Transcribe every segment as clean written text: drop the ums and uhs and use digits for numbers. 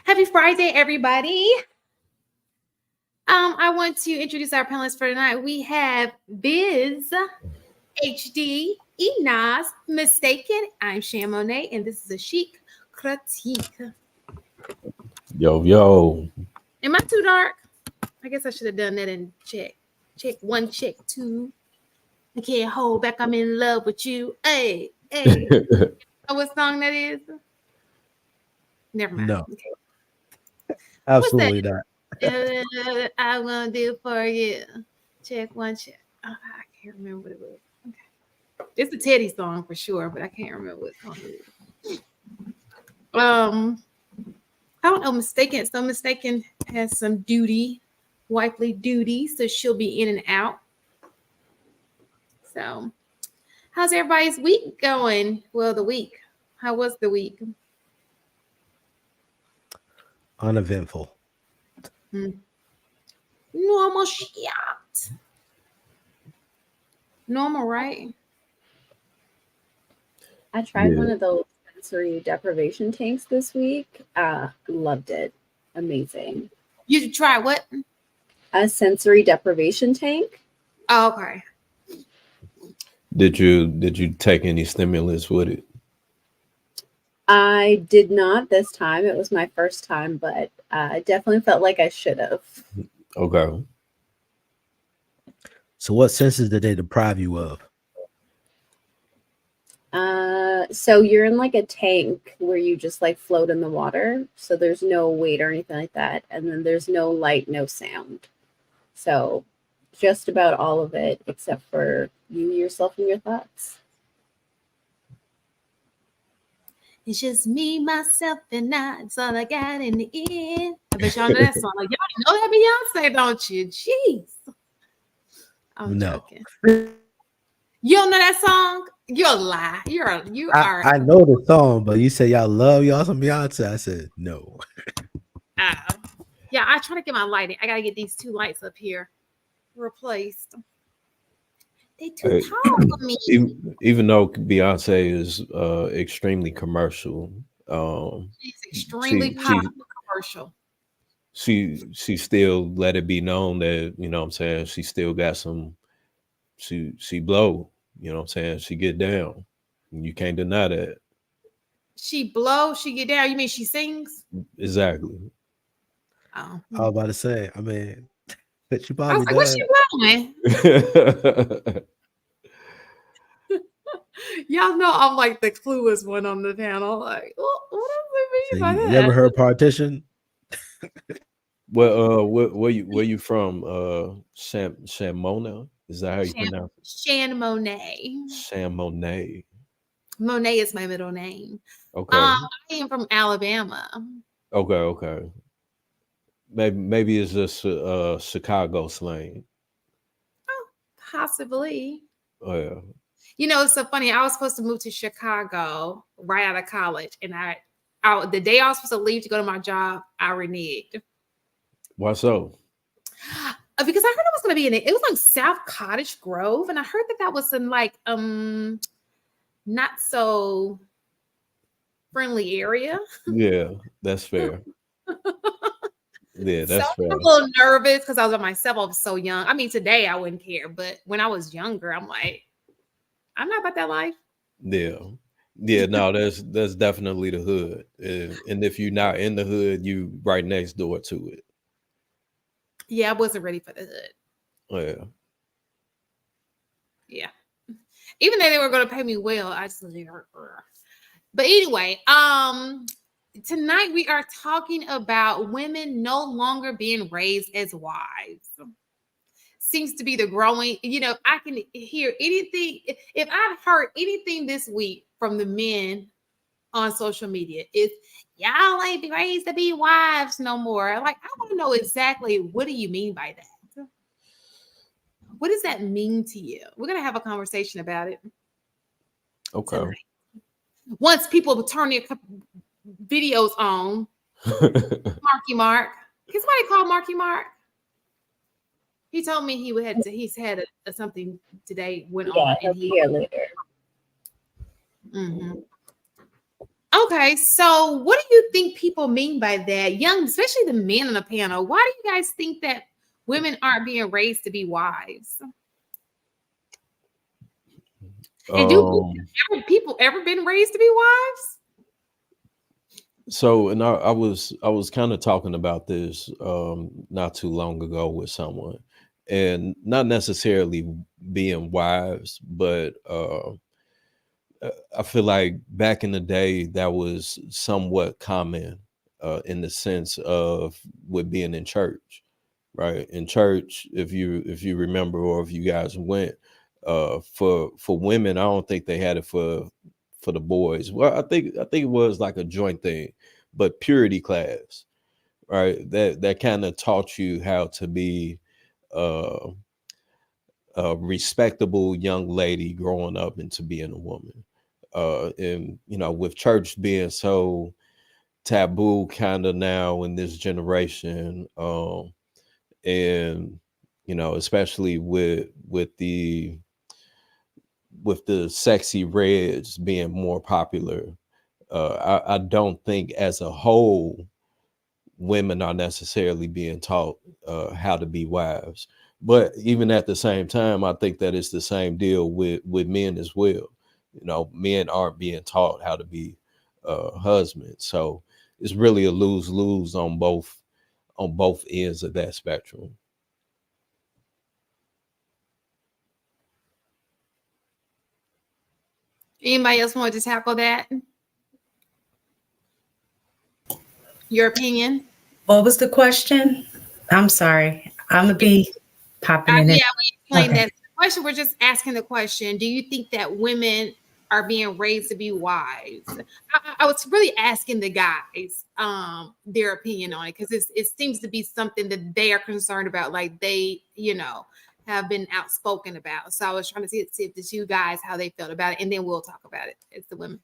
Happy Friday, everybody. I want to introduce our panelists for tonight. We have Biz, HD, Enos, Mistaken. I'm Shan Monet, and this is a Chic critique. Yo, yo. Am I too dark? I guess I should have done that and check. Check one, check two. I can't hold back. I'm in love with you. Hey, hey. Know what song that is? Never mind. No, Okay. absolutely not. I want to do for you. Check one, check. Oh, I can't remember what it was. Okay. It's a Teddy song for sure, but I can't remember what song it is. I don't know, Mistaken. So Mistaken has some wifely duty, so she'll be in and out. So, how's everybody's week going? Well, the week. How was the week? Uneventful. Normal shit. Normal, right? I tried one of those sensory deprivation tanks this week. Loved it. Amazing. You try what? A sensory deprivation tank. Oh, okay. Did you take any stimulants with it? I did not this time. It was my first time, but I definitely felt like I should have. Okay. So what senses did they deprive you of? So you're in like a tank where you just like float in the water. So there's no weight or anything like that. And then there's no light, no sound. So just about all of it except for you, yourself, and your thoughts. It's just me, myself, and I. It's all I got in the end. I bet y'all know that song. Like, y'all know that Beyonce, don't you? Jeez. I'm No. joking. You don't know that song? You're a lie. You are. I know the song, but you say y'all love y'all some Beyonce. I said no. Yeah, I try to get my lighting. I gotta get these two lights up here replaced. They too tall for me. Even though Beyonce is extremely commercial, she's extremely commercial. She still let it be known that, you know what I'm saying, she still got some, she blow, you know what I'm saying, she get down. You can't deny that. She blow, she get down. You mean she sings? Exactly. Oh. I was about to say, I mean, she probably I was like, what's she blowing? Y'all know I'm like the clueless one on the panel. Like, what does it mean by that? You ever heard Partition? Well, where you from? Shamona? Is that how you pronounce it? Shan Monet. Shan Monet. Monet is my middle name. Okay. I am from Alabama. Okay. Maybe it's just Chicago slang. Oh, possibly. Oh yeah. You know, it's so funny. I was supposed to move to Chicago right out of college, and I the day I was supposed to leave to go to my job, I reneged. Why so? Because I heard it was going to be it was like South Cottage Grove, and I heard that was in like not so friendly area. Yeah, that's fair. Yeah, that's fair. I'm a little nervous because I was by myself. I was so young. I mean, today I wouldn't care, but when I was younger, I'm like, I'm not about that life. Yeah. No, that's definitely the hood, and if you're not in the hood, you right next door to it. Yeah, I wasn't ready for the hood. Oh, yeah. Yeah. Even though they were going to pay me well, I just didn't. But anyway, tonight we are talking about women no longer being raised as wives. Seems to be the growing, you know, I can hear anything. If I've heard anything this week from the men on social media, it's y'all ain't be raised to be wives no more. Like, I want to know exactly what do you mean by that? What does that mean to you? We're going to have a conversation about it. Okay. Tonight. Once people turn their videos on, Marky Mark. Can somebody call Marky Mark? He told me he's had something today went on. And he'll be here later. Mm-hmm. Okay, so what do you think people mean by that? Young, especially the men on the panel. Why do you guys think that women aren't being raised to be wives? And do people ever been raised to be wives? So, and I was kind of talking about this not too long ago with someone, and not necessarily being wives, but I feel like back in the day that was somewhat common in the sense of with being in church, right? In church, if you remember or if you guys went, for women, I don't think they had it for the boys. Well, I think it was like a joint thing, but purity class, right? That kind of taught you how to be uh, a respectable young lady growing up into being a woman. And with church being so taboo kind of now in this generation, and especially with the sexy reds being more popular, I don't think as a whole women are necessarily being taught how to be wives. But even at the same time, I think that it's the same deal with men as well. Men aren't being taught how to be husbands, so it's really a lose lose on both ends of that spectrum. Anybody else want to tackle that? Your opinion? What was the question? I'm sorry. I'm gonna be popping in Yeah, it. we explained Okay. that. The question, we're just asking the question: do you think that women are being raised to be wives? I was really asking the guys their opinion on it, because it seems to be something that they are concerned about, like they have been outspoken about. So I was trying to see if the two guys how they felt about it, and then we'll talk about it as the women.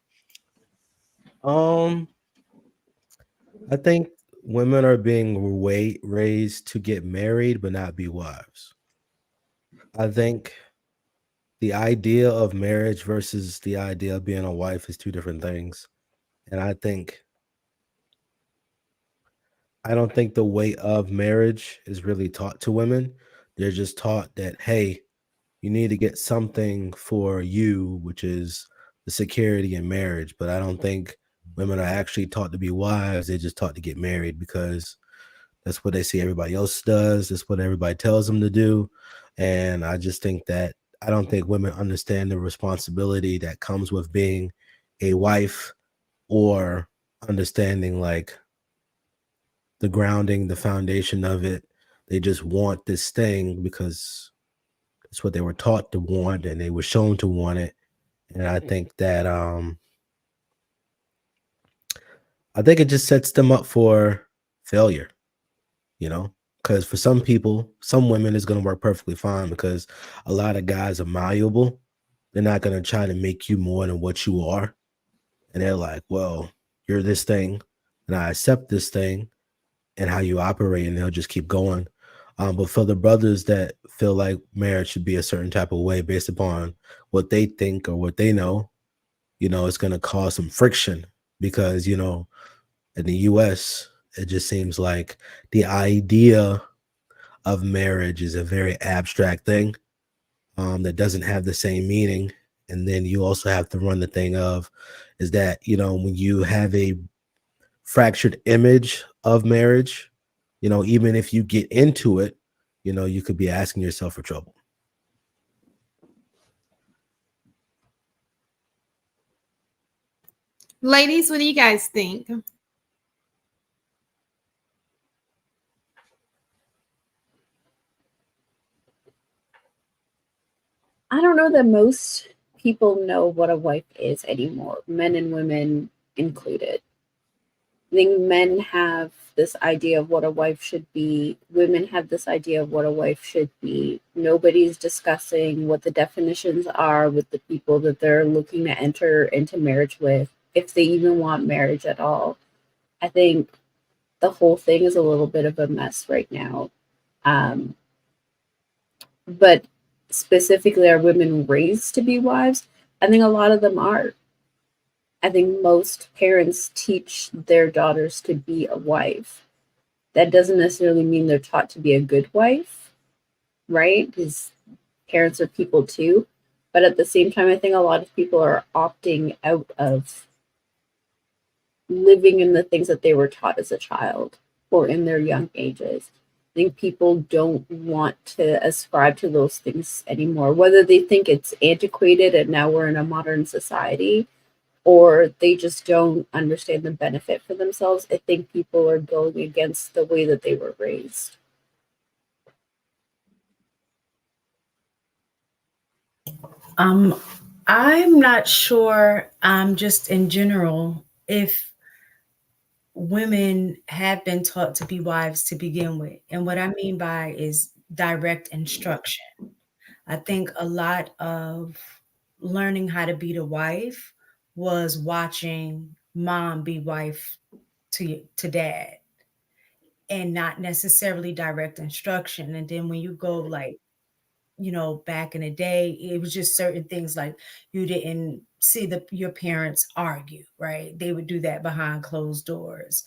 I think women are being raised to get married but not be wives. I think the idea of marriage versus the idea of being a wife is two different things. And I don't think the weight of marriage is really taught to women. They're just taught that, hey, you need to get something for you, which is the security in marriage. But I don't think women are actually taught to be wives. They're just taught to get married because that's what they see everybody else does. That's what everybody tells them to do. And I just think that I don't think women understand the responsibility that comes with being a wife, or understanding like the grounding, the foundation of it. They just want this thing because it's what they were taught to want and they were shown to want it. And I think it just sets them up for failure, because for some people, some women is going to work perfectly fine because a lot of guys are malleable. They're not going to try to make you more than what you are. And they're like, well, you're this thing and I accept this thing and how you operate, and they'll just keep going. But for the brothers that feel like marriage should be a certain type of way based upon what they think or what they know, it's going to cause some friction because, in the US, it just seems like the idea of marriage is a very abstract thing that doesn't have the same meaning. And then you also have to run the thing of is that, when you have a fractured image of marriage, even if you get into it, you could be asking yourself for trouble. Ladies, what do you guys think? I don't know that most people know what a wife is anymore, men and women included. I think men have this idea of what a wife should be. Women have this idea of what a wife should be. Nobody's discussing what the definitions are with the people that they're looking to enter into marriage with, if they even want marriage at all. I think the whole thing is a little bit of a mess right now. But specifically, are women raised to be wives? I think a lot of them are. I think most parents teach their daughters to be a wife. That doesn't necessarily mean they're taught to be a good wife, right? Because parents are people too. But at the same time, I think a lot of people are opting out of living in the things that they were taught as a child or in their young ages. I think people don't want to ascribe to those things anymore, whether they think it's antiquated and now we're in a modern society, or they just don't understand the benefit for themselves. I think people are going against the way that they were raised. I'm not sure, just in general, if women have been taught to be wives to begin with. And what I mean by is direct instruction. I think a lot of learning how to be the wife was watching mom be wife to dad, and not necessarily direct instruction. And then when you go like, back in the day, it was just certain things like you didn't see your parents argue, right? They would do that behind closed doors.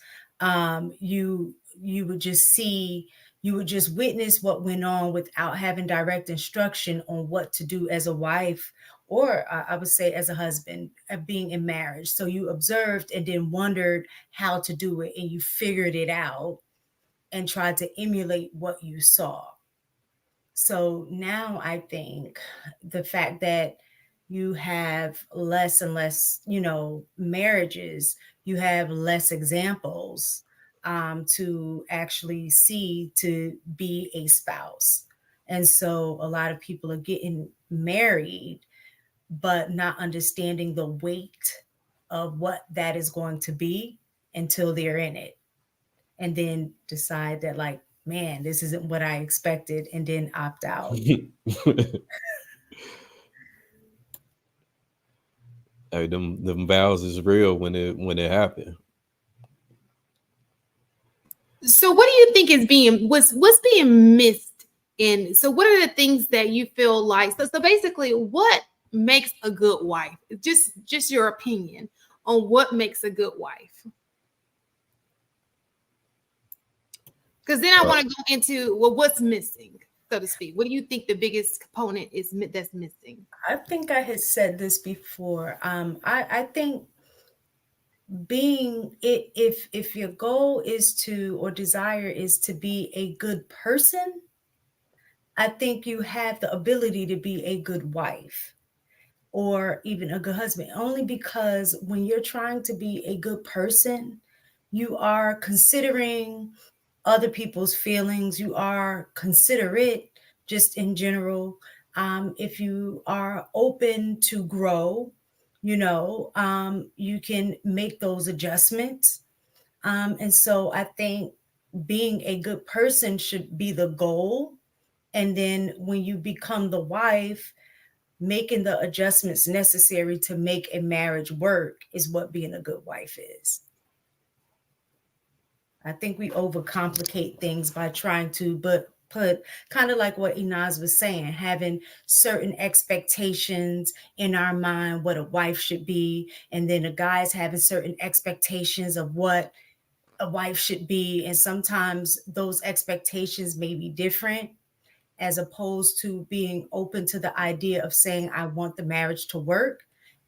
You would just see, you would just witness what went on without having direct instruction on what to do as a wife, or I would say as a husband, being in marriage. So you observed and then wondered how to do it, and you figured it out and tried to emulate what you saw. So now I think the fact that you have less and less, marriages, you have less examples, to actually see to be a spouse. And so a lot of people are getting married, but not understanding the weight of what that is going to be until they're in it. And then decide that, like, man, this isn't what I expected, and then opt out. Hey, them vows is real when it happened. So what do you think is being what's being missed in, so what are the things that you feel like, so basically what makes a good wife? Just your opinion on what makes a good wife. Because then I Uh, want to go into, well, what's missing, so to speak. What do you think the biggest component is that's missing? I think I had said this before. I think being it, if your goal is to, or desire is to be a good person, I think you have the ability to be a good wife or even a good husband, only because when you're trying to be a good person, you are considering other people's feelings, you are considerate just in general. If you are open to grow, you can make those adjustments. And so I think being a good person should be the goal. And then when you become the wife, making the adjustments necessary to make a marriage work is what being a good wife is. I think we overcomplicate things by trying to put kind of like what Inaz was saying, having certain expectations in our mind what a wife should be, and then the guys having certain expectations of what a wife should be, and sometimes those expectations may be different, as opposed to being open to the idea of saying, I want the marriage to work,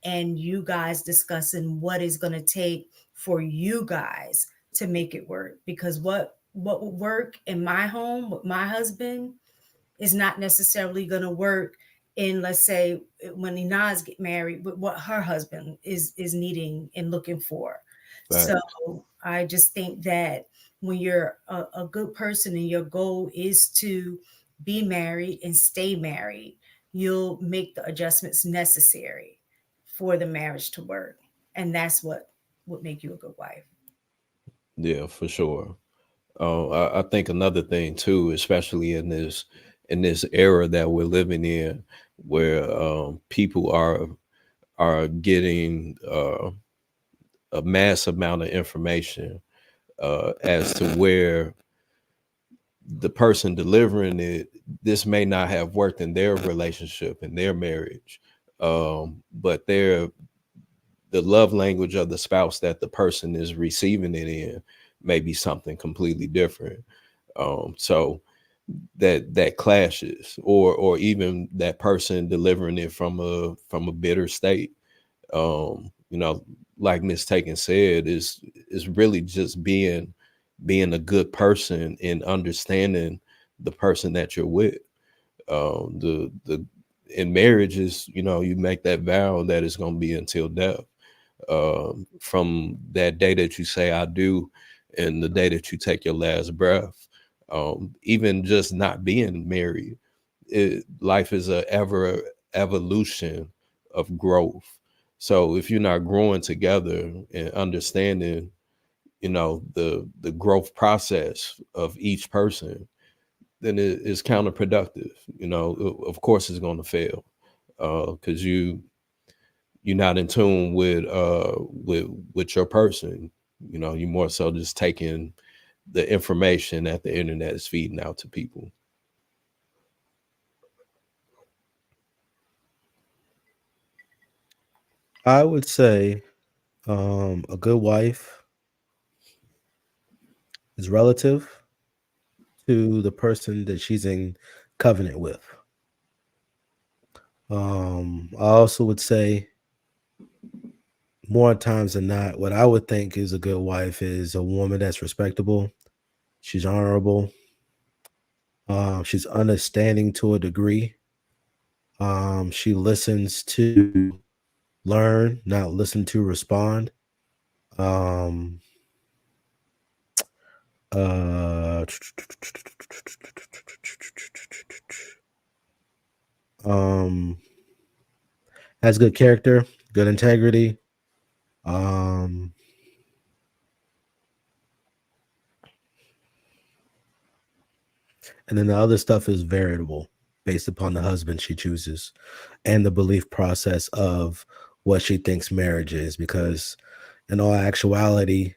and you guys discussing what is going to take for you guys to make it work. Because what would work in my home with my husband is not necessarily going to work in, let's say, when Inaz get married, with what her husband is needing and looking for. So Facts. I just think that when you're a good person and your goal is to be married and stay married, you'll make the adjustments necessary for the marriage to work. And that's what would make you a good wife. Yeah, for sure. I think another thing too, especially in this era that we're living in, where people are getting a mass amount of information, as to where the person delivering it, this may not have worked in their relationship, in their marriage, but the love language of the spouse that the person is receiving it in may be something completely different. So that clashes, or even that person delivering it from a bitter state. You know, like Miss Taken said, is really just being a good person and understanding the person that you're with. The in marriage is, you know, you make that vow that it's going to be until death. From that day that you say I do, and the day that you take your last breath. Even just not being married, life is a ever evolution of growth. So if you're not growing together and understanding, you know, the growth process of each person, then it is counterproductive. You know, of course it's going to fail, because you're not in tune with your person. You know, you more so just taking the information that the internet is feeding out to people. I would say a good wife is relative to the person that she's in covenant with. I also would say more times than not, what I would think is a good wife is a woman that's respectable. She's honorable. She's understanding to a degree. She listens to learn, not listen to respond. Um, uh, um, has good character, good integrity. Um, and then the other stuff is variable based upon the husband she chooses and the belief process of what she thinks marriage is. Because in all actuality,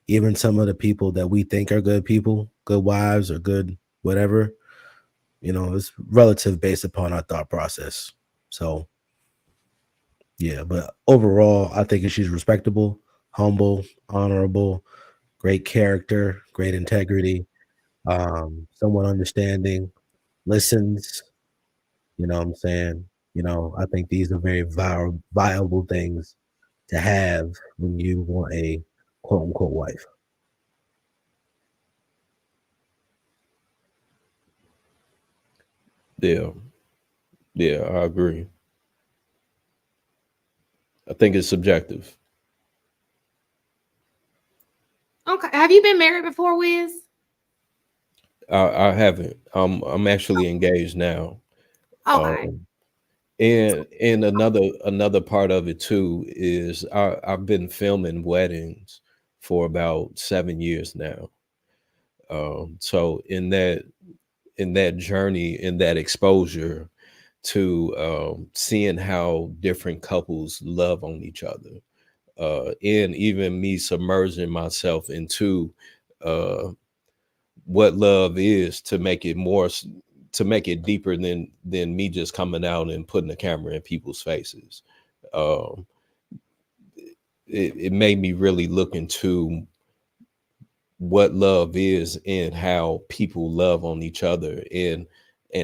even some of the people that we think are good people, good wives or good whatever, you know, it's relative based upon our thought process. So yeah, but overall, I think if she's respectable, humble, honorable, great character, great integrity, someone understanding, listens, you know what I'm saying? You know, I think these are very viable things to have when you want a quote unquote wife. Yeah, yeah, I agree. I think it's subjective. Okay. Have you been married before, Wiz? I haven't. I'm actually engaged now. Okay. Um, and another part of it too is I've been filming weddings for about 7 years now. So in that journey, in that exposure to seeing how different couples love on each other, and even me submerging myself into uh, what love is, to make it to make it deeper than me just coming out and putting the camera in people's faces. Um, it made me really look into what love is and how people love on each other, and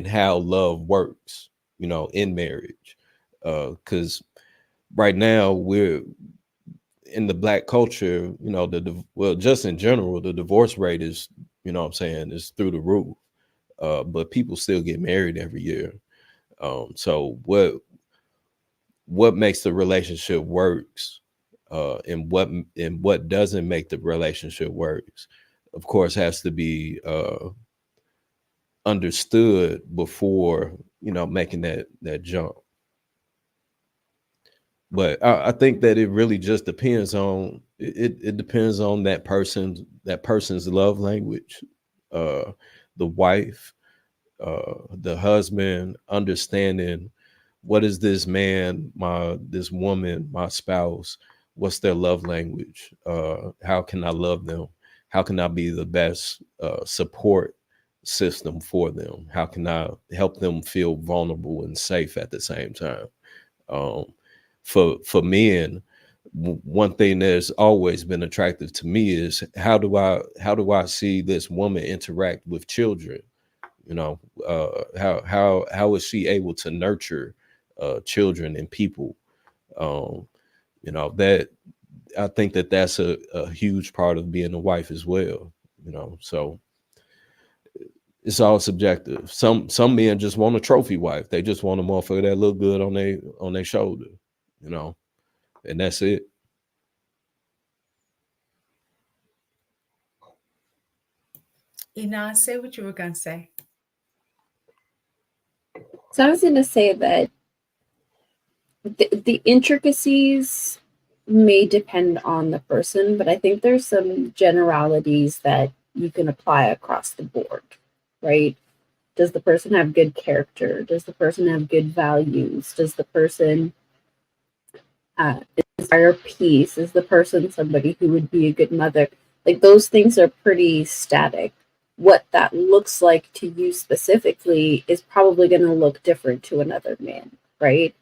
how love works, you know, in marriage. Because right now we're in the black culture, you know, well, just in general, the divorce rate is, you know what I'm saying, is through the roof. But people still get married every year. So what makes the relationship works, and what doesn't make the relationship works, of course, has to be understood before, you know, making that jump. But I think that it really just depends on it depends on that person's love language, uh, the wife, the husband understanding what is this man, this woman, my spouse, what's their love language, how can I love them, how can I be the best support system for them, how can I help them feel vulnerable and safe at the same time. um, for men, one thing that's always been attractive to me is how do I see this woman interact with children? You know, how is she able to nurture children and people? Um, you know, that I think that that's a huge part of being a wife as well. You know, so it's all subjective. Some men just want a trophy wife. They just want a motherfucker that look good on their shoulder. You know, and that's it. Ina, say what you were gonna say. So I was going to say that the intricacies may depend on the person, but I think there's some generalities that you can apply across the board, right? Does the person have good character? Does the person have good values? Does the person inspire peace? Is the person somebody who would be a good mother? Like those things are pretty static. What that looks like to you specifically is probably going to look different to another man, right?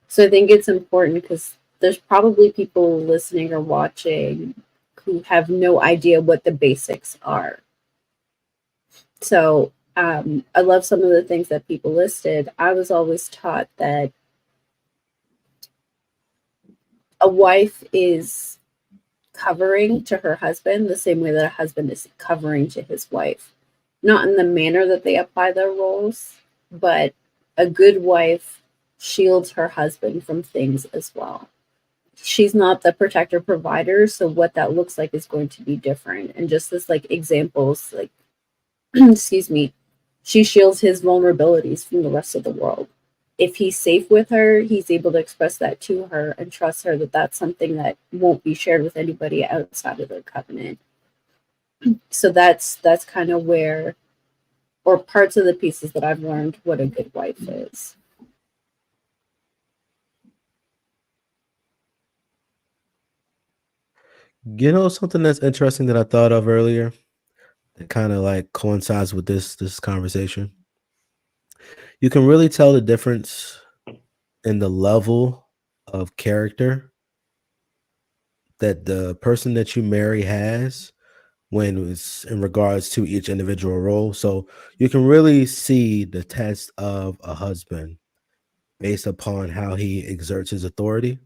So I think it's important because there's probably people listening or watching who have no idea what the basics are. So I love some of the things that people listed. I was always taught that a wife is covering to her husband the same way that a husband is covering to his wife. Not in the manner that they apply their roles, but a good wife shields her husband from things as well. She's not the protector provider, so what that looks like is going to be different. And just as like examples, like excuse me, she shields his vulnerabilities from the rest of the world. If he's safe with her, he's able to express that to her and trust her that that's something that won't be shared with anybody outside of their covenant. So that's kind of where, or parts of the pieces that I've learned what a good wife is. You know something that's interesting that I thought of earlier that kind of like coincides with this conversation. You can really tell the difference in the level of character that the person that you marry has when it's in regards to each individual role. So you can really see the test of a husband based upon how he exerts his authority,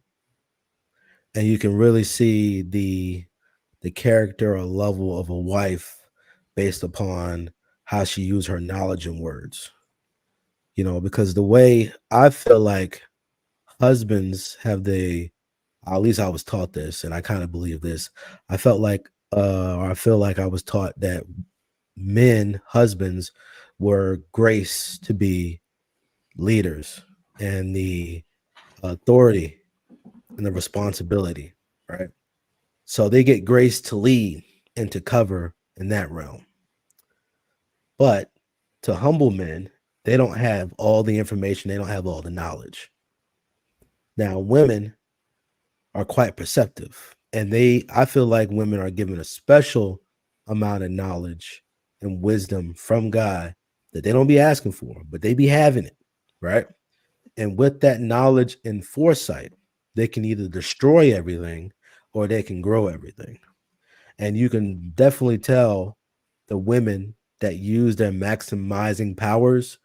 and you can really see the character or level of a wife based upon how she used her knowledge and words. You know, because the way I feel like husbands have at least I was taught this, and I kind of believe this. I felt like, or I feel like I was taught that husbands, were graced to be leaders and the authority and the responsibility, right? So they get grace to lead and to cover in that realm. But to humble men, they don't have all the information, they don't have all the knowledge. Now, women are quite perceptive, and I feel like women are given a special amount of knowledge and wisdom from God that they don't be asking for, but they be having it, right? And with that knowledge and foresight, they can either destroy everything or they can grow everything. And you can definitely tell the women that use their maximizing powers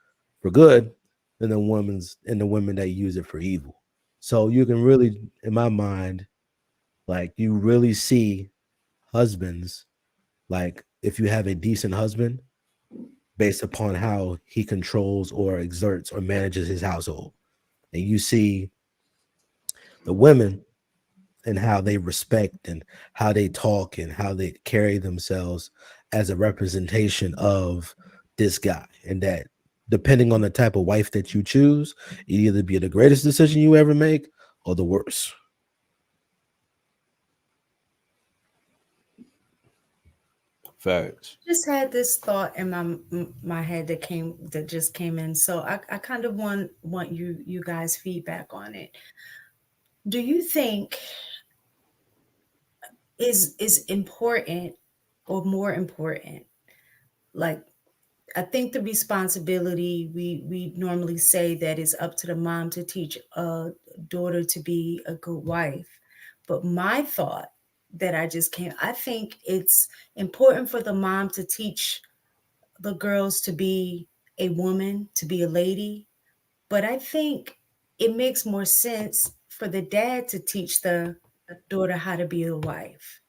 for good and the women that use it for evil. So you can really, in my mind, like you really see husbands, like if you have a decent husband based upon how he controls or exerts or manages his household. And you see the women and how they respect and how they talk and how they carry themselves as a representation of this guy. And that depending on the type of wife that you choose, it either be the greatest decision you ever make or the worst. Facts. Just had this thought in my head that just came in. So I kind of want you guys feedback on it. Do you think is important or more important? Like I think the responsibility we normally say that it's up to the mom to teach a daughter to be a good wife. But my thought that I just came, I think it's important for the mom to teach the girls to be a woman, to be a lady. But I think it makes more sense for the dad to teach the daughter how to be a wife.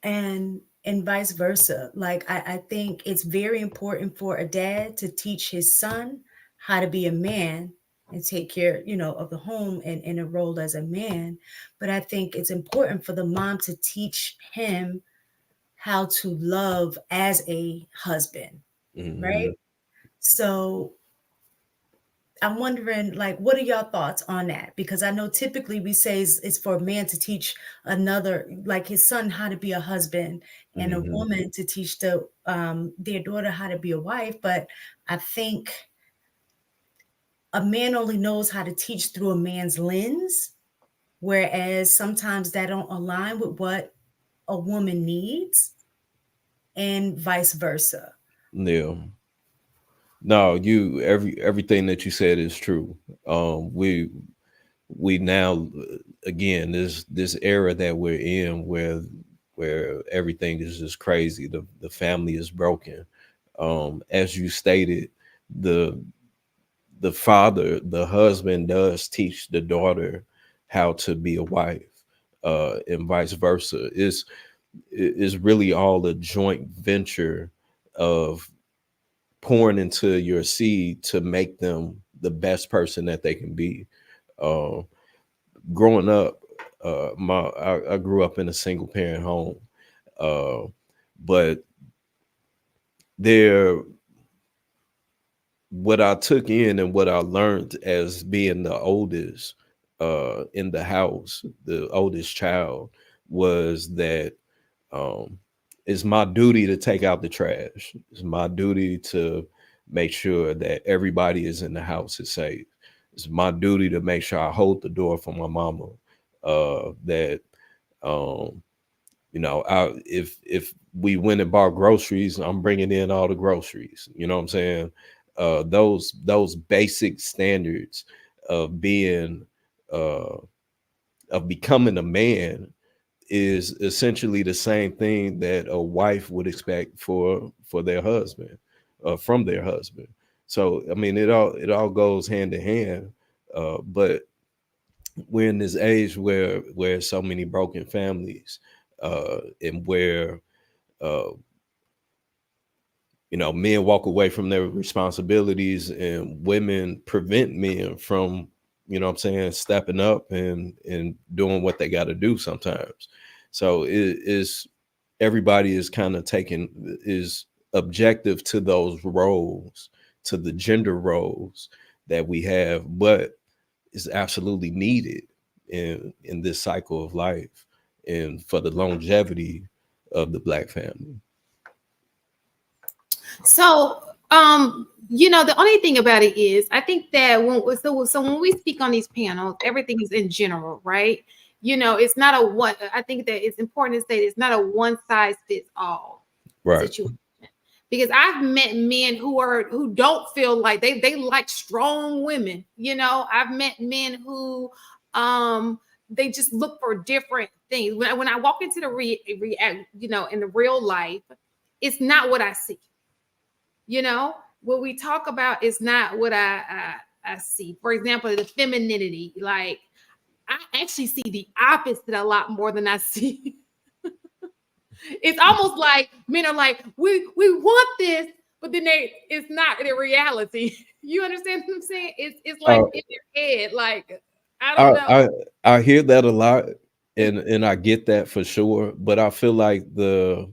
And vice versa. Like I think it's very important for a dad to teach his son how to be a man and take care, of the home and in a role as a man. But I think it's important for the mom to teach him how to love as a husband, Hmm. right? So I'm wondering, like, what are y'all thoughts on that? Because I know typically we say it's for a man to teach another, like his son, how to be a husband, and a Hmm. woman to teach their daughter how to be a wife. But I think a man only knows how to teach through a man's lens, whereas sometimes that don't align with what a woman needs, and vice versa. Yeah. No, everything that you said is true. We now, again, this era that we're in where everything is just crazy. The family is broken. As you stated, the the husband does teach the daughter how to be a wife, and vice versa. Is really all a joint venture of pouring into your seed to make them the best person that they can be. Uh, Growing up, I grew up in a single parent home, uh, but there, what I took in and what I learned as being the oldest in the house, the oldest child, was that um, it's my duty to take out the trash. It's my duty to make sure that everybody is in the house is safe. It's my duty to make sure I hold the door for my mama. That um, if we went and bought groceries, I'm bringing in all the groceries. You know what I'm saying? Those basic standards of being uh, of becoming a man is essentially the same thing that a wife would expect for their husband, from their husband. So I mean, it all goes hand in hand. But we're in this age where so many broken families, and where uh, men walk away from their responsibilities, and women prevent men from, what I'm saying, stepping up and doing what they got to do sometimes. So it is, everybody is kind of taking, is objective to those roles, to the gender roles that we have, but is absolutely needed in this cycle of life and for the longevity of the Black family. So, the only thing about it is, I think that when we speak on these panels, everything is in general, right? It's not a one. I think that it's important to say it's not a one size fits all Right. situation. Because I've met men who don't feel like they like strong women. I've met men who they just look for different things. When I walk into the in the real life, it's not what I see. What we talk about is not what I see. For example, the femininity, like I actually see the opposite a lot more than I see. It's almost like men are like, we want this, but then it's not the reality. You understand what I'm saying? It's like Uh, in their head, like I don't I, know. I I hear that a lot, and I get that for sure. But I feel like in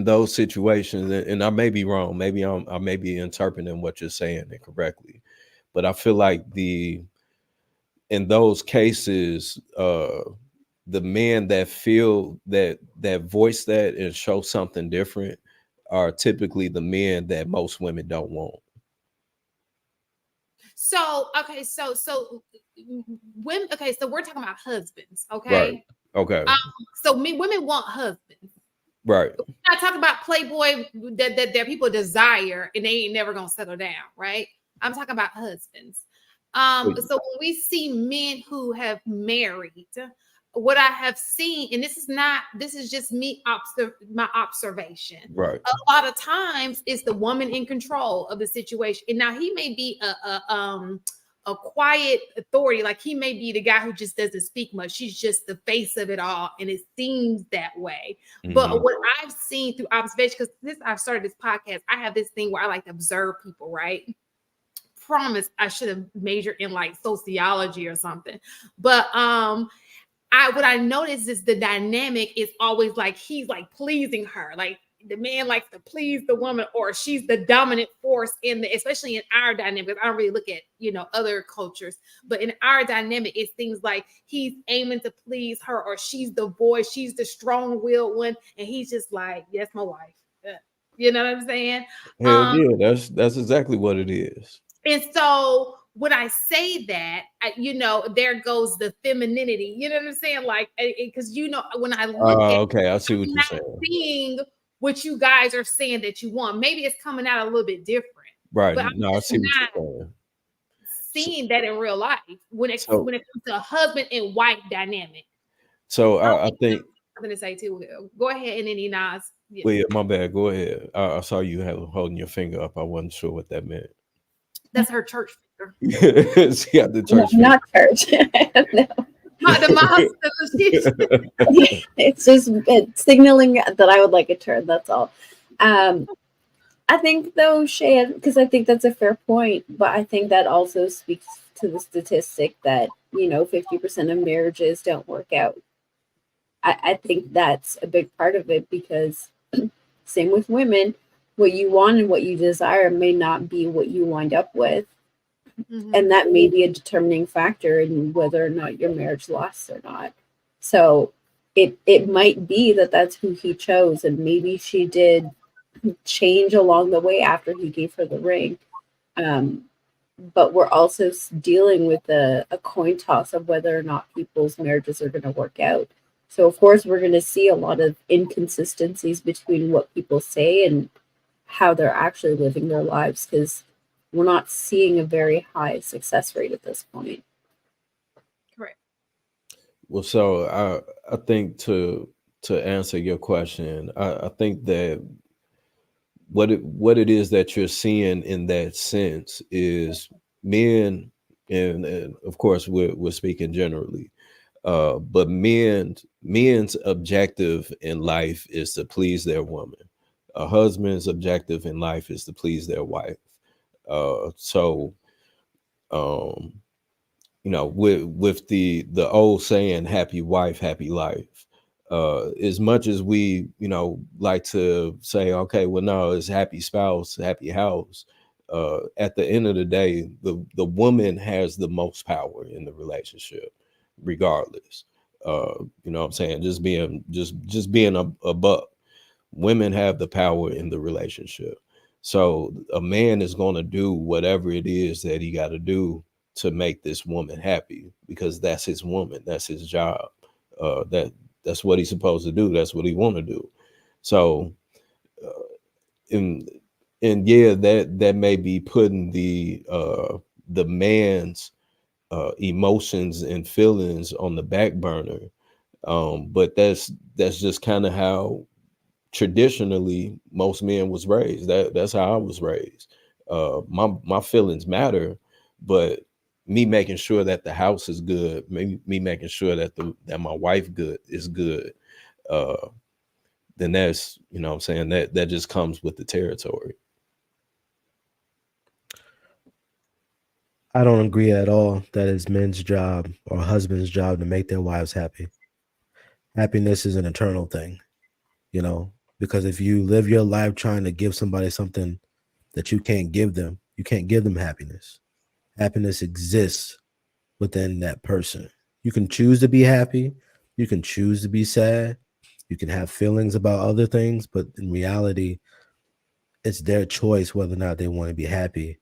those situations, and I may be wrong. Maybe I may be interpreting what you're saying incorrectly, but I feel like in those cases, the men that feel that voice that and show something different are typically the men that most women don't want. So okay, so when okay, so we're talking about husbands, Right. okay? Okay. Um, so women want husbands. Right. We're not talking about playboy that people desire and they ain't never gonna settle down, right? I'm talking about husbands. So when we see men who have married, what I have seen, and this is just my observation. Right. A lot of times it's the woman in control of the situation. And now he may be a quiet authority, like he may be the guy who just doesn't speak much. She's just the face of it all, and it seems that way. But what I've seen through observation, because since I've started this podcast, I have this thing where I like to observe people, right? Promise I should have majored in like sociology or something. But what I noticed is the dynamic is always like he's like pleasing her. Like the man likes to please the woman, or she's the dominant force especially in our dynamic. I don't really look at, other cultures, but in our dynamic, it seems like he's aiming to please her, or she's the voice, she's the strong-willed one, and he's just like, yes, my wife. You know what I'm saying? Hell yeah, that's exactly what it is. And so when I say that, there goes the femininity. You know what I'm saying? Like, because when I look at, okay, I see what I'm you're not saying. seeing what you guys are saying that you want. Maybe it's coming out a little bit different, Right? but No, I see what you're saying. seeing that in real life when it comes to a husband and wife dynamic. So I think I'm gonna say too. Go ahead, and then Nas. Yeah. Well, yeah, my bad. Go ahead. I saw you holding your finger up. I wasn't sure what that meant. That's her church finger. She got the church finger. Not church. No. It's just signaling that I would like a turn. That's all. I think though, Shay, because I think that's a fair point, but I think that also speaks to the statistic that 50% of marriages don't work out. I think that's a big part of it, because same with women, what you want and what you desire may not be what you wind up with. Mm-hmm. And that may be a determining factor in whether or not your marriage lasts or not. So it might be that that's who he chose, and maybe she did change along the way after he gave her the ring. But we're also dealing with a coin toss of whether or not people's marriages are going to work out. So, of course, we're going to see a lot of inconsistencies between what people say and how they're actually living their lives, because we're not seeing a very high success rate at this point. Correct. Well, so I think to answer your question, I think that what it is that you're seeing in that sense is men, and of course we're speaking generally, but men's objective in life is to please their woman. A husband's objective in life is to please their wife. With the old saying, happy wife, happy life, as much as we, like to say, okay, well, no, it's happy spouse, happy house. At the end of the day, the woman has the most power in the relationship, regardless. You know what I'm saying? Just being a buck. Women have the power in the relationship. So a man is going to do whatever it is that he got to do to make this woman happy, because that's his woman. That's his job. That's what he's supposed to do. That's what he want to do. So, and yeah, that may be putting the man's emotions and feelings on the back burner. But that's just kind of how traditionally most men was raised. That's how I was raised. My feelings matter, but me making sure that the house is good, me making sure that my wife is good, then that's, you know what I'm saying, that just comes with the territory. I don't agree at all that it's men's job or husband's job to make their wives happy. Happiness is an eternal thing, because if you live your life trying to give somebody something that you can't give them happiness. Happiness exists within that person. You can choose to be happy. You can choose to be sad. You can have feelings about other things, but in reality, it's their choice whether or not they want to be happy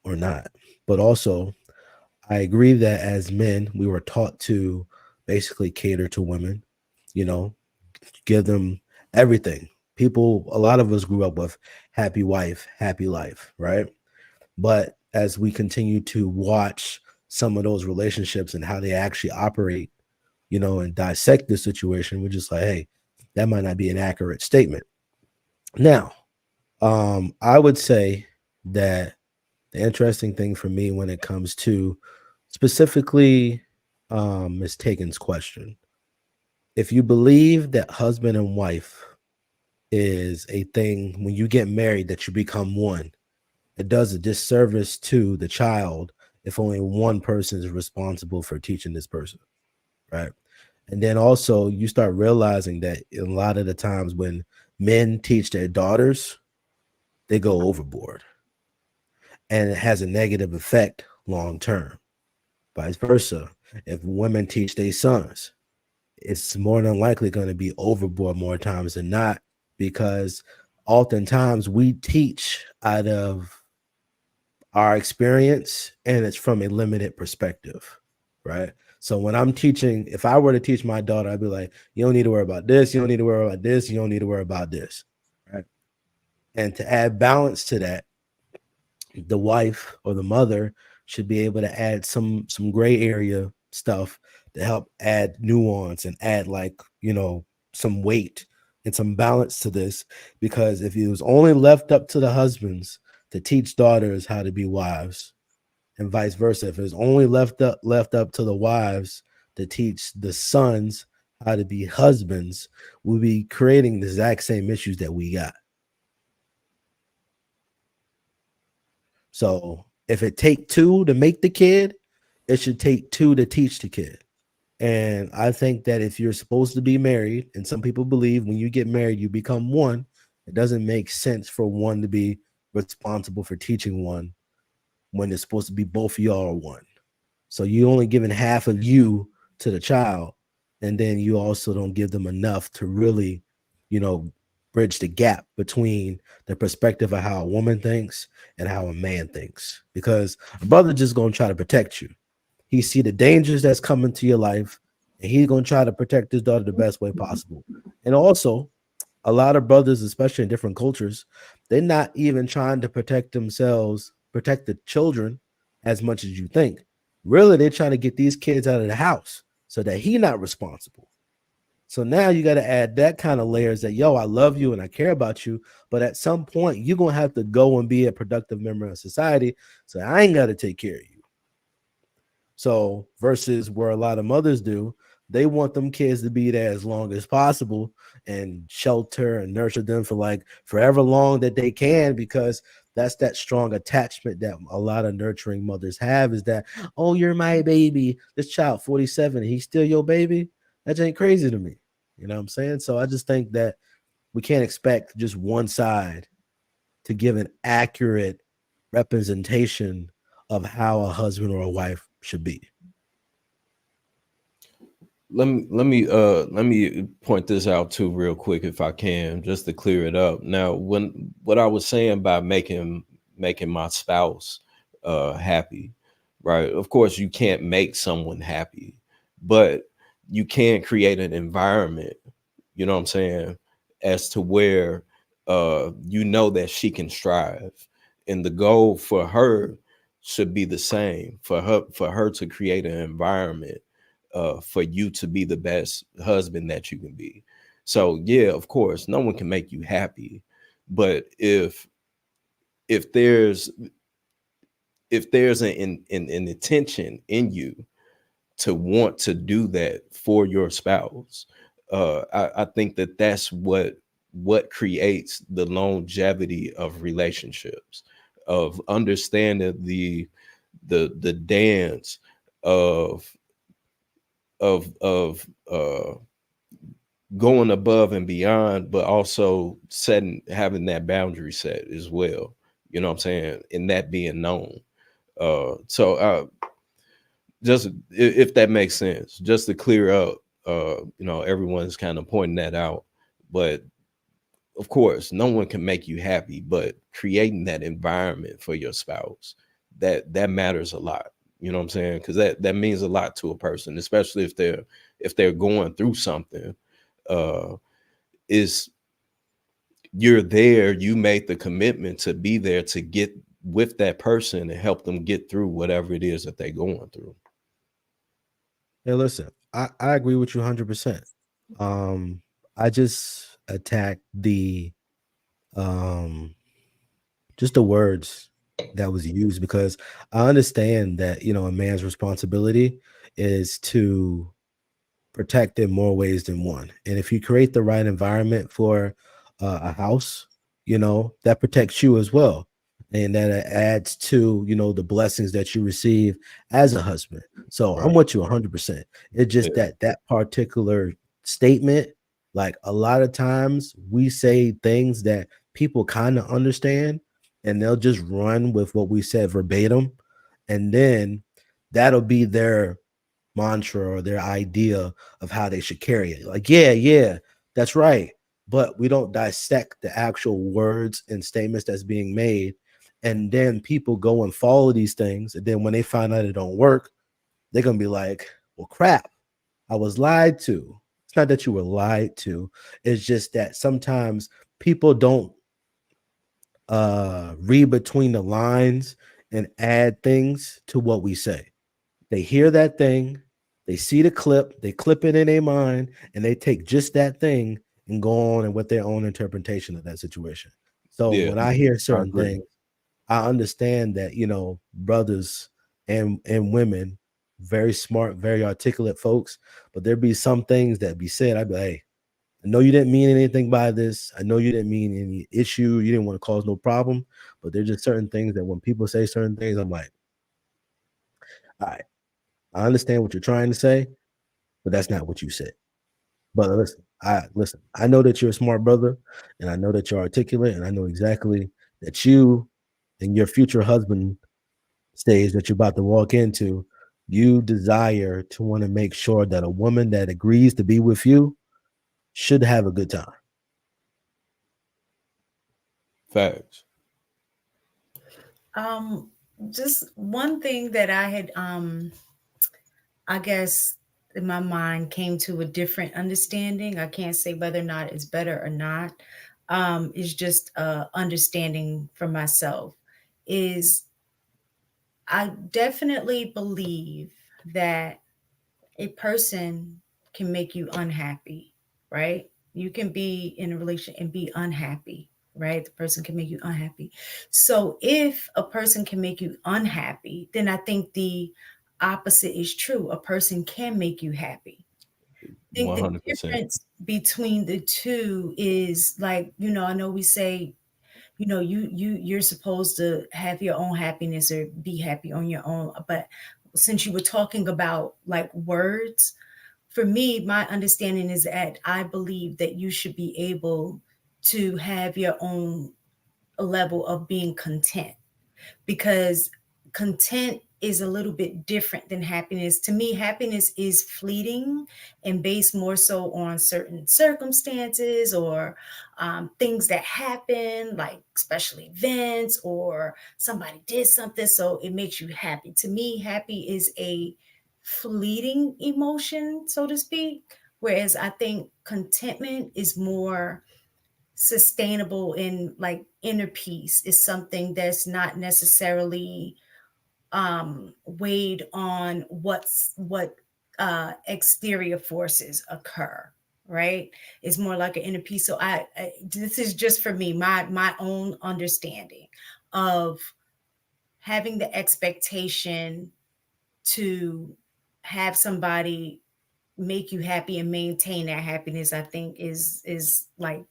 or not. But also, I agree that as men, we were taught to basically cater to women, give them everything. A lot of us grew up with happy wife, happy life, right? But as we continue to watch some of those relationships and how they actually operate, you know, and dissect the situation, we're just like, hey, that might not be an accurate statement. Now, I would say that the interesting thing for me when it comes to specifically Ms. Taken's question, if you believe that husband and wife is a thing when you get married that you become one, it does a disservice to the child if only one person is responsible for teaching this person, right? And then also you start realizing that a lot of the times when men teach their daughters, they go overboard, and it has a negative effect long term. Vice versa, if women teach their sons, it's more than likely going to be overboard more times than not, because oftentimes we teach out of our experience and it's from a limited perspective, right? So when I'm teaching, if I were to teach my daughter, I'd be like, you don't need to worry about this, you don't need to worry about this, you don't need to worry about this, right? And to add balance to that, the wife or the mother should be able to add some gray area stuff to help add nuance and add, like, you know, some weight and some balance to this. Because if it was only left up to the husbands to teach daughters how to be wives, and vice versa, if it was only left up to the wives to teach the sons how to be husbands, we'll be creating the exact same issues that we got. So if it take two to make the kid, it should take two to teach the kid. And I think that if you're supposed to be married, and some people believe when you get married, you become one, it doesn't make sense for one to be responsible for teaching one when it's supposed to be both of y'all are one. So you only giving half of you to the child, and then you also don't give them enough to really, you know, bridge the gap between the perspective of how a woman thinks and how a man thinks. Because a brother just gonna try to protect you. He see the dangers that's coming to your life, and he's gonna try to protect his daughter the best way possible. And also, a lot of brothers, especially in different cultures, they're not even trying to protect themselves, protect the children as much as you think. Really, they're trying to get these kids out of the house so that he's not responsible. So now you got to add that kind of layers that, yo, I love you and I care about you, but at some point you're going to have to go and be a productive member of society. So I ain't got to take care of you. So versus where a lot of mothers do, they want them kids to be there as long as possible and shelter and nurture them for like forever long that they can, because that's that strong attachment that a lot of nurturing mothers have, is that, oh, you're my baby. This child 47, he's still your baby. That ain't crazy to me. You know what I'm saying? So I just think that we can't expect just one side to give an accurate representation of how a husband or a wife should be. Let me point this out too real quick, if I can, just to clear it up. Now, when what I was saying by making my spouse happy, right? Of course, you can't make someone happy, but you can create an environment, you know what I'm saying, as to where you know that she can strive. And the goal for her should be the same, for her to create an environment for you to be the best husband that you can be. So yeah, of course, no one can make you happy, but if there's an intention in you to want to do that for your spouse, I think that that's what creates the longevity of relationships, of understanding the dance of going above and beyond, but also having that boundary set as well. You know what I'm saying? And that being known. So just if that makes sense, just to clear up, everyone's kind of pointing that out. But of course, no one can make you happy, but creating that environment for your spouse, that matters a lot. You know what I'm saying? Because that means a lot to a person, especially if they're going through something. Is you're there, you made the commitment to be there to get with that person and help them get through whatever it is that they're going through. Hey, listen, I agree with you 100%. I just attacked the um just the words that was used because I understand that, a man's responsibility is to protect in more ways than one. And if you create the right environment for a house, that protects you as well. And that adds to, the blessings that you receive as a husband. So I'm Right. with you 100%. It's just Yeah. that particular statement, like a lot of times we say things that people kind of understand and they'll just run with what we said verbatim. And then that'll be their mantra or their idea of how they should carry it. Like, yeah, that's right. But we don't dissect the actual words and statements that's being made. And then people go and follow these things. And then when they find out it don't work, they're going to be like, well, crap, I was lied to. It's not that you were lied to. It's just that sometimes people don't read between the lines and add things to what we say. They hear that thing, they see the clip, they clip it in their mind, and they take just that thing and go on and with their own interpretation of that situation. So Yeah, when I hear I certain agree. things, I understand that brothers and women, very smart, very articulate folks, but there be some things that be said. I'd be like, hey, I know you didn't mean anything by this. I know you didn't mean any issue. You didn't want to cause no problem. But there's just certain things that when people say certain things, I'm like, all right, I understand what you're trying to say, but that's not what you said. But listen. I know that you're a smart brother, and I know that you're articulate, and I know exactly that you and your future husband stage that you're about to walk into, you desire to want to make sure that a woman that agrees to be with you should have a good time. Facts. Um, just one thing that I had, I guess in my mind came to a different understanding. I can't say whether or not it's better or not. Is just understanding for myself. Is I definitely believe that a person can make you unhappy, right? You can be in a relationship and be unhappy, right? The person can make you unhappy. So if a person can make you unhappy, then I think the opposite is true. A person can make you happy. I think the 100%. difference between the two is like, I know we say, you're supposed to have your own happiness or be happy on your own, but since you were talking about like words, for me, my understanding is that I believe that you should be able to have your own level of being content, because content is a little bit different than happiness. To me, happiness is fleeting and based more so on certain circumstances or things that happen, like special events or somebody did something, so it makes you happy. To me, happy is a fleeting emotion, so to speak. Whereas I think contentment is more sustainable in like inner peace, is something that's not necessarily weighed on what exterior forces occur, right? It's more like an inner peace. So I this is just for me, my own understanding of having the expectation to have somebody make you happy and maintain that happiness. I think is like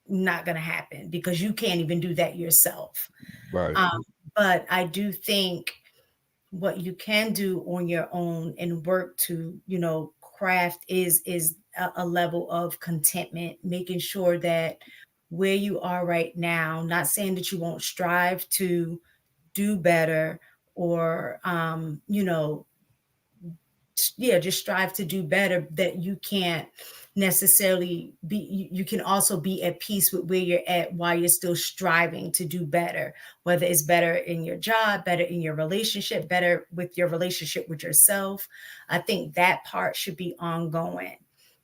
not going to happen because you can't even do that yourself. Right. Um, but I do think what you can do on your own and work to, craft is a level of contentment, making sure that where you are right now, not saying that you won't strive to do better or, yeah, just strive to do better, that you can't necessarily be, you can also be at peace with where you're at while you're still striving to do better, whether it's better in your job, better in your relationship, better with your relationship with yourself. I think that part should be ongoing.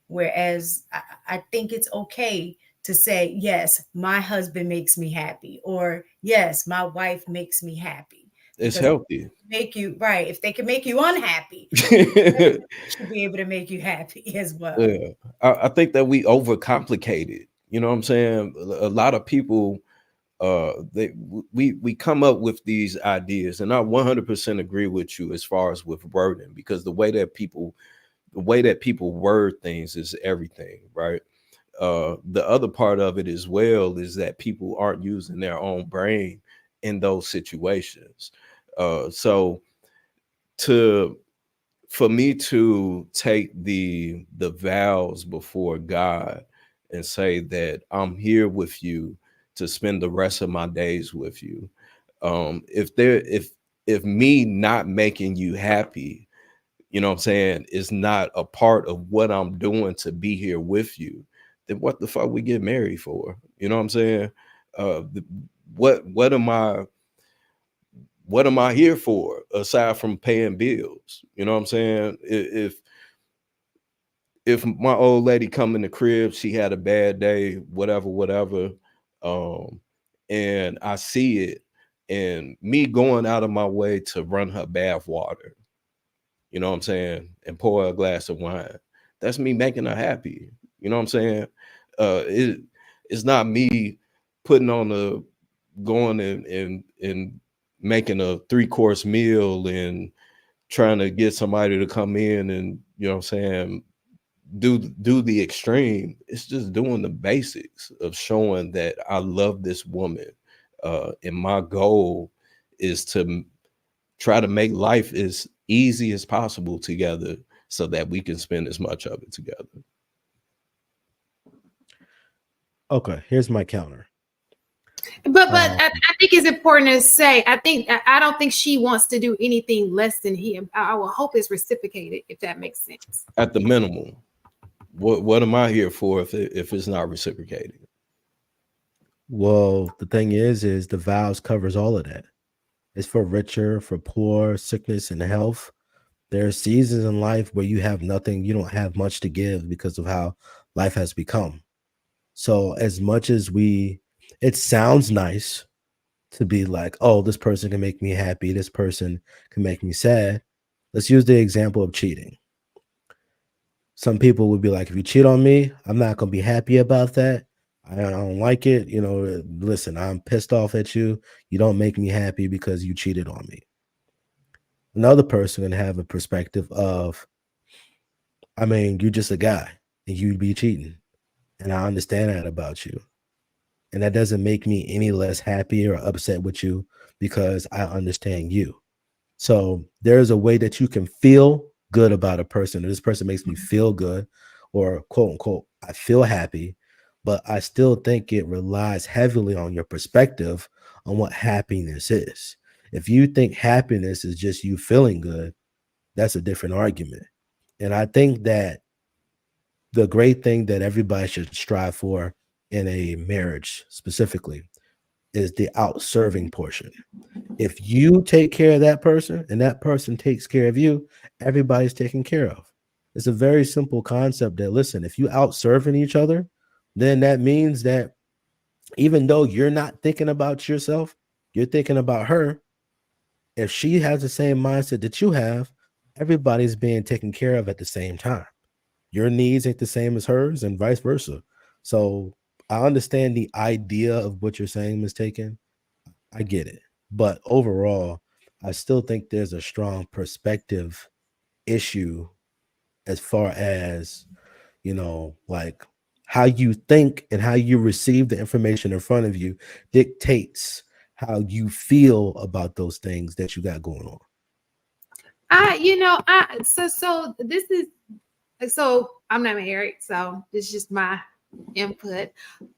Whereas I think it's okay to say, yes, my husband makes me happy, or yes, my wife makes me happy. It's Because healthy. make you right. If they can make you unhappy, they should be able to make you happy as well. Yeah, I think that we overcomplicate it. You know what I'm saying? A lot of people, we come up with these ideas, and I 100% agree with you as far as with wording, because the way that people word things is everything, right? The other part of it as well is that people aren't using their own brain in those situations. So to for me to take the vows before God and say that I'm here with you to spend the rest of my days with you. If me not making you happy, you know what I'm saying, is not a part of what I'm doing to be here with you, then what the fuck we get married for? You know what I'm saying? The, what am I here for aside from paying bills? You know what I'm saying? If my old lady come in the crib, she had a bad day, whatever, um, and I see it, and me going out of my way to run her bath water, you know what I'm saying, and pour her a glass of wine, that's me making her happy. You know what I'm saying? It's not me putting on a going and making a 3-course meal and trying to get somebody to come in and, you know what I'm saying, do the extreme. It's just doing the basics of showing that I love this woman, and my goal is to try to make life as easy as possible together so that we can spend as much of it together. Okay, here's my counter. But Um, I think it's important to say, I don't think she wants to do anything less than him. I will hope it's reciprocated, if that makes sense. At the minimum, what am I here for if it's not reciprocated? well, the thing is the vows covers all of that. It's for richer, for poor, sickness and health. There are seasons in life where you have nothing, you don't have much to give because of how life has become. So as much as it sounds nice to be like, oh, this person can make me happy, this person can make me sad. Let's use the example of cheating. Some people would be like, if you cheat on me, I'm not going to be happy about that. I don't like it. You know, listen, I'm pissed off at you. You don't make me happy because you cheated on me. Another person can have a perspective of, I mean, you're just a guy and you'd be cheating. And I understand that about you. And that doesn't make me any less happy or upset with you because I understand you. So there's a way that you can feel good about a person. This person makes me feel good, or quote unquote, I feel happy, but I still think it relies heavily on your perspective on what happiness is. If you think happiness is just you feeling good, that's a different argument. And I think that the great thing that everybody should strive for in a marriage specifically is the outserving portion. If you take care of that person and that person takes care of you, everybody's taken care of. It's a very simple concept that, listen, if you outserving each other, then that means that even though you're not thinking about yourself, you're thinking about her. If she has the same mindset that you have, everybody's being taken care of at the same time. Your needs ain't the same as hers and vice versa. So I understand the idea of what you're saying, Ms. Taken. I get it. But overall, I still think there's a strong perspective issue as far as, like how you think and how you receive the information in front of you dictates how you feel about those things that you got going on. So this is, so I'm not married, so this is just my input.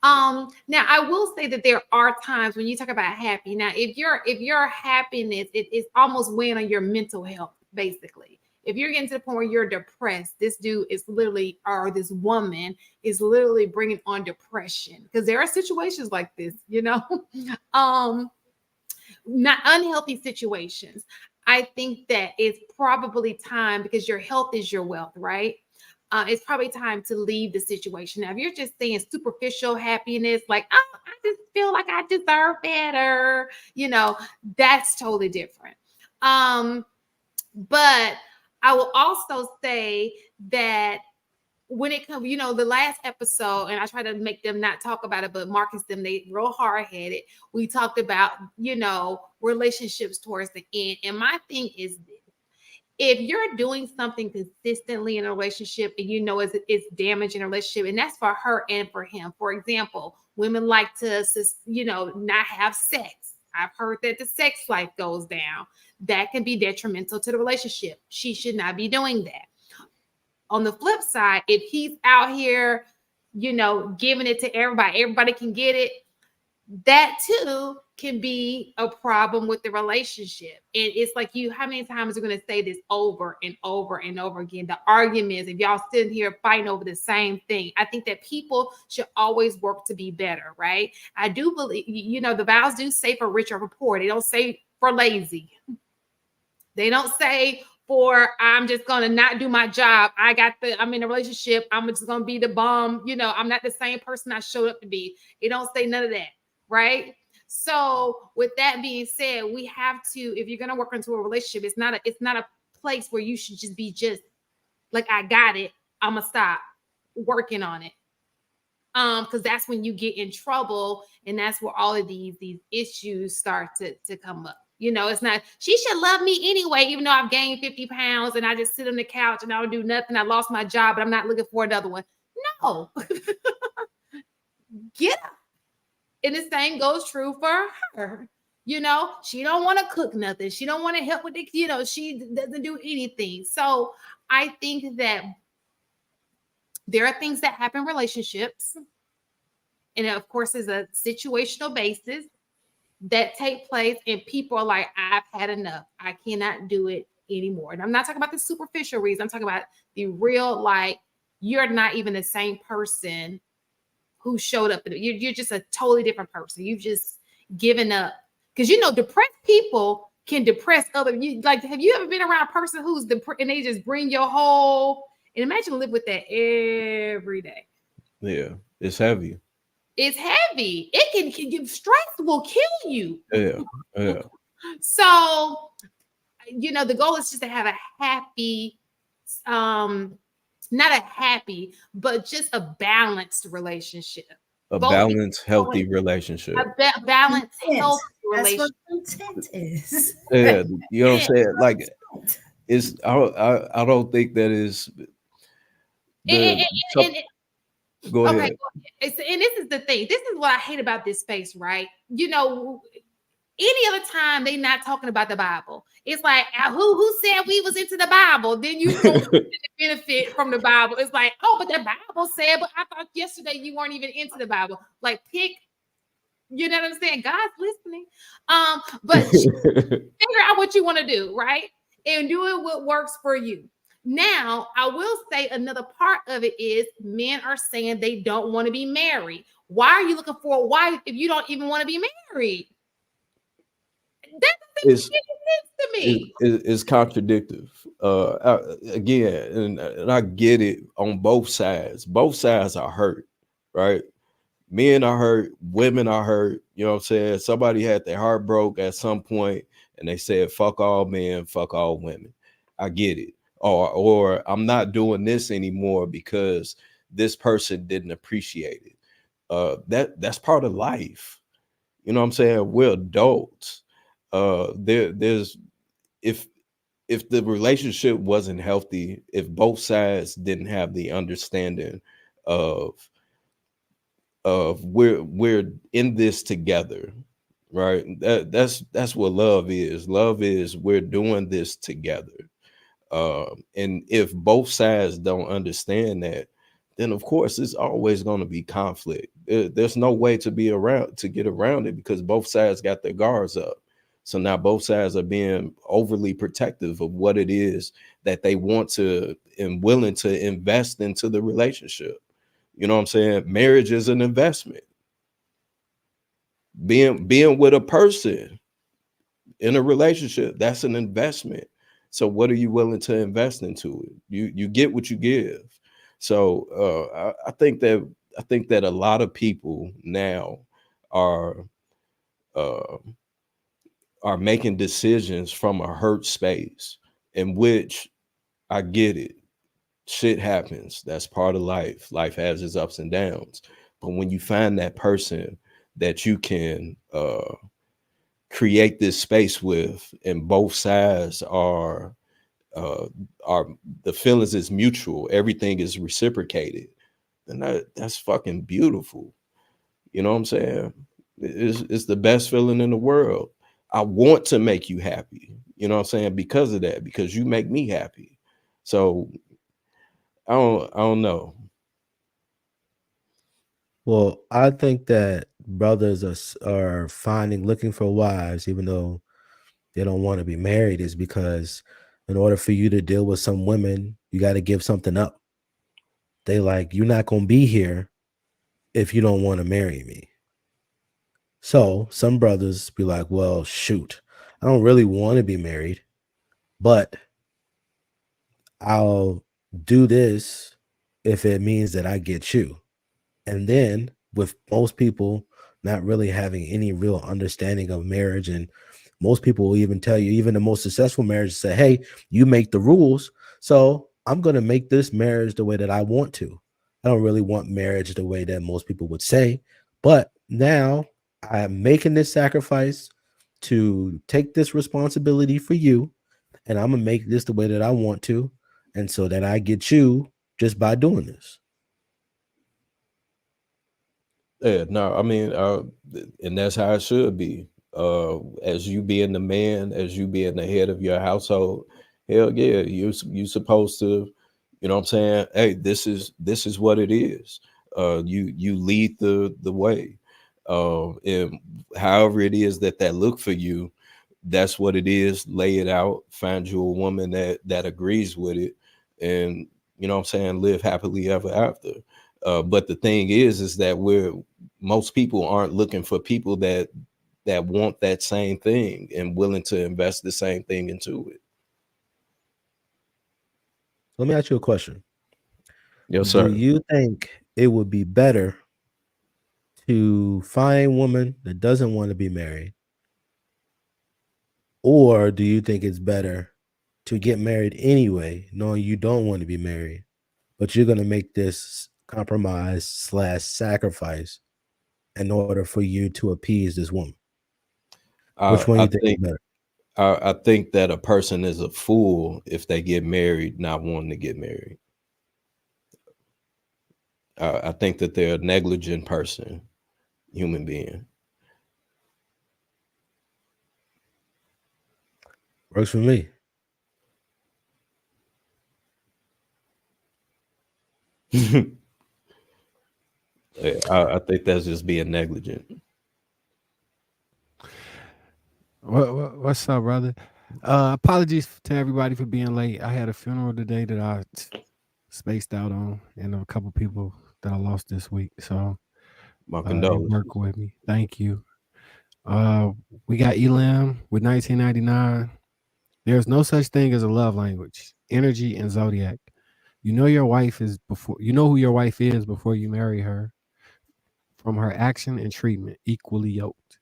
Now I will say that there are times when you talk about happy. Now, if your happiness is almost weighing on your mental health, basically. If you're getting to the point where you're depressed, this dude is literally, or this woman is literally bringing on depression, because there are situations like this, um, not unhealthy situations. I think that it's probably time, because your health is your wealth, right? it's probably time to leave the situation. Now, if you're just saying superficial happiness, like, oh, I just feel like I deserve better, that's totally different. But I will also say that when it comes, the last episode, and I try to make them not talk about it, but Marcus them, they real hard headed. We talked about, relationships towards the end. And my thing is this: if you're doing something consistently in a relationship and it's damaging a relationship, and that's for her and for him. For example, women like to, not have sex. I've heard that the sex life goes down. That can be detrimental to the relationship. She should not be doing that. On the flip side, if he's out here, giving it to everybody can get it, that too can be a problem with the relationship. And it's like, how many times are going to say this over and over and over again? The arguments, if y'all sitting here fighting over the same thing. I think that people should always work to be better, right? I do believe, the vows do say for rich or for poor. They don't say for lazy. They don't say for I'm just gonna not do my job. I'm in a relationship. I'm just gonna be the bum. I'm not the same person I showed up to be. It don't say none of that, right? So with that being said, we have to, if you're gonna work into a relationship, it's not a place where you should just be like, I got it. I'm gonna stop working on it. Because that's when you get in trouble, and that's where all of these issues start to come up. It's not, she should love me anyway, even though I've gained 50 pounds and I just sit on the couch and I don't do nothing. I lost my job, but I'm not looking for another one. No. Get up. And the same goes true for her. She don't want to cook nothing. She don't want to help with the, she doesn't do anything. So I think that there are things that happen in relationships, and of course, is a situational basis that take place, and people are like, I've had enough. I cannot do it anymore. And I'm not talking about the superficial reason. I'm talking about the real, like, you're not even the same person who showed up. You're just a totally different person. You've just given up. Because, depressed people can depress other. Like, have you ever been around a person who's depressed and they just bring your whole, and imagine live with that every day. Yeah, it's heavy. It's heavy. It can stress will kill you. Yeah. So, the goal is just to have a happy, not a happy, but just a balanced relationship. A balanced, healthy relationship. A balanced, healthy relationship. That's what content is. Yeah, you know what I'm saying? Like, it's I don't think that is go ahead. Okay, and this is the thing. This is what I hate about this space, right? Any other time they not talking about the Bible. It's like, who said we was into the Bible? Then you don't benefit from the Bible. It's like, oh, but the Bible said, but I thought yesterday you weren't even into the Bible. Like, pick, you know what I'm saying? God's listening. But figure out what you want to do, right? And do it what works for you. Now, I will say another part of it is men are saying they don't want to be married. Why are you looking for a wife if you don't even want to be married? That doesn't make any sense to me. It's contradictory. Again, and I get it on both sides. Both sides are hurt, right? Men are hurt, women are hurt. You know what I'm saying? Somebody had their heart broke at some point and they said, fuck all men, fuck all women. I get it. Or I'm not doing this anymore because this person didn't appreciate it. That's part of life. You know what I'm saying? We're adults. There's if the relationship wasn't healthy, if both sides didn't have the understanding of we're in this together, right? That's what love is. Love is we're doing this together. And if both sides don't understand that, then of course it's always going to be conflict. There's no way to get around it because both sides got their guards up. So now both sides are being overly protective of what it is that they want to and willing to invest into the relationship. You know what I'm saying? Marriage is an investment. Being with a person in a relationship, that's an investment. So what are you willing to invest into it? You get what you give. So I think that a lot of people now are uh, are making decisions from a hurt space, in which I get it. Shit happens. That's part of life. Life has its ups and downs. But when you find that person that you can create this space with, and both sides uh, are the feelings is mutual, everything is reciprocated, then that's fucking beautiful. You know what I'm saying? It's the best feeling in the world. I want to make you happy. You know what I'm saying? Because of that, because you make me happy. So I don't know. Well, I think that brothers are looking for wives, even though they don't want to be married, is because in order for you to deal with some women, you got to give something up. They like, you're not going to be here if you don't want to marry me. So some brothers be like, well, shoot, I don't really want to be married, but I'll do this if it means that I get you. And then with most people not really having any real understanding of marriage, and most people will even tell you, even the most successful marriages say, hey, you make the rules. So I'm going to make this marriage the way that I want to. I don't really want marriage the way that most people would say. But now I'm making this sacrifice to take this responsibility for you. And I'm going to make this the way that I want to. And so that I get you just by doing this. Yeah, no, I mean, and that's how it should be. As you being the man, as you being the head of your household, hell yeah, you supposed to, you know what I'm saying? Hey, this is what it is. You lead the way. And however it is that look for you, that's what it is. Lay it out, find you a woman that agrees with it, and you know what I'm saying, live happily ever after. But the thing is that most people aren't looking for people that want that same thing and willing to invest the same thing into it. Let me ask you a question. Yes, Do sir. you think it would be better to find a woman that doesn't want to be married? Or do you think it's better to get married anyway, knowing you don't want to be married, but you're going to make this compromise/sacrifice in order for you to appease this woman? Which one do I you think is think better? I think that a person is a fool if they get married not wanting to get married. I think that they're a negligent person, human being. Works for me. Yeah, I think that's just being negligent. What's up, brother? Apologies to everybody for being late. I had a funeral today that I spaced out on, and a couple people that I lost this week. So My they condolences. work with me. Thank you. Uh, we got Elam with 1999. There's no such thing as a love language, energy, and zodiac. You know your wife is before you know who your wife is before you marry her, from her action and treatment, equally yoked,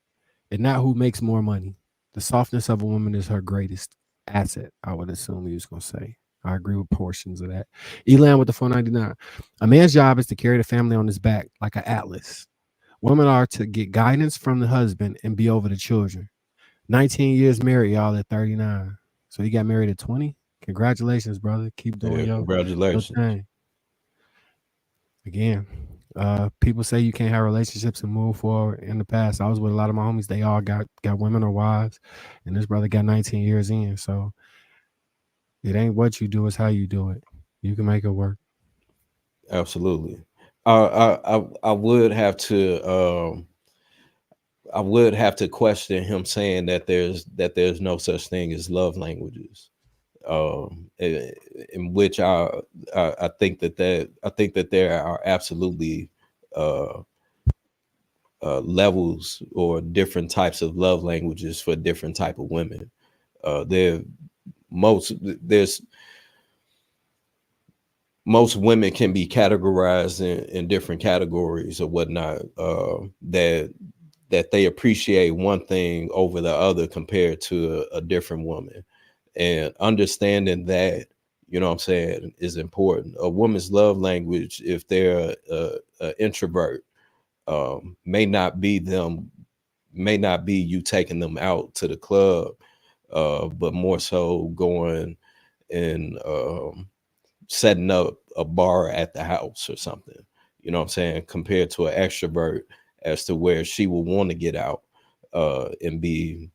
and not who makes more money. The softness of a woman is her greatest asset, I would assume he was going to say. I agree with portions of that. Elam with the 499. A man's job is to carry the family on his back like an atlas. Women are to get guidance from the husband and be over the children. 19 years married, y'all, at 39. So he got married at 20. Congratulations, brother. Keep doing Yeah, your congratulations. thing. Again, people say you can't have relationships and move forward. In the past, I was with a lot of my homies. They all got women or wives, and this brother got 19 years in. So it ain't what you do, it's how you do it. You can make it work. Absolutely. I would have to question him saying that there's no such thing as love languages. In which I think that there are absolutely uh, levels or different types of love languages for different type of women. There most there's most women can be categorized in different categories or whatnot, that they appreciate one thing over the other compared to a different woman. And understanding that, you know what I'm saying, is important. A woman's love language, if they're a introvert, may not be you taking them out to the club, but more so going and setting up a bar at the house or something, you know what I'm saying, compared to an extrovert, as to where she will want to get out and be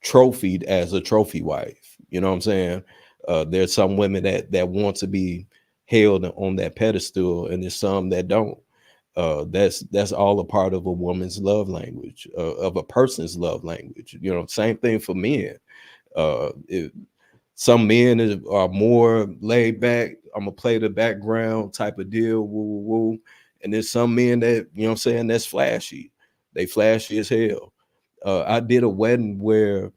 trophied as a trophy wife. You know what I'm saying? There's some women that want to be held on that pedestal, and there's some that don't. That's all a part of a woman's love language, of a person's love language. You know, same thing for men. Some men are more laid back. I'm gonna play the background type of deal, woo, woo, woo. And there's some men that, you know what I'm saying, that's flashy. They flashy as hell. I did a wedding where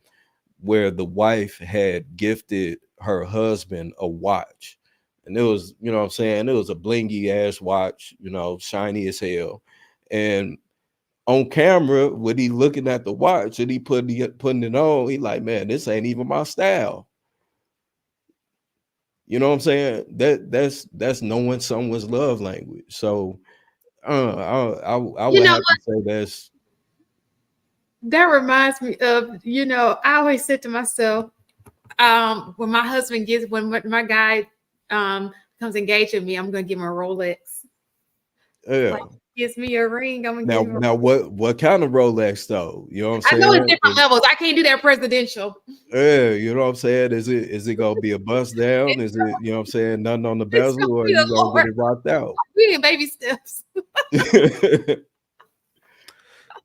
the wife had gifted her husband a watch. And it was, you know what I'm saying, it was a blingy ass watch, you know, shiny as hell. And on camera, when he looking at the watch and he putting it on, he like, man, this ain't even my style. You know what I'm saying? That's knowing someone's love language. So I You would know have to say that's that reminds me of, I always said to myself, when my husband gets, when my guy comes engaged with me, I'm gonna give him a Rolex. yeah. Like, gives me a ring, I'm gonna Now give him what kind of Rolex though? You know what I'm I know it's saying? different levels. I can't do that presidential. Yeah, you know what I'm saying? Is it gonna be a bust down? Is it, you know what I'm saying, nothing on the It's bezel, gonna or be you the gonna get Lord. it rocked out? We in baby steps. A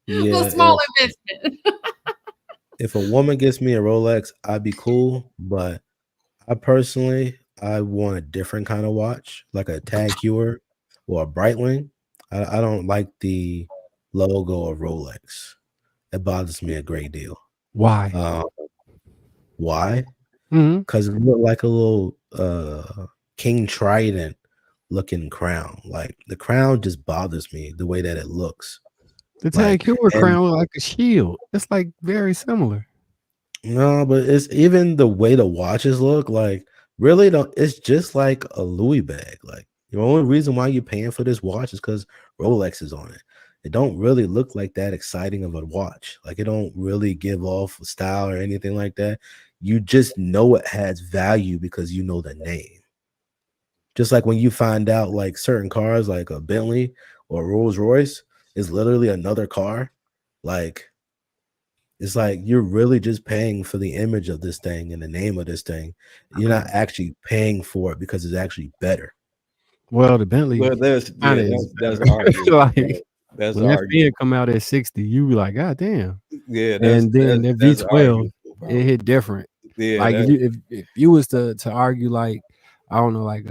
little Yeah, small investment. if a woman gets me a Rolex, I'd be cool. But I want a different kind of watch, like a Tag Heuer or a Breitling. I don't like the logo of Rolex. It bothers me a great deal. Why? Uh, why? Hmm. Because it looked like a little King Trident looking crown. Like the crown just bothers me the way that it looks. The Like, tag heuer and crown look like a shield. It's like very similar. no, but it's even the way the watches look. Like, really, don't. It's just like a Louis bag. Like, the only reason why you're paying for this watch is because Rolex is on it. It don't really look like that exciting of a watch. Like, it don't really give off style or anything like that. You just know it has value because you know the name. Just like when you find out like certain cars, like a Bentley or Rolls Royce, is literally another car. Like, it's like you're really just paying for the image of this thing and the name of this thing. You're not actually paying for it because it's actually better. Well, the Bentley Well, that's, kind yeah, of is that's better. arguable. Like That's when that Fin arguable. come out at 60, you be like, God damn. Yeah, And then that that's V12, arguable, it bro. hit different. Yeah, Like that if you was to argue like I don't know like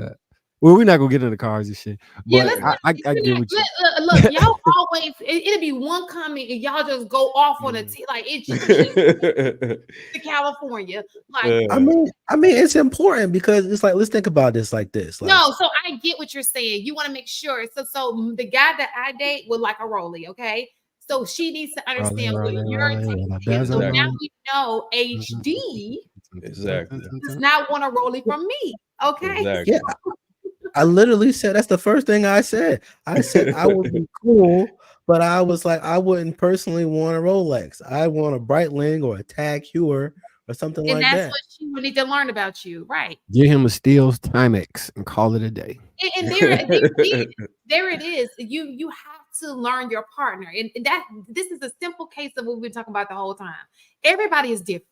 well, we're not gonna get into cars and shit, Yeah, but let's I get what you. look. Y'all always it'll be one comment and y'all just go off on a like it's just to California. Like, I uh, mean, it's important because it's like let's think about this like this. Like, no, so I get what you're saying. You want to make sure. So the guy that I date would like a Rolly, okay? So she needs to Rolling, understand what rolling, your rolling with a intention is. So now bezel. we know HD exactly, does not want a Rolly from me, okay? yeah, exactly. I literally said that's the first thing I said. I said I would be cool, but I was like, I wouldn't personally want a Rolex. I want a Breitling or a Tag Heuer or something And like that's that. what she would need to learn about you, right? Get him a Steele's Timex and call it a day. And there it is. You have to learn your partner, and that this is a simple case of what we've been talking about the whole time. Everybody is different.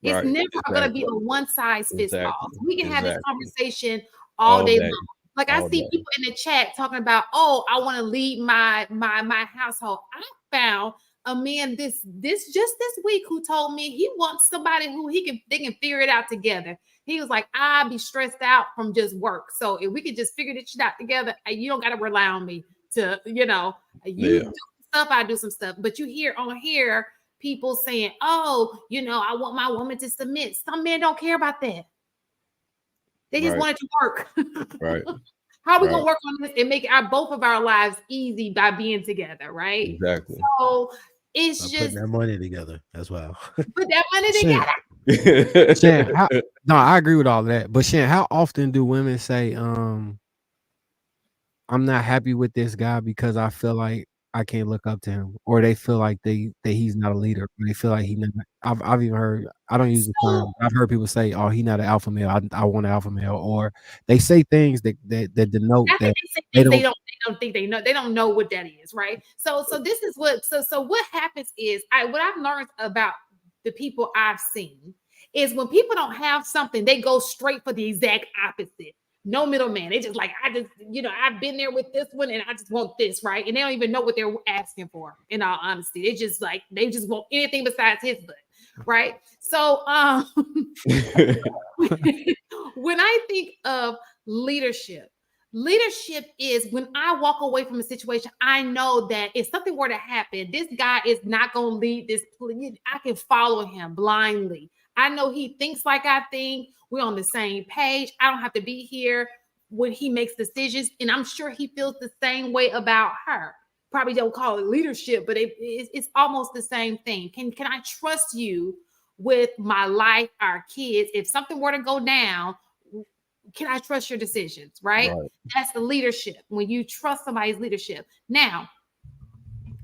It's Right, never going to be exactly, a one size fits all. exactly, So we can have this exactly. conversation all All day day, long. Like I all see day. people in the chat talking about, oh, I want to lead my household. I found a man this week who told me he wants somebody who they can figure it out together. He was like, I be stressed out from just work. So if we could just figure this shit out together, you don't got to rely on me to, you Yeah, do some stuff, I do some stuff. But you hear on here people saying, oh, I want my woman to submit. Some men don't care about that. They just Right. want it to work. Right. How are we Right. gonna work on this and make both of our lives easy by being together, right? Exactly. So it's By putting just that money together as well. put that money Shan, together. Shan, no, I agree with all that. But Shan, how often do women say, I'm not happy with this guy because I feel like I can't look up to him, or they feel like that he's not a leader. Or they feel like he not, I've even heard, I don't use the So term, I've heard people say, "Oh, he not an alpha male. I want an alpha male," or they say things that denote I think that they say they things don't. they don't think they don't know what that is, right? So this is what happens is what I've learned about the people I've seen is when people don't have something, they go straight for the exact opposite. No middleman. They just like, I just, I've been there with this one and I just want this, right? And they don't even know what they're asking for, in all honesty. They just want anything besides his butt, right? So when I think of leadership, leadership is when I walk away from a situation, I know that if something were to happen, this guy is not going to lead this. I can follow him blindly. I know he thinks like I think. We're on the same page. I don't have to be here when he makes decisions. And I'm sure he feels the same way about her. Probably don't call it leadership, but it's almost the same thing. Can I trust you with my life, our kids? If something were to go down, can I trust your decisions? Right? Right. That's the leadership. When you trust somebody's leadership. Now,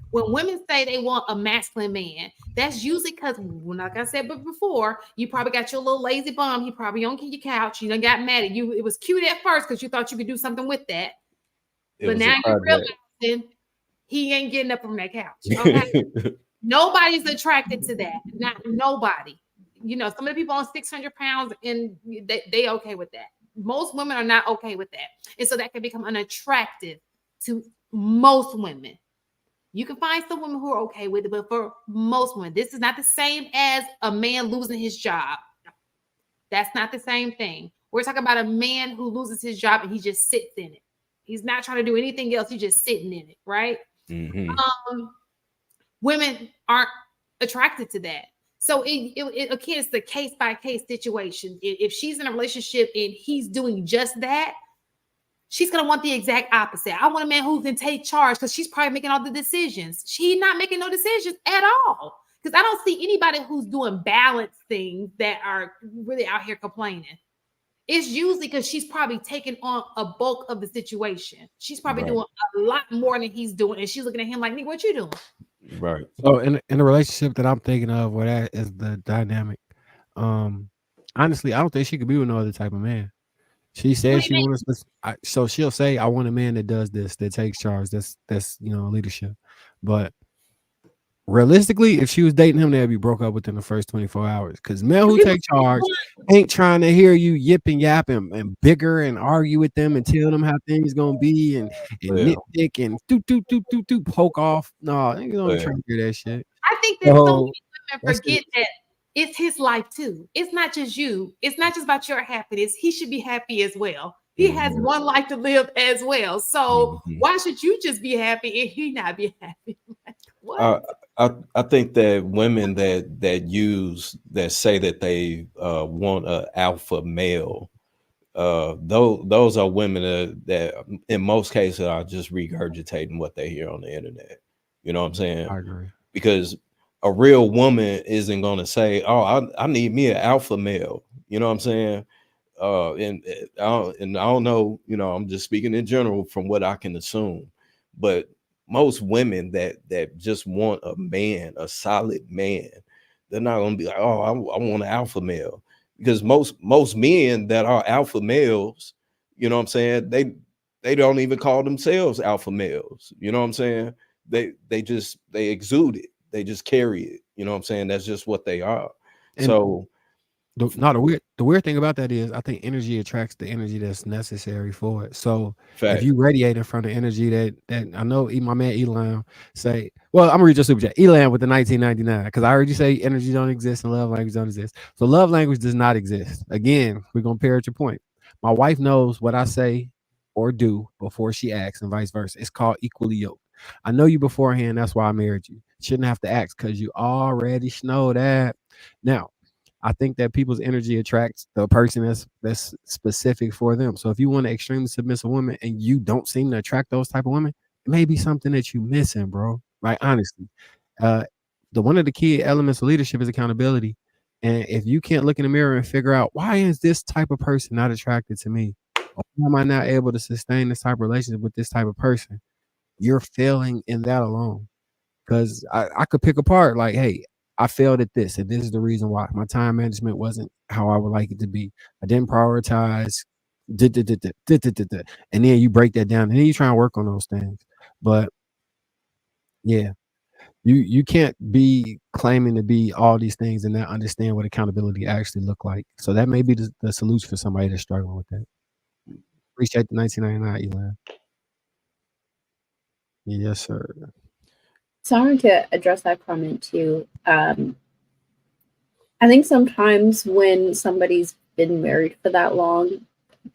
when women say they want a masculine man, that's usually because, like I said before, you probably got your little lazy bum. He probably on your couch. You done got mad at you. It was cute at first because you thought you could do something with that. It But was a now you're project. realizing he ain't getting up from that couch. Okay. Nobody's attracted to that. Not nobody. Some of the people on 600 pounds and they okay with that. Most women are not okay with that. And so that can become unattractive to most women. You can find some women who are okay with it, but for most women, this is not the same as a man losing his job. That's not the same thing. We're talking about a man who loses his job and he just sits in it. He's not trying to do anything else. He's just sitting in it, right? Mhm. Women aren't attracted to that. So again, it's the case by case situation. If she's in a relationship and he's doing just that, she's going to want the exact opposite. I want a man who can take charge because she's probably making all the decisions. She's not making no decisions at all. Because I don't see anybody who's doing balanced things that are really out here complaining. It's usually because she's probably taking on a bulk of the situation. She's probably Right. doing a lot more than he's doing. And she's looking at him like, nigga, what you doing? Right. So in the relationship that I'm thinking of, where that is the dynamic, honestly, I don't think she could be with no other type of man. She What says do she you wants to, so she'll say, "I want a man that does this, that takes charge." That's leadership. But realistically, if she was dating him, they'd be broke up within the first 24 hours. Because men who mean? take charge ain't trying to hear you yip and yap and bigger and argue with them and tell them how things gonna be and Well, nitpick and do poke off. No, niggas don't be well. trying to hear that shit. I think that so So many women that's it. forget that it's his life too. It's not just you. It's not just about your happiness. He should be happy as well. He has Mhm. one life to live as well. So Mhm. why should you just be happy and he not be happy? Like, I, what? I think that women that say that they want an alpha male, those are women that in most cases are just regurgitating what they hear on the internet. You know what I'm saying? I agree. Because a real woman isn't going to say, "Oh, I need me an alpha male." You know what I'm saying? And I don't know. I'm just speaking in general from what I can assume, but most women that just want a man, a solid man, they're not going to be like, "Oh, I want an alpha male," because most men that are alpha males, you know what I'm saying, they don't even call themselves alpha males. You know what I'm saying? They exude it. They just carry it. You know what I'm saying? That's just what they are. And So the weird thing about that is I think energy attracts the energy that's necessary for it. So if fact. you radiating from the energy that I know my man Elam say, well, I'm gonna read your super chat. Elam with the 1999, because I heard you say energy don't exist and love language don't exist. So love language does not exist. Again, we're gonna parrot your point. My wife knows what I say or do before she acts, and vice versa. It's called equally yoked. I know you beforehand, that's why I married you. Shouldn't have to ask because you already know that. Now, I think that people's energy attracts the person that's specific for them. So if you want an extremely submissive woman and you don't seem to attract those type of women, it may be something that you missing, bro. Like honestly, uh, the one of the key elements of leadership is accountability. And if you can't look in the mirror and figure out why is this type of person not attracted to me, or why am I not able to sustain this type of relationship with this type of person, you're failing in that alone. Because I could pick apart like, hey, I failed at this, and this is the reason why. My time management wasn't how I would like it to be. I didn't prioritize, and then you break that down, and then you try and work on those things. But yeah, you can't be claiming to be all these things and not understand what accountability actually look like. So that may be the solution for somebody that's struggling with that. Appreciate the 1999, Elon. Yes, sir. So I wanted to address that comment too. I think sometimes when somebody's been married for that long,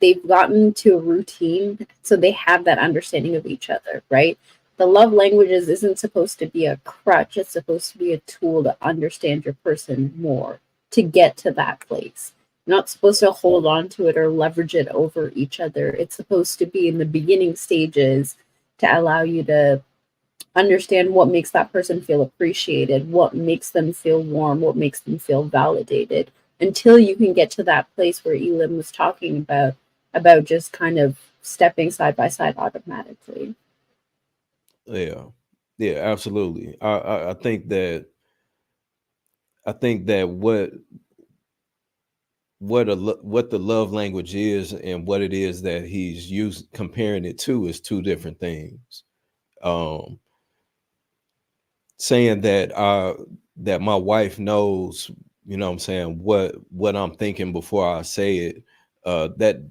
they've gotten to a routine, so they have that understanding of each other, right? The love languages isn't supposed to be a crutch, it's supposed to be a tool to understand your person more, to get to that place. You're not supposed to hold on to it or leverage it over each other. It's supposed to be in the beginning stages to allow you to understand what makes that person feel appreciated, what makes them feel warm, what makes them feel validated, until you can get to that place where Elam was talking about just kind of stepping side by side automatically. Yeah, yeah, absolutely. I think that what the love language is and what it is that he's used comparing it to is two different things. Um, saying that my wife knows, you know what I'm saying, what I'm thinking before I say it,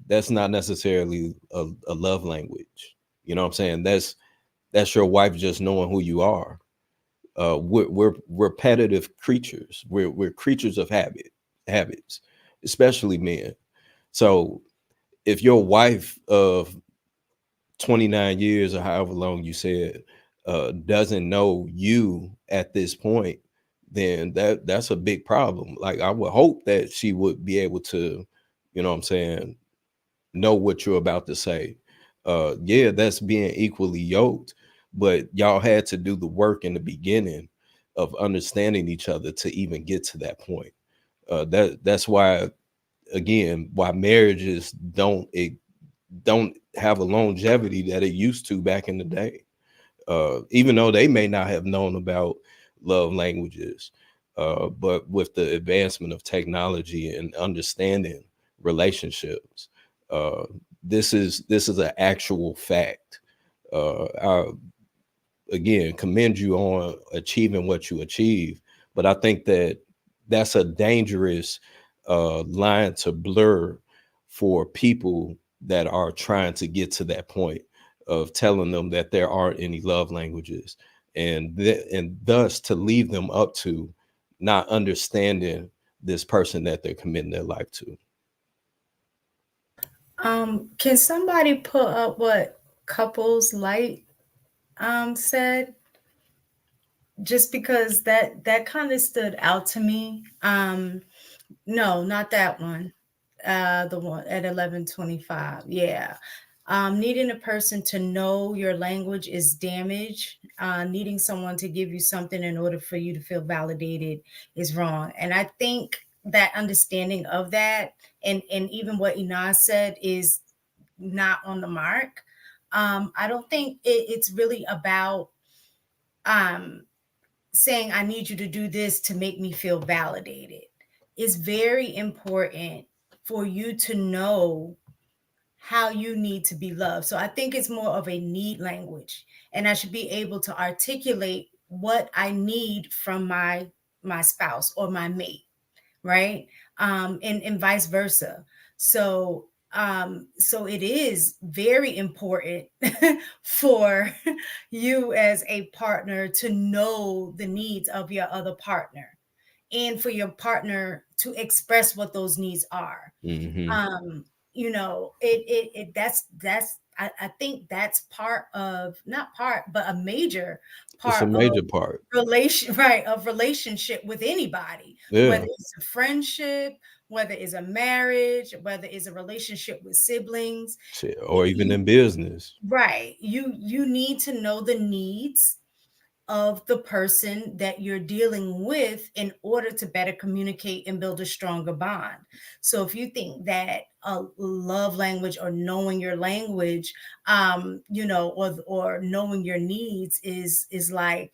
that's not necessarily a love language. You know what I'm saying? That's your wife just knowing who you are. We're repetitive creatures. We're creatures of habits, especially men. So if your wife of 29 years or however long you said doesn't know you at this point, then that's a big problem. Like I would hope that she would be able to, you know what I'm saying, know what you're about to say. Yeah, that's being equally yoked, but y'all had to do the work in the beginning of understanding each other to even get to that point. That's why, again, why marriages don't have a longevity that it used to back in the day. Even though they may not have known about love languages, but with the advancement of technology and understanding relationships, uh, this is an actual fact. I again commend you on achieving what you achieve, but I think that that's a dangerous line to blur for people that are trying to get to that point of telling them that there aren't any love languages, and thus to leave them up to not understanding this person that they're committing their life to. Can somebody put up what couples light said? Just because that kind of stood out to me. No, not that one. The one at 11:25. Yeah. Needing a person to know your language is damage. Needing someone to give you something in order for you to feel validated is wrong. And I think that understanding of that, and even what Inaz said, is not on the mark. I don't think it's really about um, saying, I need you to do this to make me feel validated. It's very important for you to know how you need to be loved. So I think it's more of a need language, and I should be able to articulate what I need from my spouse or my mate, right? And vice versa. So it is very important for you as a partner to know the needs of your other partner, and for your partner to express what those needs are. Hmm. um you know, it that's I think that's part of, not part, but a major It's a part of major part. relationship with anybody, Yeah. whether it's a friendship, whether it's a marriage, whether it's a relationship with siblings. Shit, or even in business. Right. You need to know the needs of the person that you're dealing with in order to better communicate and build a stronger bond. So if you think that a love language or knowing your language, or knowing your needs is like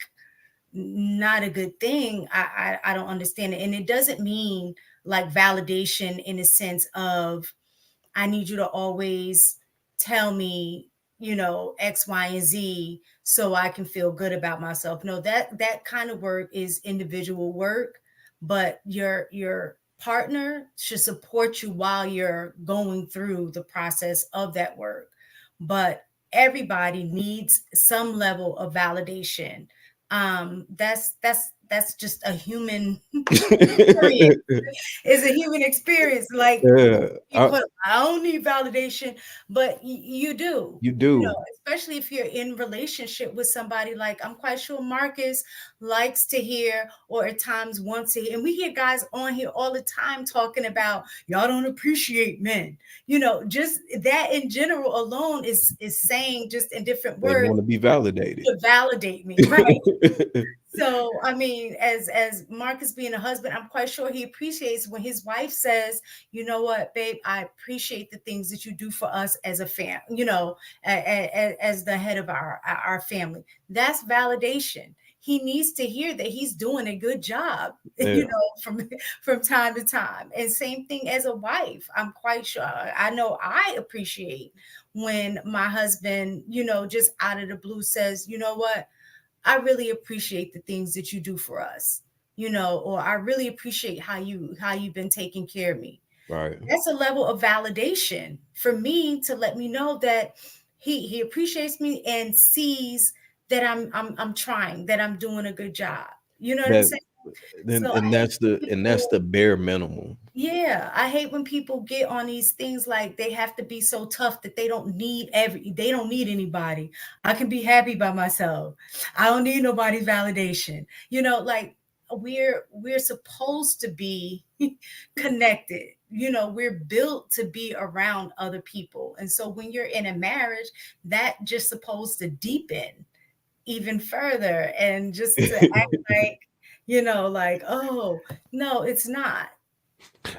not a good thing, I don't understand it. And it doesn't mean like validation in a sense of I need you to always tell me, X, Y, and Z so I can feel good about myself. No, that kind of work is individual work, but your partner should support you while you're going through the process of that work. But everybody needs some level of validation. That's just a human experience. It's a human experience. Like Yeah. I don't need validation, but you do. You do. Especially if you're in relationship with somebody. Like I'm quite sure Marcus likes to hear, or at times wants to hear. And we hear guys on here all the time talking about y'all don't appreciate men. Just that in general alone is saying, just in different They words, want to be validated. to validate me, right? So, I mean, as Marcus being a husband, I'm quite sure he appreciates when his wife says, you know what, babe, I appreciate the things that you do for us as a fam, as the head of our family. That's validation. He needs to hear that he's doing a good job, Yeah. from time to time. And same thing as a wife. I'm quite sure, I know I appreciate when my husband, just out of the blue says, you know what, I really appreciate the things that you do for us, or I really appreciate how you've been taking care of me. Right. That's a level of validation for me to let me know that he appreciates me and sees that I'm trying, that I'm doing a good job. You know what I'm saying? So And that's the bare minimum. yeah, I hate when people get on these things like they have to be so tough that they don't need anybody. I can be happy by myself. I don't need nobody's validation. Like we're supposed to be connected. We're built to be around other people. And so when you're in a marriage, that just supposed to deepen even further and just to act like, like, oh, no, it's not.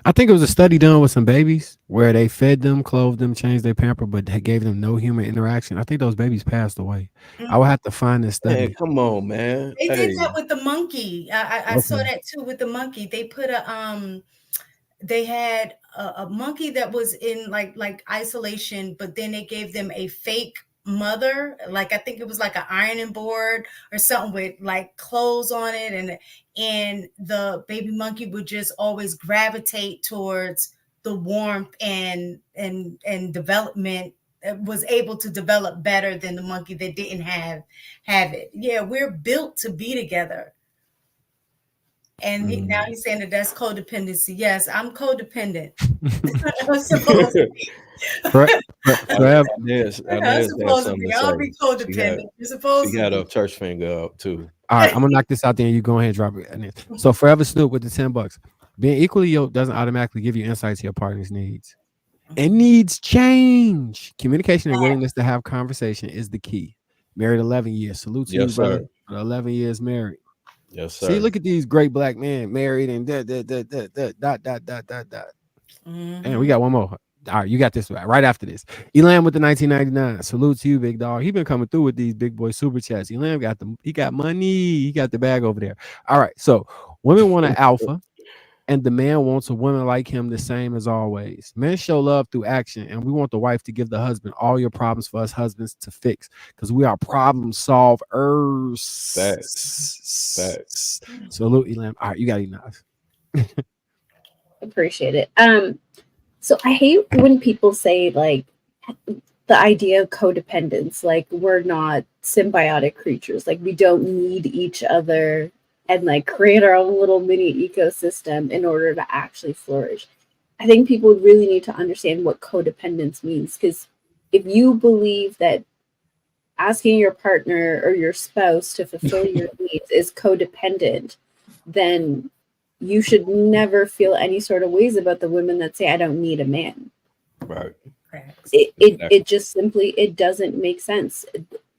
I think it was a study done with some babies where they fed them, clothed them, changed their pamper, but they gave them no human interaction. I think those babies passed away. I would have to find this Man, study. come on, man. They Hey. did that with the monkey. I saw Okay. that too with the monkey. They put they had a monkey that was in like isolation, but then they gave them a fake mother, like I think it was like an ironing board or something with like clothes on it, and the baby monkey would just always gravitate towards the warmth and development, was able to develop better than the monkey that didn't have it. Yeah, we're built to be together. And now he's saying that that's codependency. Yes, I'm codependent. I'm supposed to be. Forever. I'm supposed to be. I'll be codependent. You're supposed She to got be. a church finger up too. All right, I'm gonna knock this out there and you go ahead and drop it. So Forever Snoop with the $10. Being equally yoked doesn't automatically give you insight to your partner's needs. It needs change. Communication and willingness to have conversation is the key. Married 11 years. Salute to you, Yes, brother. sir. For 11 years married. Yes, sir. See, look at these great black men married and dot. And we got one more. All right, you got this right after this. Elam with the 1999. Salute to you, big dog. He been coming through with these big boy super chats. Elam he got money. He got the bag over there. All right, so women want an alpha, and the man wants a woman like him the same as always. Men show love through action, and we want the wife to give the husband all your problems for us husbands to fix, because we are problem solvers. Facts. Salute, Elam. All right, you got enough. Appreciate it. So I hate when people say like the idea of codependence, like we're not symbiotic creatures, like we don't need each other and like create our own little mini ecosystem in order to actually flourish. I think people would really need to understand what codependence means, because if you believe that asking your partner or your spouse to fulfill your needs is codependent, then you should never feel any sort of ways about the women that say, I don't need a man. Right. It just simply, it doesn't make sense.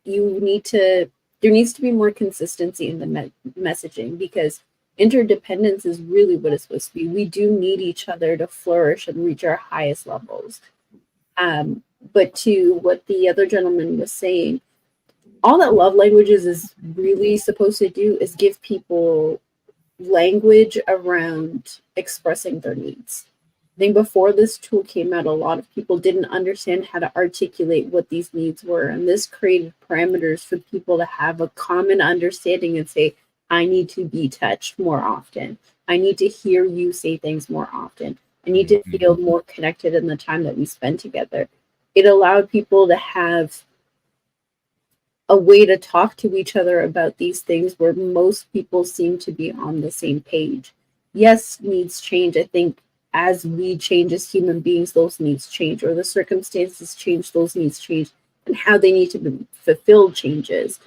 You need to, there needs to be more consistency in the messaging, because interdependence is really what it's supposed to be. We do need each other to flourish and reach our highest levels. But to what the other gentleman was saying, all that love languages is really supposed to do is give people language around expressing their needs. I think before this tool came out, a lot of people didn't understand how to articulate what these needs were. And this created parameters for people to have a common understanding and say, I need to be touched more often. I need to hear you say things more often. I need to feel more connected in the time that we spend together. It allowed people to have a way to talk to each other about these things where most people seem to be on the same page. Yes, needs change. I think as we change as human beings, those needs change, or the circumstances change, those needs change, and how they need to be fulfilled changes.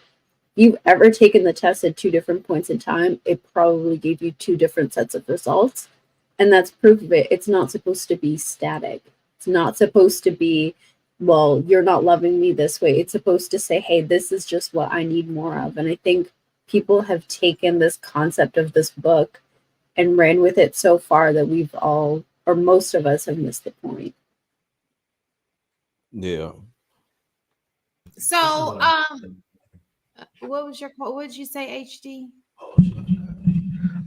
If you've ever taken the test at two different points in time, it probably gave you two different sets of results. And that's proof of it. It's not supposed to be static. It's not supposed to be, well, you're not loving me this way. It's supposed to say, hey, this is just what I need more of. And I think people have taken this concept of this book and ran with it so far that we've all, or most of us, have missed the point. Yeah. So, what did you say, HD?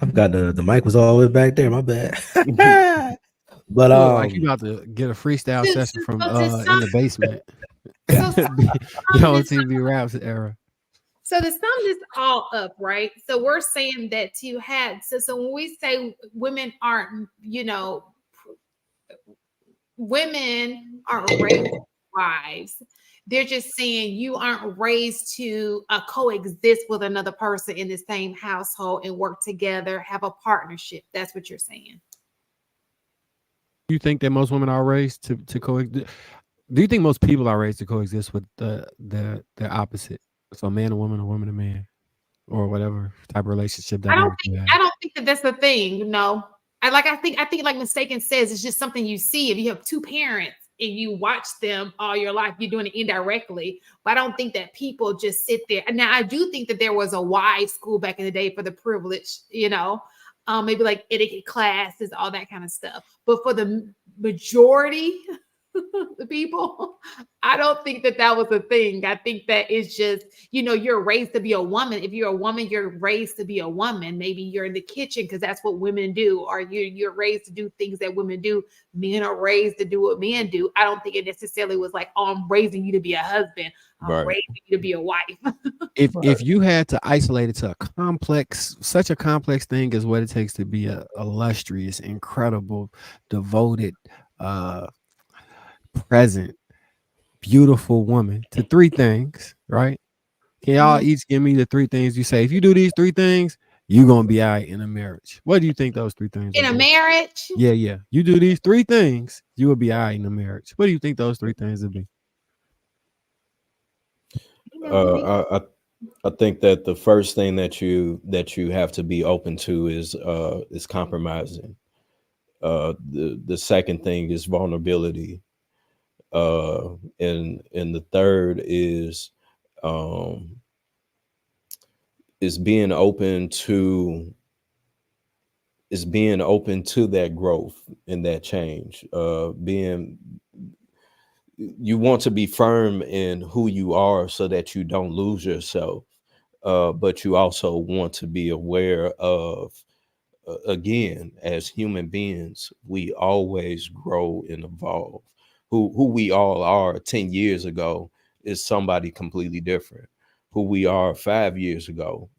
I forgot the mic was all the way back there. My bad. But Look like you about to get a freestyle session from in the basement. So, The old TV Raps era. So to sum this all up, right? So we're saying that you had, so when we say women aren't, women aren't raised wives, they're just saying you aren't raised to coexist with another person in the same household and work together, have a partnership. That's what you're saying. You think that most women are raised to coexist? Do you think most people are raised to coexist with the opposite? So a man, a woman, a man, or whatever type of relationship that I don't think that that's the thing. No, I think like Mistaken says, it's just something you see. If you have two parents and you watch them all your life, you're doing it indirectly. But I don't think that people just sit there. Now, I do think that there was a wide school back in the day for the privilege, maybe like etiquette classes, all that kind of stuff. But for the majority, the people, I don't think that was a thing. I think that it's just, you're raised to be a woman. If you're a woman, you're raised to be a woman. Maybe you're in the kitchen because that's what women do, or you're raised to do things that women do. Men are raised to do what men do. I don't think it necessarily was like, oh, I'm raising you to be a husband. I'm raising you to be a wife. If you had to isolate it to such a complex thing as what it takes to be a illustrious, incredible, devoted, present, beautiful woman, to three things, right? Can y'all each give me the three things you say? If you do these three things, you're gonna be all right in a marriage. What do you think those three things in a marriage? Yeah. You do these three things, you will be all right in a marriage. What do you think those three things would be? I think that the first thing that you have to be open to is compromising. The second thing is vulnerability. And the third is being open to that growth and that change. You want to be firm in who you are so that you don't lose yourself, but you also want to be aware of, again, as human beings, we always grow and evolve. Who we all are 10 years ago is somebody completely different. Who we are 5 years ago,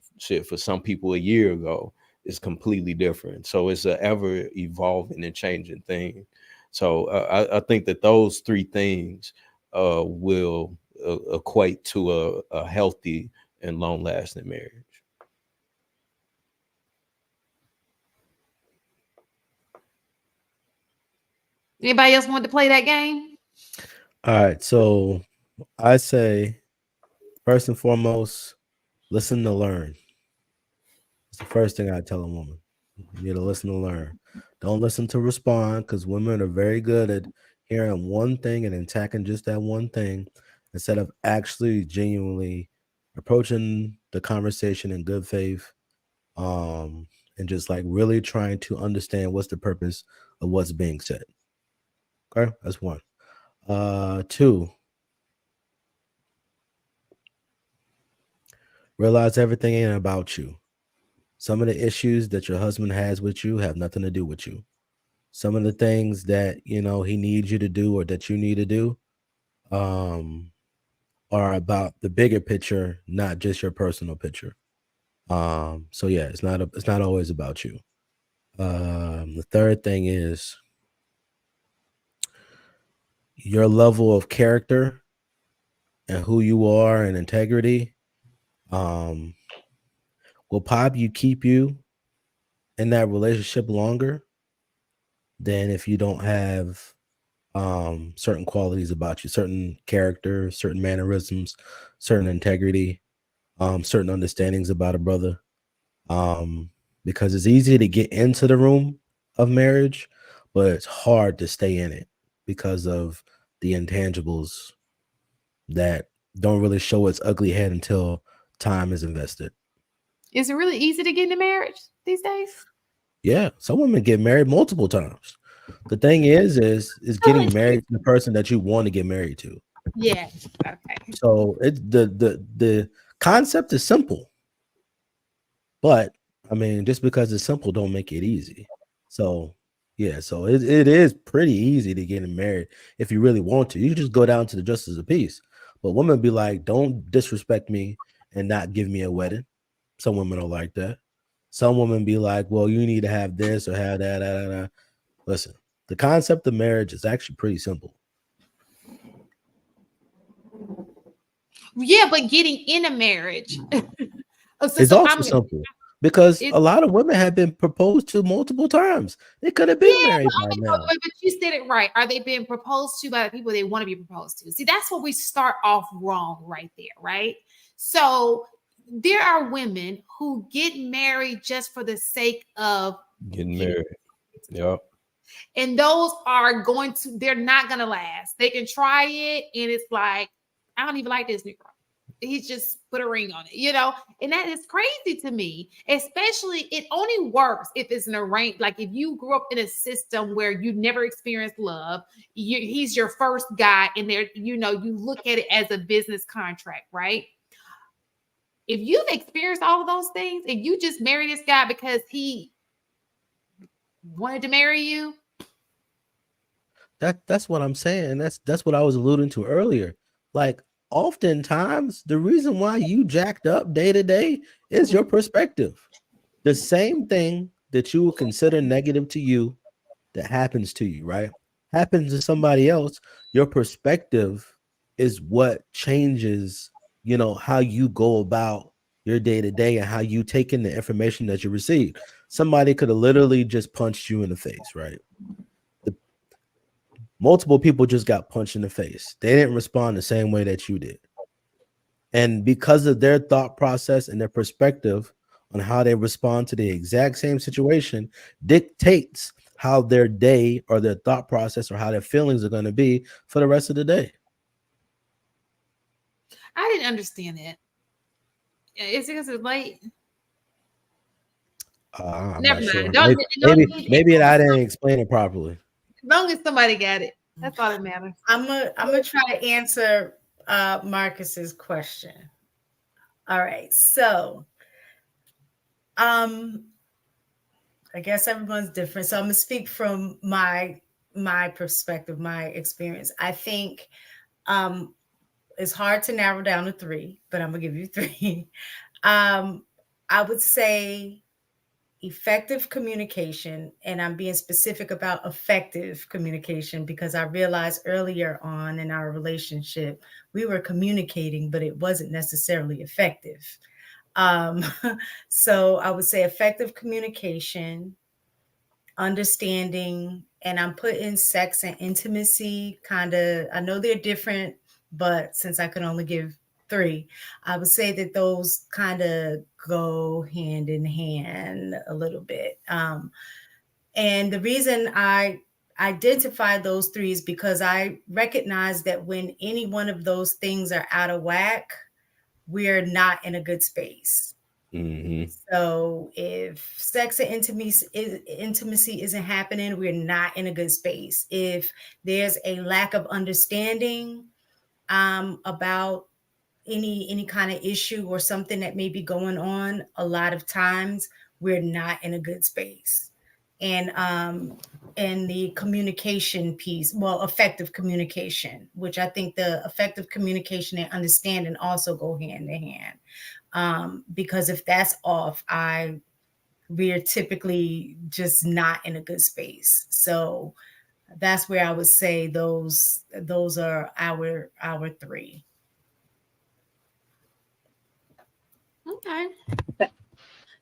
for some people a year ago, is completely different. So it's an ever evolving and changing thing. So I think that those three things will equate to a healthy and long-lasting marriage. Anybody else want to play that game? All right. So I say, first and foremost, listen to learn. It's the first thing I tell a woman. You need to listen to learn. Don't listen to respond, because women are very good at hearing one thing and attacking just that one thing instead of actually genuinely approaching the conversation in good faith, and just like really trying to understand what's the purpose of what's being said. Okay, that's one. Two, realize everything ain't about you. Some of the issues that your husband has with you have nothing to do with you. Some of the things that he needs you to do or that you need to do, um, are about the bigger picture, not just your personal picture. So yeah, it's not always about you. The third thing is your level of character and who you are and integrity, um, will probably keep you in that relationship longer than if you don't have certain qualities about you, certain character, certain mannerisms, certain integrity, certain understandings about a brother. Um, because it's easy to get into the room of marriage, but it's hard to stay in it because of the intangibles that don't really show its ugly head until time is invested. Is it really easy to get into marriage these days? Yeah, some women get married multiple times. The thing is getting married to the person that you want to get married to. Yeah. Okay. So it's the concept is simple, but I mean, just because it's simple don't make it easy. So yeah, so it is pretty easy to get married if you really want to. You can just go down to the justice of peace. But women be like, don't disrespect me and not give me a wedding. Some women are like that. Some women be like, well, you need to have this or have that. Listen, the concept of marriage is actually pretty simple. Yeah, but getting in a marriage. Oh, It's so also I'm simple because it, a lot of women have been proposed to multiple times. They could have been yeah, married by now. but you said it right. Are they being proposed to by the people they want to be proposed to? See, that's where we start off wrong right there, right? So there are women who get married just for the sake of Getting getting, married. Yep. and those are they're not gonna last. They can try it, and it's like, I don't even like this Negro. He's just put a ring on it, and that is crazy to me. Especially, it only works if it's an arranged, like if you grew up in a system where you never experienced love, he's your first guy, and there, you look at it as a business contract, right? If you've experienced all of those things and you just marry this guy because he wanted to marry you. That's what I'm saying. That's what I was alluding to earlier. Like, oftentimes the reason why you jacked up day to day is your perspective. The same thing that you would consider negative to you that happens to you, right? Happens to somebody else. Your perspective is what changes, how you go about your day to day and how you take in the information that you receive. Somebody could have literally just punched you in the face, right? Multiple people just got punched in the face. They didn't respond the same way that you did. And because of their thought process and their perspective on how they respond to the exact same situation dictates how their day or their thought process or how their feelings are going to be for the rest of the day. I didn't understand that. Is it because it's late? I'm Never not mind. sure. Don't, Maybe I didn't explain it properly. as long as somebody got it, that's all that matters. I'm gonna try to answer Marcus's question. All right, so I guess everyone's different. So I'm gonna speak from my perspective, my experience. I think it's hard to narrow down to three, but I'm gonna give you three. I would say effective communication, and I'm being specific about effective communication because I realized earlier on in our relationship we were communicating, but it wasn't necessarily effective. Um, so I would say effective communication, understanding And I'm putting sex and intimacy kind of, I know they're different, but since I could only give 3, I would say that those kind of go hand in hand a little bit. And the reason I identify those 3 is because I recognize that when any one of those things are out of whack, we're not in a good space. Mm-hmm. So if sex and intimacy isn't happening, we're not in a good space. If there's a lack of understanding about any kind of issue or something that may be going on, a lot of times we're not in a good space. And the communication piece, well, effective communication, which I think the effective communication and understanding also go hand in hand. Because if that's off, we're typically just not in a good space. So that's where I would say those are our 3. Okay.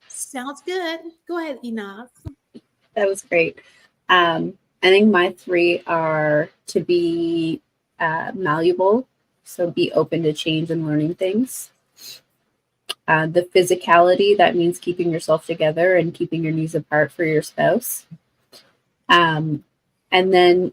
Sounds good. Go ahead, Enoch. That was great. I think my 3 are to be malleable, so be open to change and learning things. The physicality, that means keeping yourself together and keeping your knees apart for your spouse. And then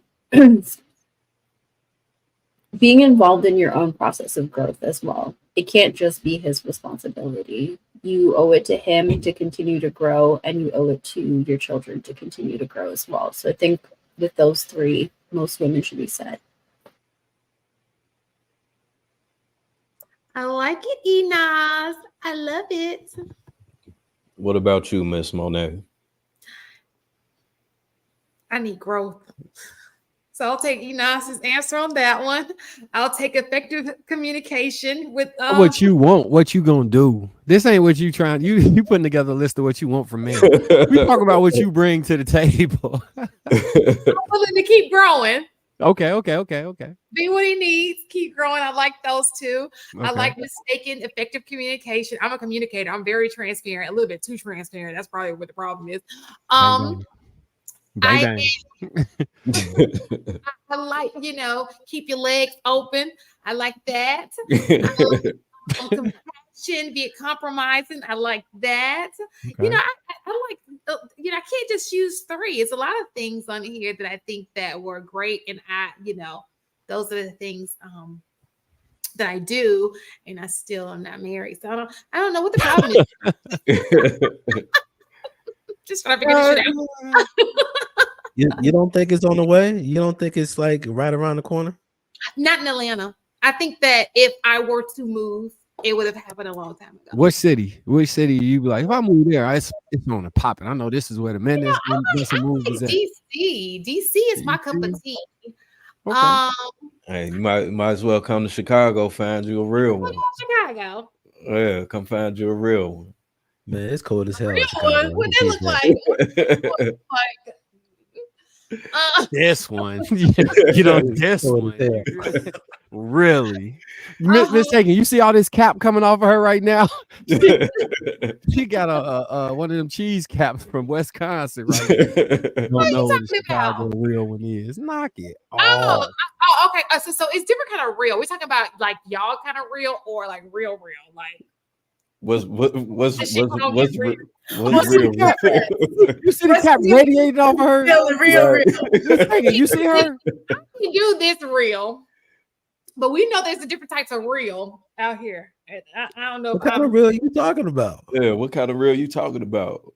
being involved in your own process of growth as well. It can't just be his responsibility. You owe it to him to continue to grow, and you owe it to your children to continue to grow as well. So I think with those 3, most women should be set. I like it, Enos. I love it. What about you, Miss Monet? I need growth. So I'll take Enos's answer on that one. I'll take effective communication with What you want, what you gonna do. This ain't what you trying. You putting together a list of what you want from me. We talk about what you bring to the table. I'm willing to keep growing. Okay. Be what he needs. Keep growing. I like those 2. Okay. I like mistaken effective communication. I'm a communicator. I'm very transparent, a little bit too transparent. That's probably what the problem is. Bang. I like, keep your legs open. I like that. Compassion, be it compromising. I like that. Okay. I like, I can't just use 3. It's a lot of things on here that I think that were great. And those are the things that I do. And I still am not married. So I don't know what the problem is. Just trying to figure this shit out. You don't think it's on the way? You don't think it's like right around the corner? Not in Atlanta. I think that if I were to move, it would have happened a long time ago. What city? Which city you be like, if I move there, it's on the popping. I know this is where the men is. I like DC. DC is my cup of tea. Okay. Hey, you might as well come to Chicago, find you a real one. Chicago. Yeah, come find you a real one. Man, it's cold as hell. Real one. What they look like? This one. This one. Really? Miss Hagen, you see all this cap coming off of her right now? She got a one of them cheese caps from Wisconsin right now. Don't know what a Chicago real one is. Knock it off. Okay. So it's different kind of real. We're talking about like y'all kind of real or like real, like what's real? You see the cap radiating off of her? Real. You see her? We do this real, but we know there's a different types of real out here. I don't know. What kind of real you talking about? Yeah, what kind of real you talking about?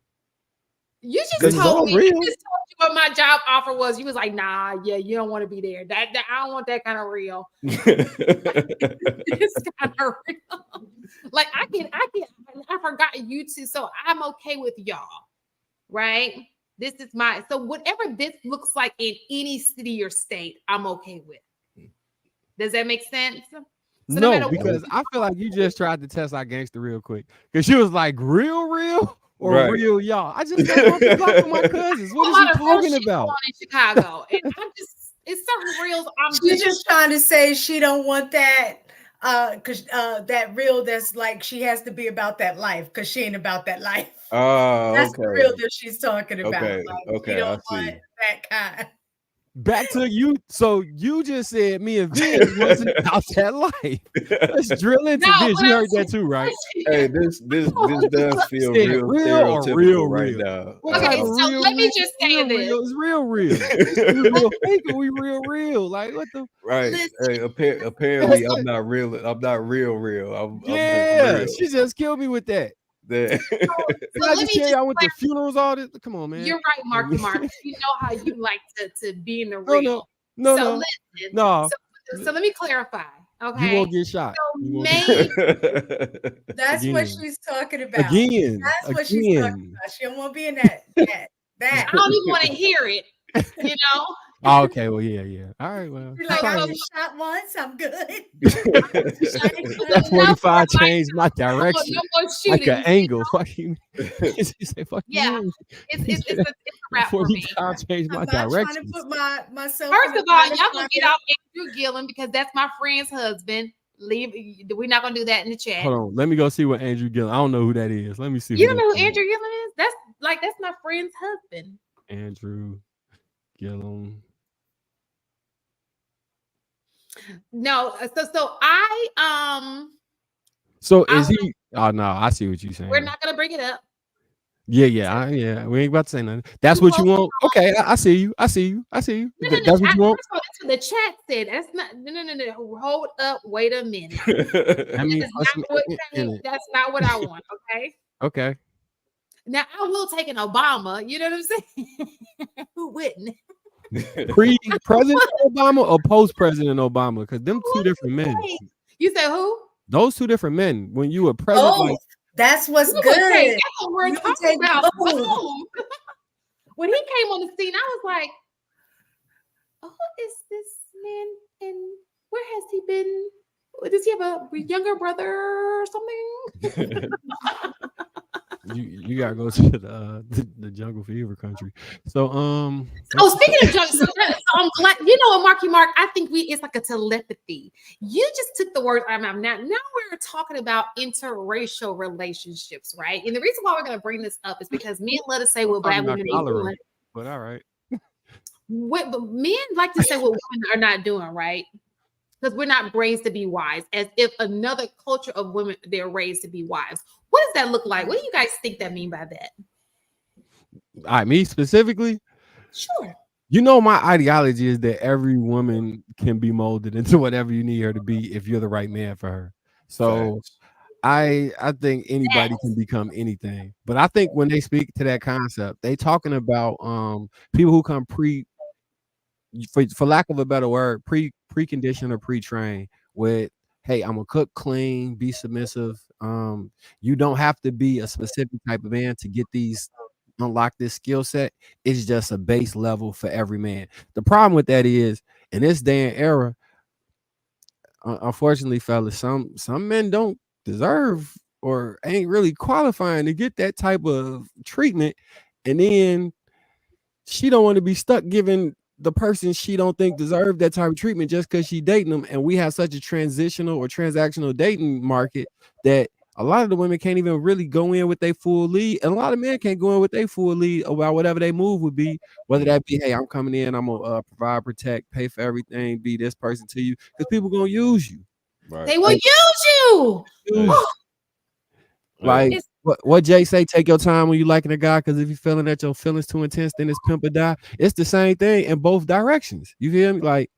You just told me. You just told you what my job offer was. You was like, nah, yeah, you don't want to be there. That I don't want that kind of real. It's kind of real. Like I forgot you too. So I'm okay with y'all, right? This is so whatever this looks like in any city or state, I'm okay with. Does that make sense? So no, because I feel like you just tried to test our gangster real quick. Because she was like, real? Or real y'all? I just don't want to talk to my cousins. What is you talking about? In Chicago. And it's certain reals. She's just trying to say she don't want that. Because that real that's like she has to be about that life because she ain't about that life. Oh, that's the real that she's talking about. Okay, like, okay, you don't I see. want that kind. back to you. So you just said me and Vince wasn't about that life. Let's drill into No, Vince. but You I'm heard that too, right? Hey, this does You feel said real real or stereotypical real right real? now. What type Okay, of so real? let me Real? just say Real this. real is real real. We real fake or we real? Like what the? Right. Listen. Hey, apparently I'm not real. I'm not real. I'm just Yeah, real. she just killed me with that. That- Did So I let just me tell just you I went to funerals all this? Come on, man. You're right, Marky Mark. You know how you like to be in the No, real. no, So no, listen. no. So let me clarify. You Okay. won't get shot. So You won't get maybe That's what again. she's talking about. Again. That's what she's talking about. She don't want to be in that. I don't even want to hear it. You know. Oh, okay, well, yeah. All right, well. You're you like, I probably- was shot once. I'm good. that 45 changed my direction. No more Like shooting. an angle. Fuck you. She said, fuck Yeah. you. It's a wrap for me. 45 changed my I'm not trying to direction. put myself. First in a of all, line y'all gonna fire. get off Andrew Gillen because that's my friend's husband. Leave. We're not gonna do that in the chat. Hold on. Let me go see what Andrew Gillen. I don't know who that is. Let me see. You who don't know that who is. Andrew Gillen is? That's my friend's husband. Andrew Gillen. No, so I So is he? Oh no, I see what you're saying. we're not gonna bring it up. Yeah. We ain't about to say nothing. That's what you want. Okay, I see you. I see you. No. That's what you want. First of all, that's what the chat said. That's not. No. Hold up. Wait a minute. I mean, That's not what I want. Okay. okay. Now I will take an Obama. You know what I'm saying? Who wouldn't? Pre-President Obama or post-President Obama? Because them two different men. You say who? Those two different men. When you were president, Oh, like, that's what's You good. would take- That's what we're You would talking take about. both. Boom. When he came on the scene, I was like, "Who is this man? And where has he been? Does he have a younger brother or something?" you gotta go to the jungle fever country. So Oh, speaking of junk, so I'm glad you know what, Marky Mark. I think it's like a telepathy. You just took the words out of my mouth. Now we're talking about interracial relationships, right? And the reason why we're going to bring this up is because men love to say what black women are doing. But all right. But men like to say what women are not doing, right? Because we're not raised to be wives, as if another culture of women they're raised to be wives. What does that look like? What do you guys think that mean by that? All right, me specifically. Sure. You know, my ideology is that every woman can be molded into whatever you need her to be if you're the right man for her. So I think anybody can become anything. But I think when they speak to that concept, they talking about people who come for lack of a better word, preconditioned or pre-trained with, hey, I'm gonna cook clean, be submissive. You don't have to be a specific type of man to get these unlock this skill set. It's just a base level for every man. The problem with that is in this day and era, unfortunately, fellas, some men don't deserve or ain't really qualifying to get that type of treatment, and then she don't want to be stuck giving the person she don't think deserve that type of treatment just because she dating them. And we have such a transitional or transactional dating market that a lot of the women can't even really go in with their full lead, and a lot of men can't go in with their full lead about whatever they move would be, whether that be, hey, I'm coming in, I'm gonna provide, protect, pay for everything, be this person to you, because people gonna use you. Right. They will use you. Like what Jay say, take your time when you liking a guy, because if you feeling that your feelings too intense, then it's pimp or die. It's the same thing in both directions. You feel me? Like,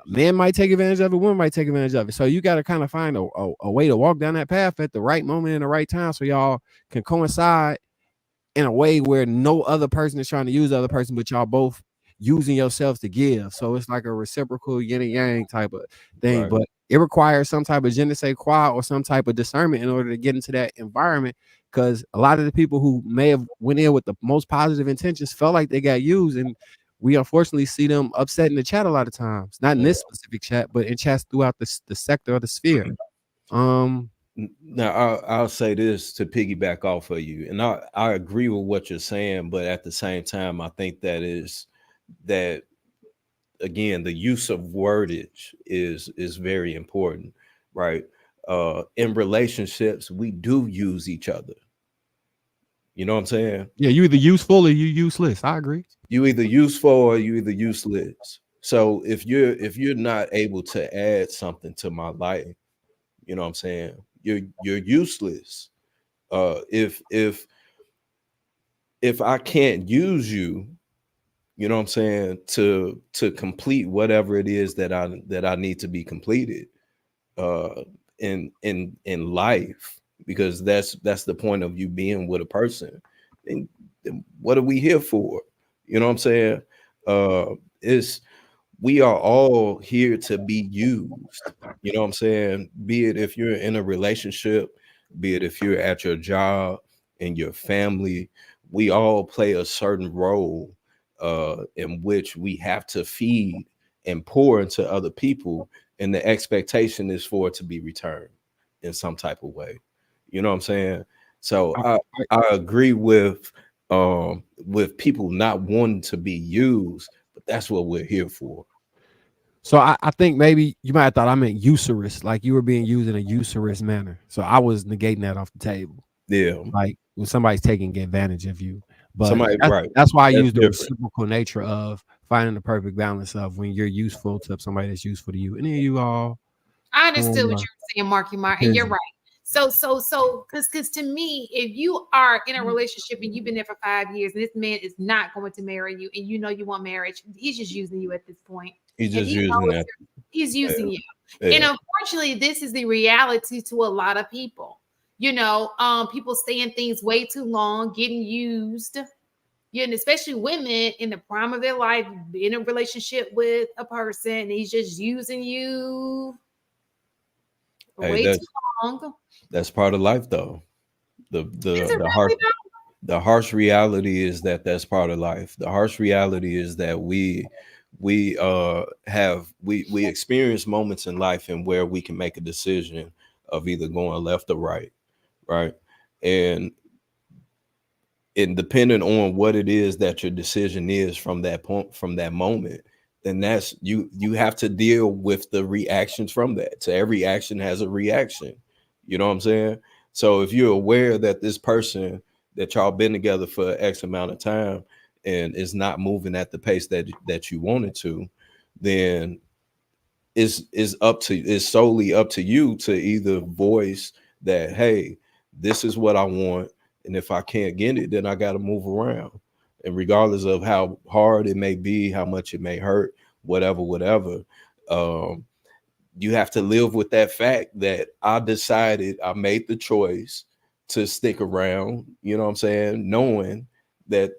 men might take advantage of it, women might take advantage of it. So you got to kind of find a way to walk down that path at the right moment in the right time so y'all can coincide in a way where no other person is trying to use the other person, but y'all both using yourselves to give. So it's like a reciprocal yin and yang type of thing. Right. But it requires some type of je ne sais quoi or some type of discernment in order to get into that environment. Because a lot of the people who may have went in with the most positive intentions felt like they got used, and we unfortunately see them upset in the chat a lot of times. Not in this specific chat, but in chats throughout the sector or the sphere. Now I'll say this to piggyback off of you, and I agree with what you're saying, but at the same time, I think that again, the use of wordage is very important, right? In relationships, we do use each other. You know what I'm saying? Yeah, you either useful or you useless. I agree. You either useful or you either useless. So if you're not able to add something to my life, you know what I'm saying? You're useless. If I can't use you, you know what I'm saying, to complete whatever it is that I need to be completed uh in life, because that's the point of you being with a person. And what are we here for? You know what I'm saying? It's We are all here to be used. You know what I'm saying? Be it if you're in a relationship, be it if you're at your job, in your family, we all play a certain role in which we have to feed and pour into other people. And the expectation is for it to be returned in some type of way. You know what I'm saying? So I, I agree with people not wanting to be used, but that's what we're here for. so I think maybe you might have thought I meant usurious, like you were being used in a usurious manner. So I was negating that off the table, Yeah. like when somebody's taking advantage of you. But Somebody, right. that's why I That's use the different. reciprocal nature of finding the perfect balance of when you're useful to somebody that's useful to you, and then you all I understood form what a you were saying, Marky Mark, and you're kinsman. right. So, because to me, if you are in a relationship and you've been there for 5 years, and this man is not going to marry you, and you know you want marriage, he's just using you at this point, He's and just using that. he's using Yeah. you. And Yeah. unfortunately, this is the reality to a lot of people. People staying things way too long, getting used. And especially women in the prime of their life, in a relationship with a person, and he's just using you Hey, way too long. that's part of life though. The Is the it the harsh really though? the harsh reality is that that's part of life. The harsh reality is that we experience moments in life and where we can make a decision of either going left or right, right? And and depending on what it is that your decision is from that point, from that moment, then that's you have to deal with the reactions from that. So every action has a reaction. You know what I'm saying? So if you're aware that this person that y'all been together for X amount of time and is not moving at the pace that you wanted to, then it's solely up to you to either voice that, hey, this is what I want, and if I can't get it, then I got to move around. And regardless of how hard it may be, how much it may hurt, whatever, um, you have to live with that fact that I made the choice to stick around, you know what I'm saying, knowing that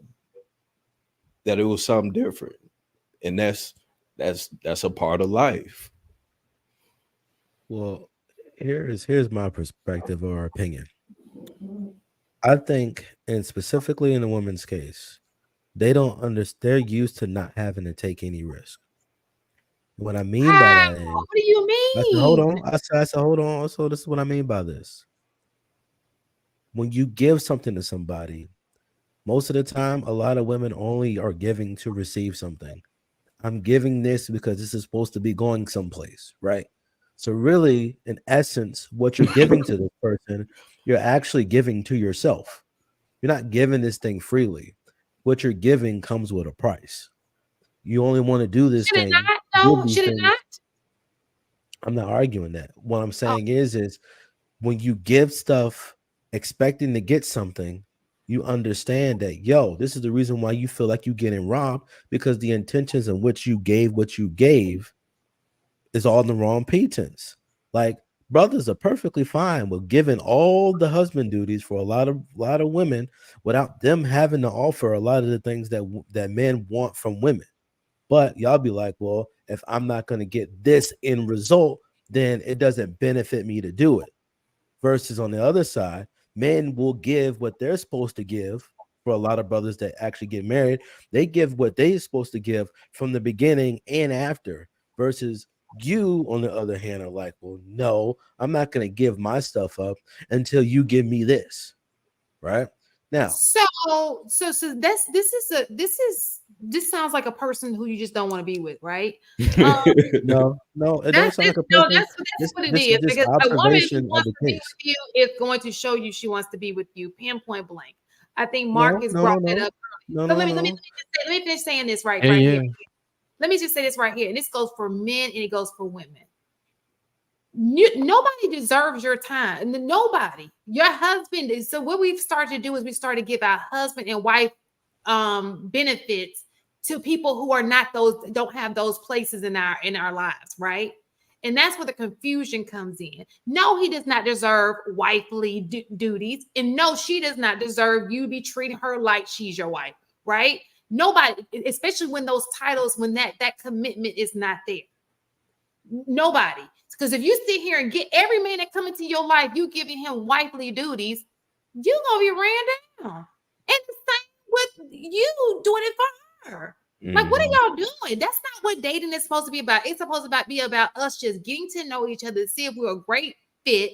it was something different. And that's a part of life. Well, here's my perspective or opinion. I think, and specifically in the woman's case, they don't understand. They're used to not having to take any risk. What I mean by How? that is, What do you I said, hold mean? on. I said, hold on. So this is what I mean by this. When you give something to somebody, most of the time, a lot of women only are giving to receive something. I'm giving this because this is supposed to be going someplace, right? So really, in essence, what you're giving to this person, you're actually giving to yourself. You're not giving this thing freely. What you're giving comes with a price. You only want to do this Should it thing, not give though? these Should it things. not? I'm not arguing that. What I'm Oh, saying is when you give stuff expecting to get something, you understand that, yo, this is the reason why you feel like you're getting robbed, because the intentions in which you gave what you gave is all the wrong pretense. Like, brothers are perfectly fine with giving all the husband duties for a lot of women without them having to offer a lot of the things that men want from women. But y'all be like, well, if I'm not going to get this in result, then it doesn't benefit me to do it. Versus on the other side, men will give what they're supposed to give. For a lot of brothers that actually get married, they give what they're supposed to give from the beginning and after. Versus you, on the other hand, are like, well, no, I'm not going to give my stuff up until you give me this. Right now, so this sounds like a person who you just don't want to be with, right? Um, no, it don't sound like a person. That's what it This is is. just Because a woman who observation of wants the to be case. with you is going to show you she wants to be with you, pinpoint blank. I think No, Marcus no, brought no, that no. up. No, So no, let me no. let me finish saying this right Yeah, here. yeah. Let me just say this right here, and this goes for men and it goes for women. Nobody deserves your time. Nobody. Your husband is. So what we've started to do is we started to give our husband and wife benefits to people who are not those, don't have those places in our lives, right? And that's where the confusion comes in. No, he does not deserve wifely duties, and no, she does not deserve you to be treating her like she's your wife, right? Nobody, especially when those titles, when that commitment is not there. Nobody. Because if you sit here and get every man that come into your life, you giving him wifely duties, you gonna be ran down. And the same with you doing it for her. Like, what are y'all doing? That's not what dating is supposed to be about. It's supposed to be about us just getting to know each other, see if we're a great fit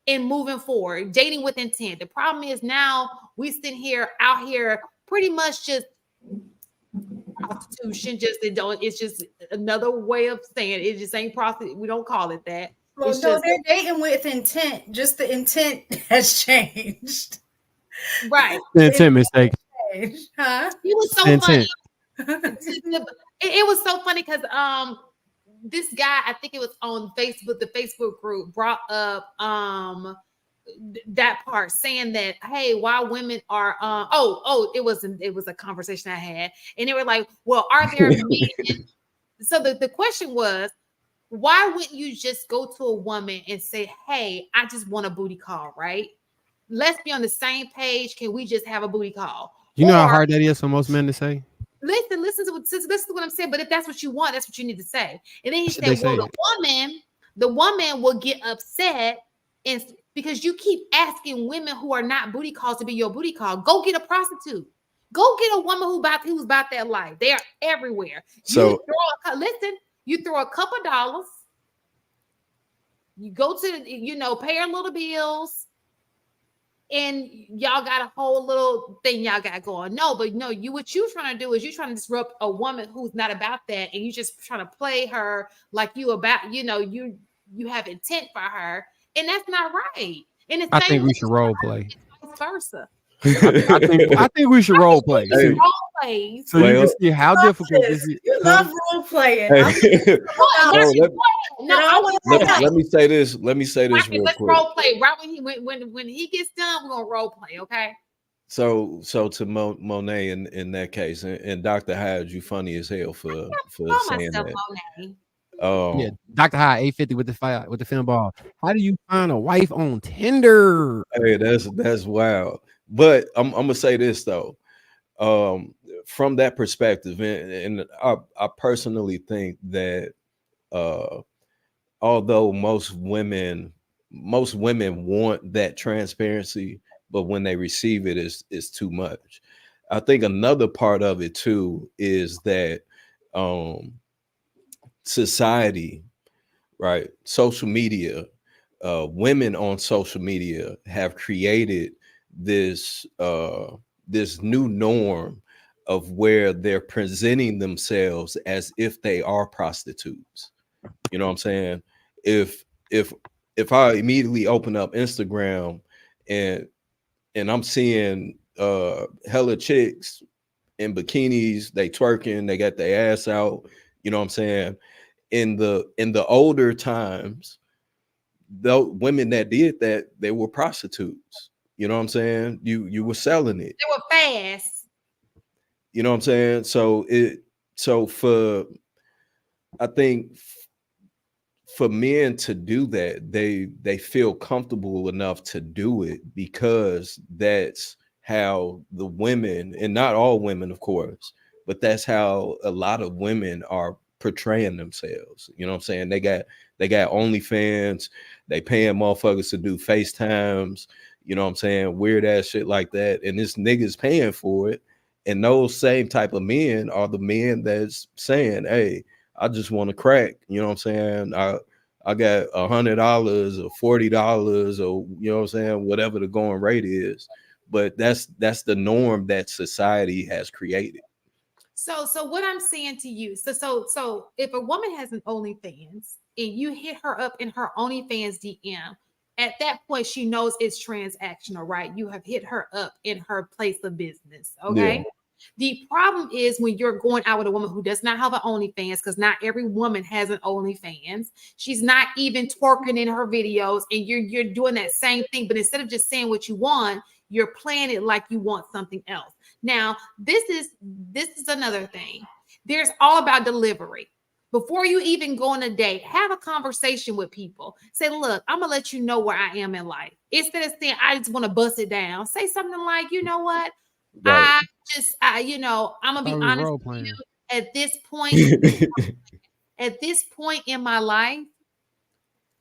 and moving forward, dating with intent. The problem is now we sitting here out here pretty much just prostitution. Just it don't. It's just another way of saying it. Just ain't prostitute. We don't call it that. Well, It's no, just they're dating with intent. Just the intent has changed. right. The intent mistake. Huh? It was so The funny. intent. It was so funny because this guy, I think it was on Facebook, the Facebook group brought up that part, saying that, hey, why women are it was a conversation I had, and they were like, well, are there men? So the question was, why wouldn't you just go to a woman and say, hey, I just want a booty call, right? Let's be on the same page. Can we just have a booty call? You know how Or hard that is for most men to say? listen to what I'm saying. But if that's what you want, that's what you need to say. And then he Should they said, well, say it? the woman will get upset, and because you keep asking women who are not booty calls to be your booty call. Go get a prostitute. Go get a woman who's about that life. They are everywhere. So You throw a couple dollars. You go to, pay her little bills, and y'all got a whole little thing y'all got going. No, but no, what you trying to do is you trying to disrupt a woman who's not about that, and you just trying to play her like you about, you have intent for her, and that's not right. And the I same think we should role play. vice versa. I think we should role play. Hey, So, role plays. so you can Well, see how difficult this is. You love role playing. hey, Marcus, let, no, I want to let me say this. Let me say this Marcus, real let's quick. role play. Right when he gets done, we're gonna role play, okay? So to Monet in that case, and Dr. Hyde, you funny as hell for Call saying myself that. Monet. Yeah, Dr. High 850 with the film ball. How do you find a wife on Tinder? Hey, that's wild. But I'm gonna say this though. From that perspective, and I personally think that although most women want that transparency, but when they receive it is too much. I think another part of it too is that society, right? Social media, women on social media have created this new norm of where they're presenting themselves as if they are prostitutes. You know what I'm saying? If if if I immediately open up Instagram and I'm seeing hella chicks in bikinis, they twerking, they got their ass out, you know what I'm saying? In the older times, the women that did that, they were prostitutes. You know what I'm saying? You were selling it. They were fast. You know what I'm saying? So for I think for men to do that, they feel comfortable enough to do it because that's how the women, and not all women, of course, but that's how a lot of women are portraying themselves. You know what I'm saying? They got OnlyFans, they paying motherfuckers to do FaceTimes, you know what I'm saying? Weird ass shit like that. And this nigga's paying for it. And those same type of men are the men that's saying, hey, I just want to crack. You know what I'm saying? I got $100 or $40 or you know what I'm saying, whatever the going rate is. But that's the norm that society has created. So what I'm saying to you, so if a woman has an OnlyFans and you hit her up in her OnlyFans DM, At that point, she knows it's transactional, right? You have hit her up in her place of business. Okay. Yeah. The problem is when you're going out with a woman who does not have an OnlyFans, because not every woman has an OnlyFans. She's not even twerking in her videos, and you're doing that same thing, but instead of just saying what you want, you're playing it like you want something else. Now, this is another thing. There's all about delivery. Before you even go on a date, have a conversation with people. Say, look, I'm gonna let you know where I am in life. Instead of saying I just want to bust it down, say something like, you know what? Right. I'm gonna be Probably honest role with playing. you. At this point in my life,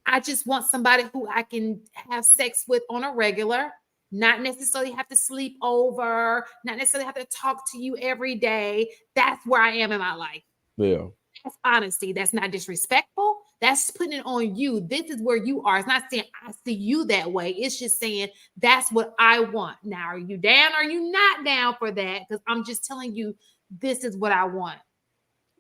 I just want somebody who I can have sex with on a regular, not necessarily have to sleep over, not necessarily have to talk to you every day. That's where I am in my life. Yeah. That's honesty. That's not disrespectful. That's putting it on you. This is where you are. It's not saying I see you that way. It's just saying that's what I want. Now, are you down? Are you not down for that? Because I'm just telling you, this is what I want.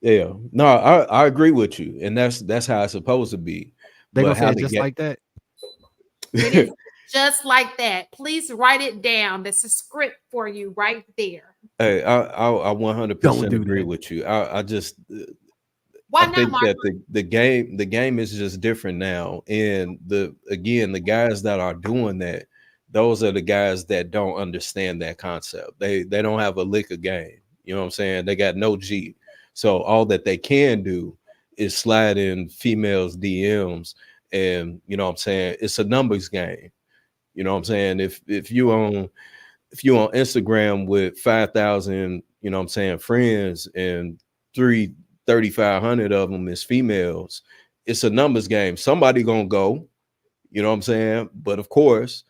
Yeah. No, I agree with you. And that's how it's supposed to be. They gonna But say how it to just get like that. It is just like that. Please write it down. That's a script for you right there. Hey, I Don't 100% do agree that. with you. I just Why I not, think Mark? that the game is just different now. And the guys that are doing that, those are the guys that don't understand that concept. They don't have a lick of game. You know what I'm saying? They got no G. So all that they can do is slide in females DMs, and you know what I'm saying, it's a numbers game. You know what I'm saying? If you on Instagram with 5,000, you know what I'm saying, friends, and 3,500 of them is females, it's a numbers game. Somebody gonna go, you know what I'm saying? But of course,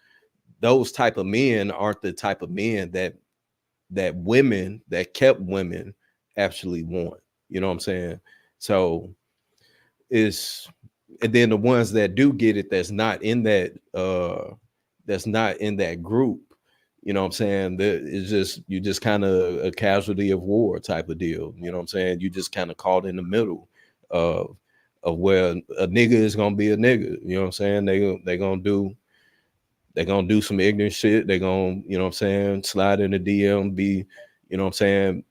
those type of men aren't the type of men that women that kept women actually want. You know what I'm saying? So it's, and then the ones that do get it, that's not in that group, you know what I'm saying, that it's just, you just kind of a casualty of war type of deal. You know what I'm saying? You just kind of caught in the middle of where a nigga is gonna be a nigga. You know what I'm saying? They're gonna do some ignorant shit. They're gonna, you know what I'm saying, slide in the DM, be, you know what I'm saying,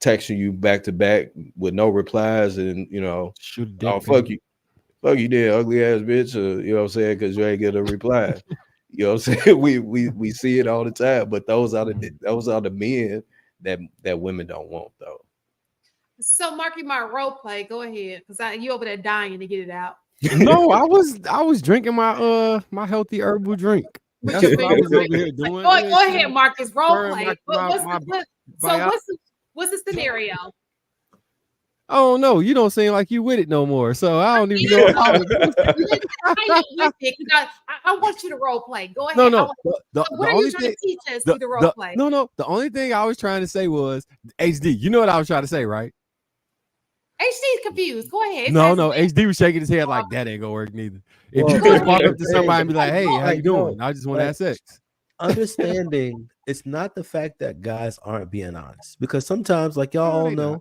texting you back to back with no replies, and you know, Shoot a dick oh pic. fuck you there, ugly ass bitch, you know what I'm saying, because you ain't get a reply. You know what I'm saying? We see it all the time, but those are the men that women don't want though. So, Marky Mark, role play. Go ahead, because you over there dying to get it out. No, I was drinking my healthy herbal drink. With That's your what I was finger. over here doing. Go Yeah, ahead, Marcus. Role stirring play. my bio. What's the scenario? Oh no, you don't seem like you with it no more. So I don't even know how to do I want you to role play. Go ahead. No. What are you trying to teach us through the role play? No. The only thing I was trying to say was HD. You know what I was trying to say, right? HD's confused. Go ahead. No. HD was shaking his head like that ain't gonna work neither. If Well, you just walk up to somebody and be like, "Hey, how you like, no, doing? I just want to like, have sex." understanding it's not the fact that guys aren't being honest, because sometimes, like y'all all they know, not.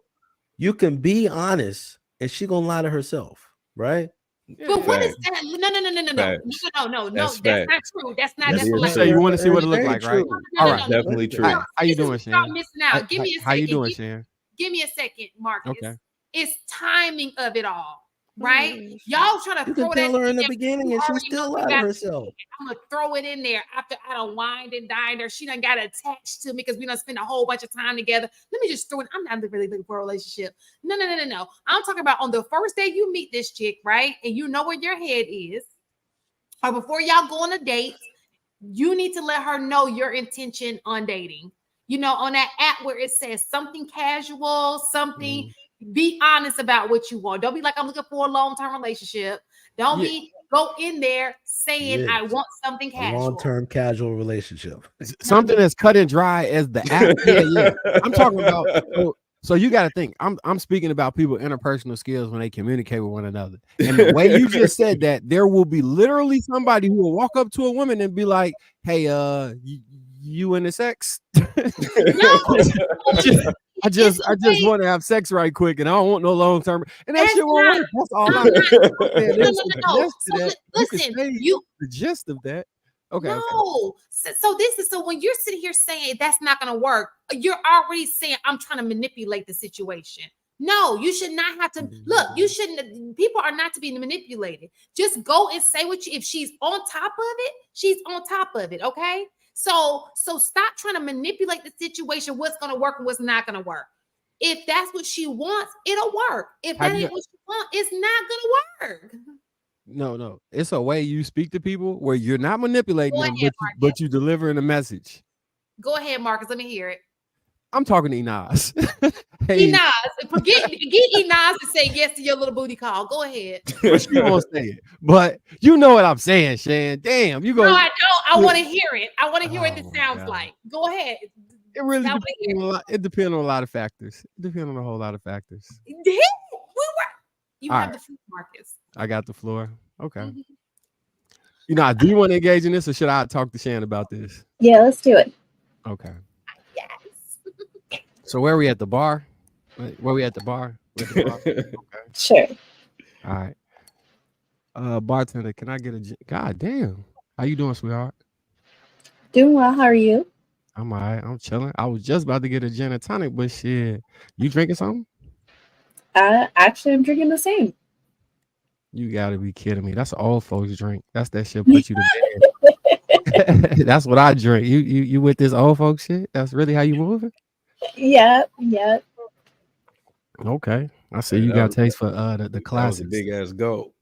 you can be honest and she gonna lie to herself, right? But what is Facts. that? No. That's That's facts. not true. That's not. That That's is like. So you want to see what it look Very like, right? true. All No, right. Definitely Listen, true. How you This is doing, what y'all Shan? missing out. Give me a second. How you doing, Shan? Give me a second, Marcus. Okay. It's timing of it all, right? Y'all trying to you throw can that tell her in the there, beginning you and she already know still we lie to got- herself. I'm gonna throw it in there after I done wined and dined her. She done got attached to me because we done spend a whole bunch of time together. Let me just throw it. I'm not really looking for a relationship. No. I'm talking about on the first day you meet this chick, right? And you know where your head is. Or before y'all go on a date, you need to let her know your intention on dating. You know, on that app where it says something casual, something, be honest about what you want. Don't be like, I'm looking for a long-term relationship. Don't be go in there saying Yeah. I want something A casual. long-term casual relationship. Something as cut and dry as the app. Yeah. I'm talking about. So you got to think. I'm speaking about people interpersonal skills when they communicate with one another. And the way you just said that, there will be literally somebody who will walk up to a woman and be like, "Hey, you into sex?" No, I It's just a way. want to have sex right quick, and I don't want no long term. And that That's shit won't not. work. That's all I'm I'm not. saying. No, There's no, some no, no. finesse to that. You can Listen. say You the gist of that. Okay, okay. no. So this is so when you're sitting here saying that's not going to work, you're already saying I'm trying to manipulate the situation. No, you should not have to look. You shouldn't. People are not to be manipulated. Just go and say what you. If she's on top of it, she's on top of it. Okay. So stop trying to manipulate the situation. What's going to work and what's not going to work. If that's what she wants, it'll work. If that Have you? ain't what she wants, it's not going to work. No. It's a way you speak to people where you're not manipulating Go them, ahead, but you delivering a message. Go ahead, Marcus. Let me hear it. I'm talking to Enos. Hey, Enos, get Enos to say yes to your little booty call. Go ahead. but she won't say it. But you know what I'm saying, Shan. Damn, you No, go. I don't. I want to hear it. I want to hear what it Oh my sounds God. like. Go ahead. It really I wanna depends hear on a lot. It depends on a lot of factors. It depends on a whole lot of factors. You All have right. the fruit, Marcus. I got the floor. Okay. Mhm. You know, do you want to engage in this, or should I talk to Shan about this? Yeah, let's do it. Okay. Yes. So where are we at the bar? Where we at the bar? We're at the bar. Okay. Sure. All right. Bartender, can I get a God damn. How you doing, sweetheart? Doing well. How are you? I'm all right. I'm chilling. I was just about to get a gin and tonic, but shit. You drinking something? Actually, I'm drinking the same. You gotta be kidding me. That's an old folks drink. That's that shit put you to bed. That's what I drink. You with this old folks shit? That's really how you moving? Yeah. Okay. I see Hey, you that got was taste for the that was a classics. big ass goal.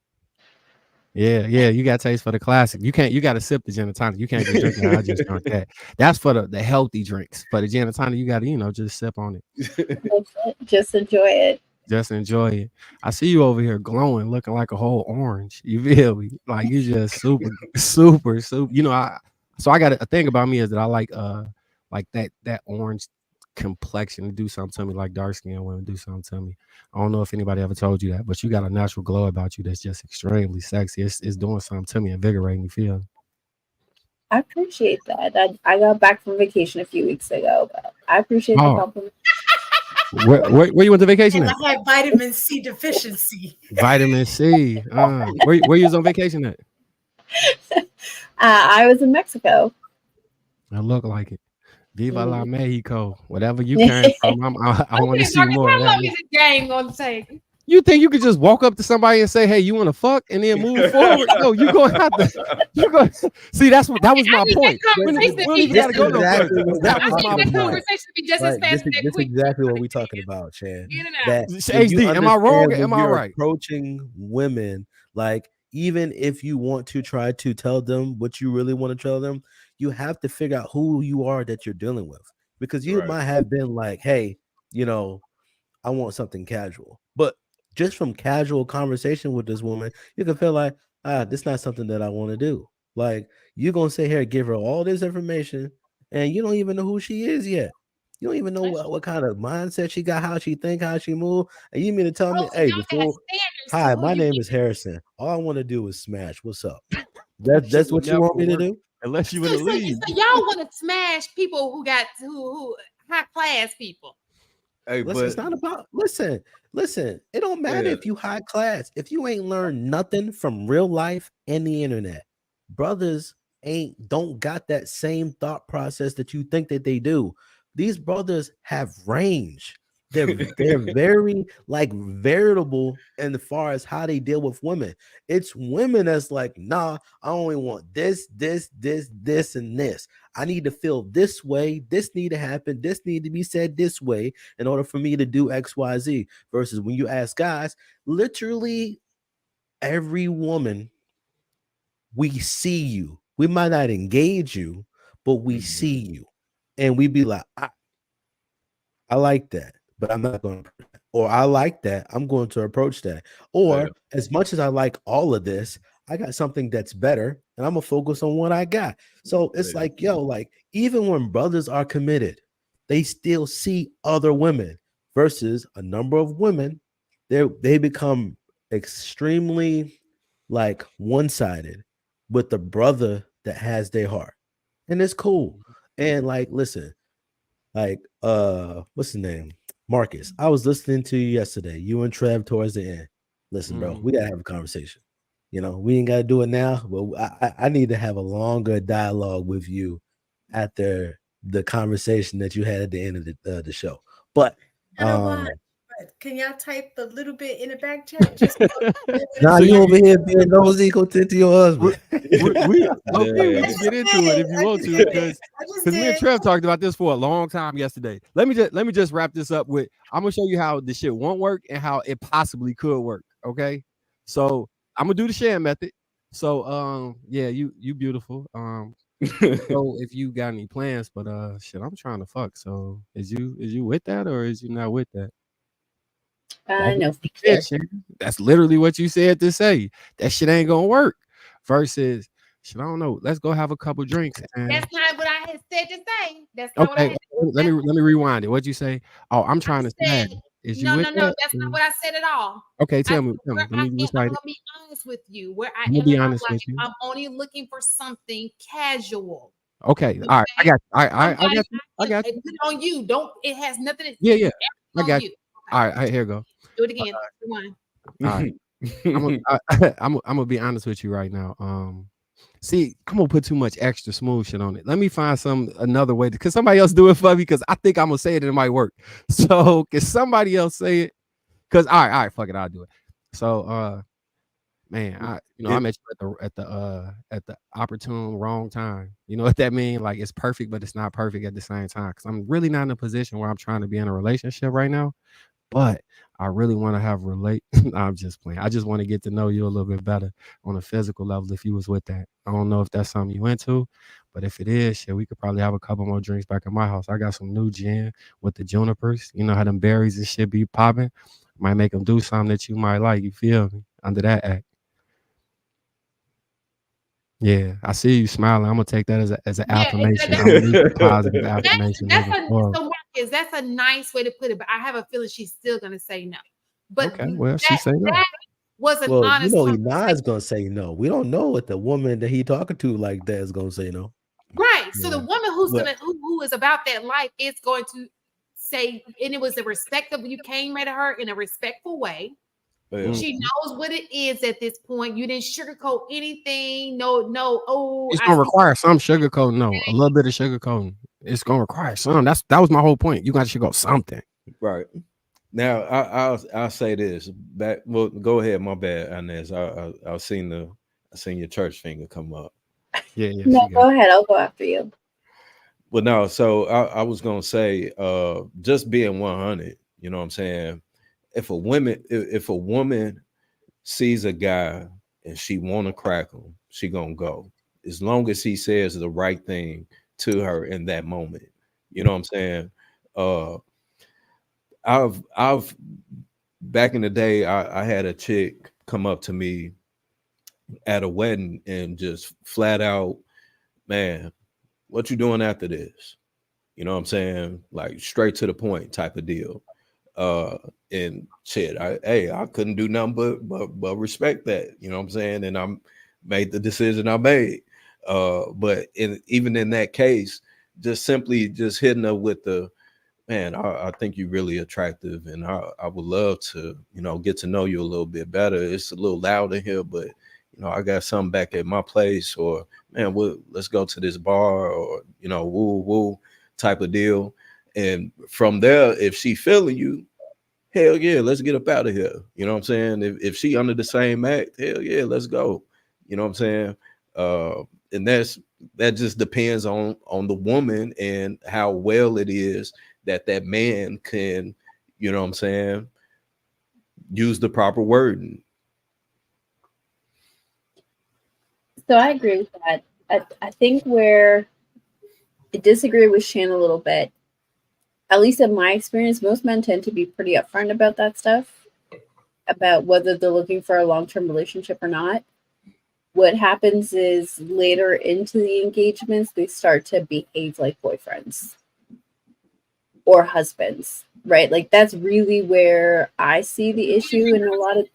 Yeah, you got taste for the classic. You gotta sip the gin and tonic. You can't just drink that. I just drunk that. That's for the healthy drinks. For the gin and tonic, you gotta, just sip on it. That's it. Just enjoy it. Just enjoy it. I see you over here glowing, looking like a whole orange. You feel me? Like you just super. So I got a thing about me is that I like that orange complexion to do something to me, like dark skin women do something to me. I don't know if anybody ever told you that, but you got a natural glow about you that's just extremely sexy. It's doing something to me, invigorating me. Feel. I appreciate that. I got back from vacation a few weeks ago, but I appreciate the Oh, compliment. where you went to vacation And at? I had vitamin C deficiency. Vitamin C. Where you was on vacation at? I was in Mexico. I look like it. Viva la Mhm. Mexico. Whatever you came from, I want to Okay, see Marcus, more of how that. long is the game gonna take? You think you could just walk up to somebody and say, "Hey, you want to fuck," and then move forward? No, you gonna have to. You going see that was my I need that point. We don't conversation even, to we don't be even just gotta go as no exactly further. what That I we're was need my talking that about. point. conversation to be just as Like fast and that this quick. exactly what we're talking about, Shan. In and out. That when you HD, am I wrong? Or understand am when I you're right? approaching women, like even if you want to try to tell them what you really want to tell them, you have to figure out who you are that you're dealing with. Because you Right. might have been like, hey, I want something casual. But just from casual conversation with this woman, you can feel like, this is not something that I want to do. Like you're gonna sit here and give her all this information, and you don't even know who she is yet. You don't even know what kind of mindset she got, how she think, how she move. And you mean to tell me, Folks, hey, y'all got before standards to hi, who my you name get. is Harrison. All I want to do is smash. What's up? That shit That's would what you never want me to work do? unless you So, want to so, leave. so y'all want to smash people who got who high class people. Hey, Listen, but it's not about listen. It don't matter yeah, if you high class. If you ain't learned nothing from real life and the internet, brothers don't got that same thought process that you think that they do. These brothers have range. They're very like veritable in the far as how they deal with women. It's women that's like, nah, I only want this, and this. I need to feel this way. This need to happen. This need to be said this way in order for me to do XYZ. Versus when you ask guys, literally every woman, we see you. We might not engage you, but we see you. And we be like, I like that, but I'm not going to, or I like that, I'm going to approach that. yeah, Or as much as I like all of this, I got something that's better and I'm gonna focus on what I got. So it's yeah. like, like even when brothers are committed, they still see other women versus a number of women, they become extremely like one-sided with the brother that has their heart. And it's cool. And like, listen, like what's his name? Marcus, I was listening to you yesterday. You and Trev towards the end. Listen, bro, we gotta have a conversation. We ain't gotta do it now, but I need to have a longer dialogue with you after the conversation that you had at the end of the show. But I don't want. Can y'all type a little bit in the back chat? Just now So you you- over here being nosy, go to your husband. we okay, we Yeah. can get into it if you want to, because me and Trev talked about this for a long time yesterday. Let me just wrap this up with, I'm gonna show you how this shit won't work and how it possibly could work. Okay, so I'm gonna do the share method. So yeah, you beautiful. So if you got any plans, but shit, I'm trying to fuck. So is you with that, or is you not with that? No, thank Yeah, you. Sharon. That's literally what you said to say. That shit ain't gonna work. Versus, shit, I don't know. Let's go have a couple drinks. And That's not what I had said to say. That's not what I okay, had. let me rewind it. What'd you say? Oh, I'm trying to say, Said, is you no, with no, no. that? That's not what I said at all. Okay, I tell said me. where Let me I'm recite gonna it. be honest with you. Where I I'm gonna am be in my honest with life, you. I'm only looking for something casual. Okay, all right. I got you. I got you. I got you. Put it on you. Don't. It has nothing to Yeah, yeah. I on got you. you. All right, here you go. Do it again. Rewind. All right. I'm gonna be honest with you right now. See, I'm gonna put too much extra smooth shit on it. Let me find another way, because somebody else do it for me, because I think I'm gonna say it and it might work. So can somebody else say it? Because all right, fuck it, I'll do it. So man, I met you at the opportune wrong time. You know what that means? Like, it's perfect, but it's not perfect at the same time. Because I'm really not in a position where I'm trying to be in a relationship right now. But I really want to have no, I'm just playing. I just want to get to know you a little bit better on a physical level if you was with that. I don't know if that's something you into, but if it is, shit, we could probably have a couple more drinks back at my house. I got some new gin with the junipers. You know how them berries and shit be popping? Might make them do something that you might like. You feel me? Under that act. Yeah, I see you smiling. I'm gonna take that as an affirmation. I'm gonna need a positive affirmation moving forward. So Marcus, that's a nice way to put it, but I have a feeling she's still gonna say no. But Okay, well, she say no. that was an Well, honest Inai's gonna say no. We don't know what the woman that he talking to like that is gonna say no. right. So the woman who's Well- gonna who is about that life is going to say, and it was a respectful, you came at her in a respectful way. Yeah. She knows what it is at this point. You didn't sugarcoat anything. No, It's gonna require some sugarcoating. No, a little bit of sugarcoating. It's gonna require some. That was my whole point. You got to sugarcoat something. Right. Now I'll say this. Well, go ahead. My bad, Inez. I seen your church finger come up. Yeah. No, go ahead. I'll go after you. Well, no. So I was gonna say, just being 100. You know what I'm saying? If a woman sees a guy and she want to crack him, she gonna go, as long as he says the right thing to her in that moment. You know what I'm saying? I've back in the day, I had a chick come up to me at a wedding and just flat out, man, what you doing after this? You know what I'm saying? Like, straight to the point type of deal. And shit, I couldn't do nothing but respect that. You know what I'm saying? And I made the decision I made. But even in that case, just simply just hitting her with the, man, I think you're really attractive, and I would love to, get to know you a little bit better. It's a little loud in here, but I got something back at my place, or man, let's go to this bar, or woo woo type of deal. And from there, if she feeling you, hell yeah, let's get up out of here. You know what I'm saying? If she under the same act, hell yeah, let's go. You know what I'm saying? And that just depends on the woman and how well it is that man can, you know what I'm saying, use the proper wording. So I agree with that. I think where I disagree with Shan a little bit, at least in my experience, most men tend to be pretty upfront about that stuff, about whether they're looking for a long-term relationship or not. What happens is later into the engagements, they start to behave like boyfriends or husbands, right? Like, that's really where I see the issue in a lot of.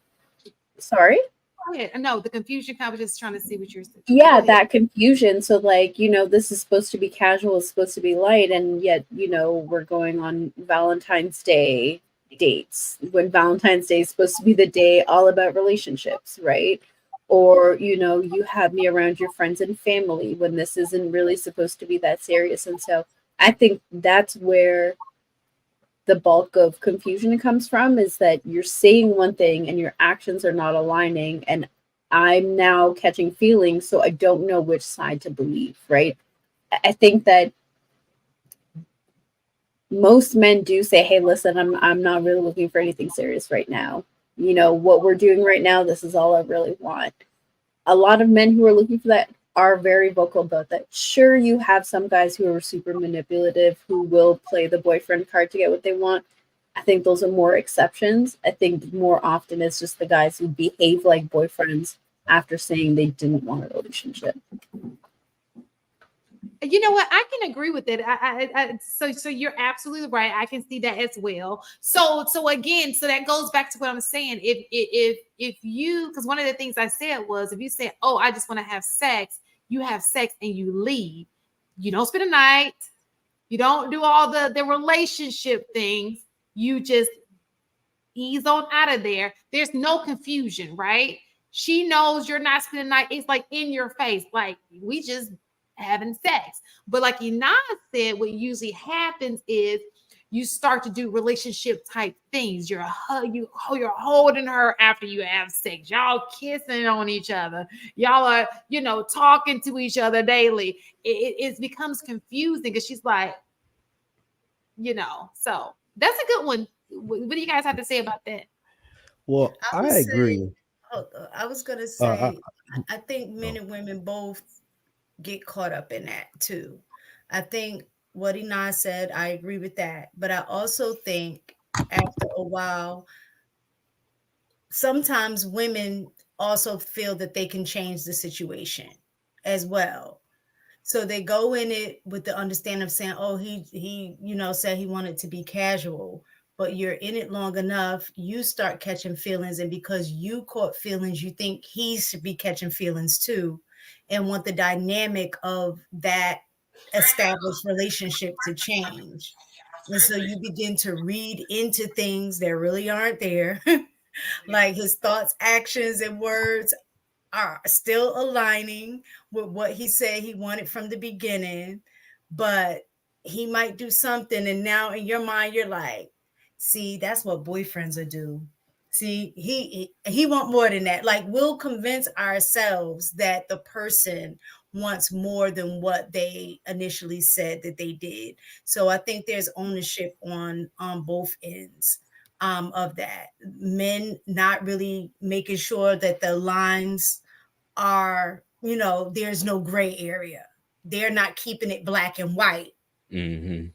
Sorry? go ahead. No, the confusion. I was just trying to see what you're saying. Yeah, Go ahead. that confusion. So, like, this is supposed to be casual, it's supposed to be light, and yet, we're going on Valentine's Day dates when Valentine's Day is supposed to be the day all about relationships, right? Or, you have me around your friends and family when this isn't really supposed to be that serious. And so I think that's where the bulk of confusion comes from, is that you're saying one thing and your actions are not aligning, and I'm now catching feelings, so I don't know which side to believe, right? I think that most men do say, hey, listen, I'm not really looking for anything serious right now. What we're doing right now, this is all I really want. A lot of men who are looking for that are very vocal about that. Sure, you have some guys who are super manipulative, who will play the boyfriend card to get what they want. I think those are more exceptions. I think more often it's just the guys who behave like boyfriends after saying they didn't want a relationship. You know what? I can agree with it. So you're absolutely right. I can see that as well. So again, so that goes back to what I'm saying. If you, because one of the things I said was, if you say, oh, I just want to have sex, you have sex and you leave. You don't spend a night. You don't do all the relationship things. You just ease on out of there. There's no confusion, right? She knows you're not spending the night. It's like in your face, like we just having sex. But like Inaz said, what usually happens is you start to do relationship type things. You're holding her after you have sex. Y'all kissing on each other. Y'all are, talking to each other daily. It becomes confusing because she's like, so that's a good one. What do you guys have to say about that? Well, I would I say, agree. I was gonna Uh, say, I think men oh, and women both get caught up in that too. I think what Inan said, I agree with that. But I also think after a while, sometimes women also feel that they can change the situation as well. So they go in it with the understanding of saying, "Oh, he said he wanted to be casual." But you're in it long enough, you start catching feelings, and because you caught feelings, you think he should be catching feelings too, and want the dynamic of that established relationship to change. And so you begin to read into things that really aren't there, like his thoughts, actions, and words are still aligning with what he said he wanted from the beginning, but he might do something, and now in your mind you're like, see, that's what boyfriends are do. See, he want more than that. Like, we'll convince ourselves that the person wants more than what they initially said that they did. So I think there's ownership on both ends of that. Men not really making sure that the lines are, there's no gray area. They're not keeping it black and white. Mm-hmm.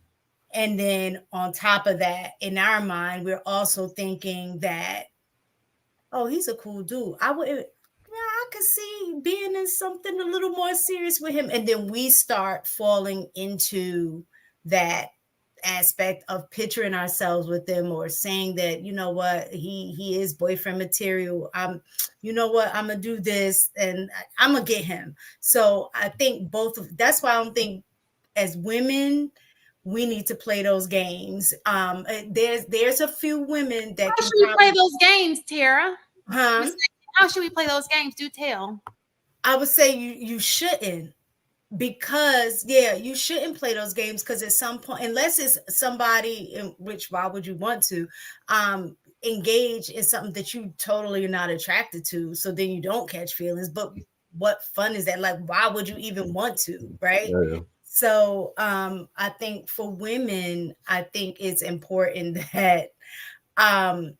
And then on top of that, in our mind, we're also thinking that, oh, he's a cool dude. I could see being in something a little more serious with him. And then we start falling into that aspect of picturing ourselves with them, or saying that, you know what, he is boyfriend material. You know what, I'm gonna do this and I'm gonna get him. So I think that's why I don't think as women we need to play those games. There's a few women that How can should we play probably, those games, Tara? huh? How should we play those games? Do tell. I would say you shouldn't, because yeah, you shouldn't play those games, because at some point, unless it's somebody in which, why would you want to engage in something that you totally are not attracted to, so then you don't catch feelings. But what fun is that? Like, why would you even want to, right? Yeah. So I think for women, I think it's important that um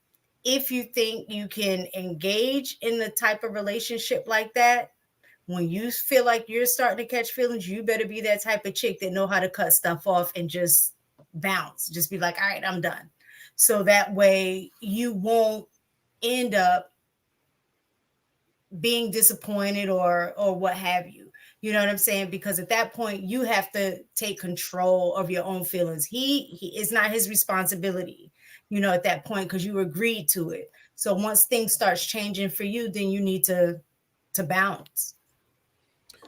if you think you can engage in the type of relationship like that, when you feel like you're starting to catch feelings, you better be that type of chick that know how to cut stuff off and just bounce. Just be like, all right, I'm done. So that way you won't end up being disappointed or what have you. You know what I'm saying? Because at that point you have to take control of your own feelings. He it's not his responsibility, at that point, because you agreed to it. So once things starts changing for you, then you need to bounce.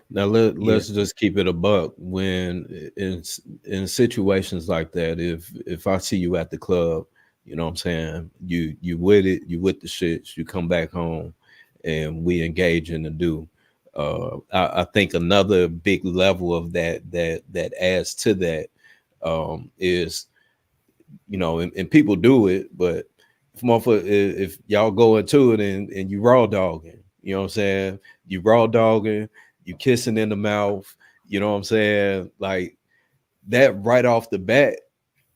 Now let's just keep it a buck. When in situations like that, if I see you at the club, you know what I'm saying, you with it, you with the shits, you come back home, and we engage in the do. I think another big level of that adds to that is, you know, and people do it, but if y'all go into it and you raw dogging, you know what I'm saying, you raw dogging, you kissing in the mouth, you know what I'm saying, like that right off the bat.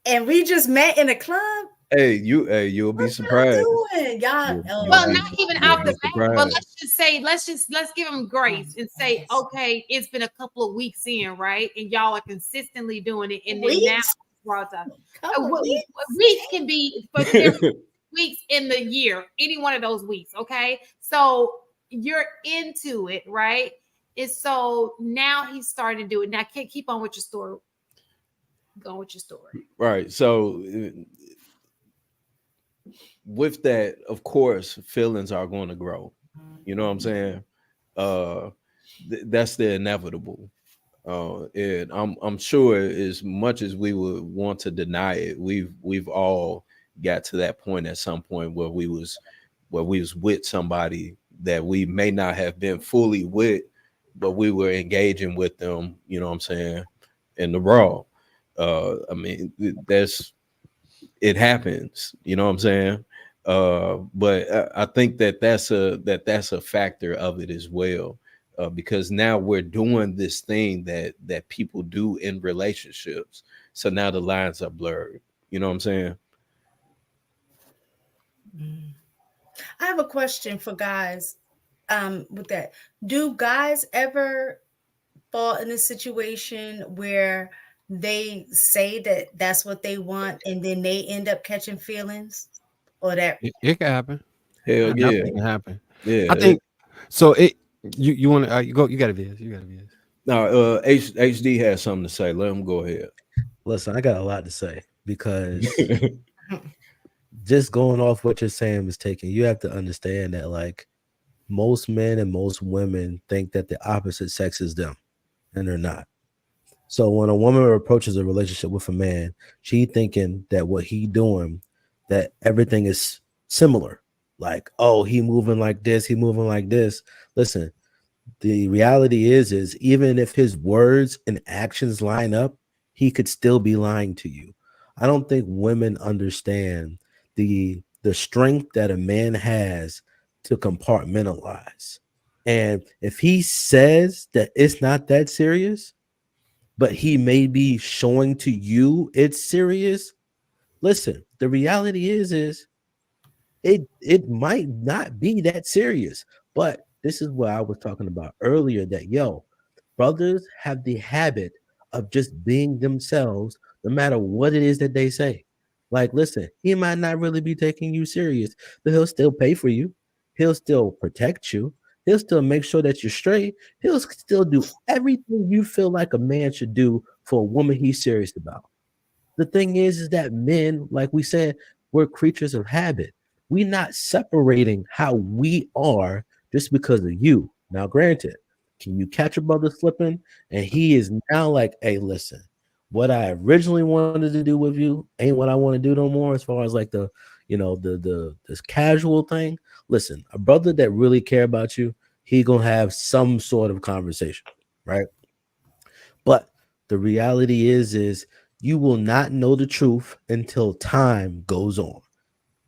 And we just met in a club. You'll be What surprised. y'all doing? Y'all, You'll Well, oh, be not even you'll out the be back, but surprised. let's just say, let's give them grace and say, okay, it's been a couple of weeks in, right? And y'all are consistently doing it, and then now weeks? brought up. Couple weeks? Weeks can be, but there are weeks in the year, any one of those weeks, okay? So you're into it, right? And so now he's starting to do it. Now, keep on with your story. Go on with your story. Right. So with that, of course, feelings are going to grow. You know what I'm saying? Uh, that's the inevitable. And I'm sure, as much as we would want to deny it, we've all got to that point at some point where we was with somebody that we may not have been fully with, but we were engaging with them. You know what I'm saying? In the raw. I mean, that's it happens. You know what I'm saying? But I think that's a factor of it as well, because now we're doing this thing that people do in relationships. So now the lines are blurred. You know what I'm saying? I have a question for guys. With that, do guys ever fall in a situation where they say that that's what they want, and then they end up catching feelings, or that? It can happen. Hell It yeah, definitely can happen. yeah. I think so. You want to you go? You got to be. You got to be. Now, HD has something to say. Let him go ahead. Listen, I got a lot to say because just going off what you're saying, mistaken, you have to understand that like most men and most women think that the opposite sex is them, and they're not. So when a woman approaches a relationship with a man, she thinking that what he doing, that everything is similar. Like, oh, he moving like this, he moving like this. Listen, the reality is even if his words and actions line up, he could still be lying to you. I don't think women understand the strength that a man has to compartmentalize. And if he says that it's not that serious, but he may be showing to you it's serious, listen, the reality is it might not be that serious. But this is what I was talking about earlier, that brothers have the habit of just being themselves no matter what it is that they say. Like, listen, he might not really be taking you serious, but he'll still pay for you, he'll still protect you, he'll still make sure that you're straight, he'll still do everything you feel like a man should do for a woman he's serious about. The thing is that men, like we said, we're creatures of habit. We're not separating how we are just because of you. Now, granted, can you catch a brother slipping? And he is now like, hey, listen, what I originally wanted to do with you ain't what I want to do no more, as far as like the this casual thing. Listen, a brother that really care about you, he gonna have some sort of conversation, right? But the reality is you will not know the truth until time goes on.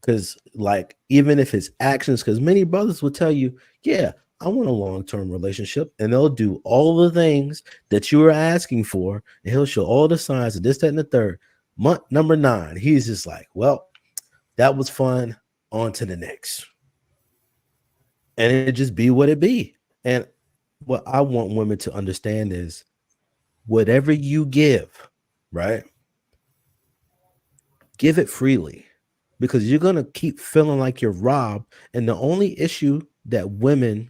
Because, like, even if his actions, because many brothers will tell you, yeah, I want a long-term relationship, and they'll do all the things that you are asking for, and he'll show all the signs of this, that, and the third. Month number 9, he's just like, well, that was fun. On to the next. And it just be what it be. And what I want women to understand is whatever you give, right? Give it freely, because you're going to keep feeling like you're robbed. And the only issue that women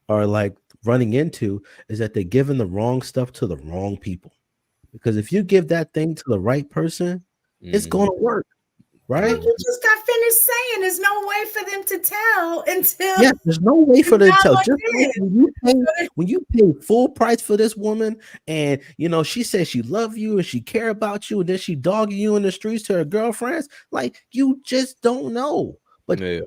are like running into is that they're giving the wrong stuff to the wrong people. Because if you give that thing to the right person, it's going Mhm. to work, right? You just got finished saying there's no way for them to tell until Yeah, there's no way for it's them to not tell. like Just like this. when you pay full price for this woman, and she says she love you and she care about you, and then she dogging you in the streets to her girlfriends, like you just don't know. But Yeah,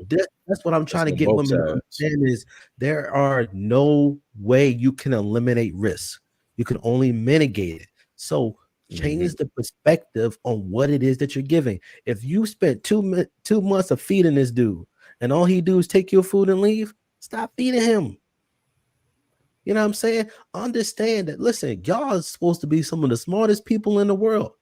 that's what I'm it's trying to on get both women to sides. understand is there are no way you can eliminate risk. You can only mitigate it. So change the perspective on what it is that you're giving. If you spent 2 months of feeding this dude, and all he do is take your food and leave, stop feeding him. You know what I'm saying? Understand that, listen, y'all are supposed to be some of the smartest people in the world.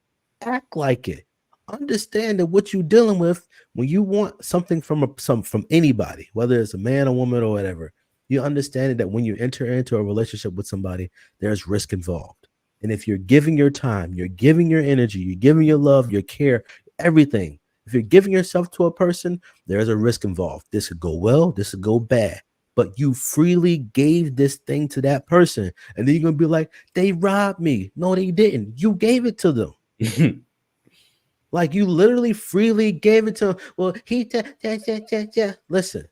Act like it. Understand that what you're dealing with when you want something from anybody, whether it's a man, a woman, or whatever, you understand that when you enter into a relationship with somebody, there's risk involved. And if you're giving your time, you're giving your energy, you're giving your love, your care, everything. If you're giving yourself to a person, there's a risk involved. This could go well, this could go bad, but you freely gave this thing to that person. And then you're going to be like, they robbed me. No, they didn't. You gave it to them. Like you literally freely gave it to him. Well, listen,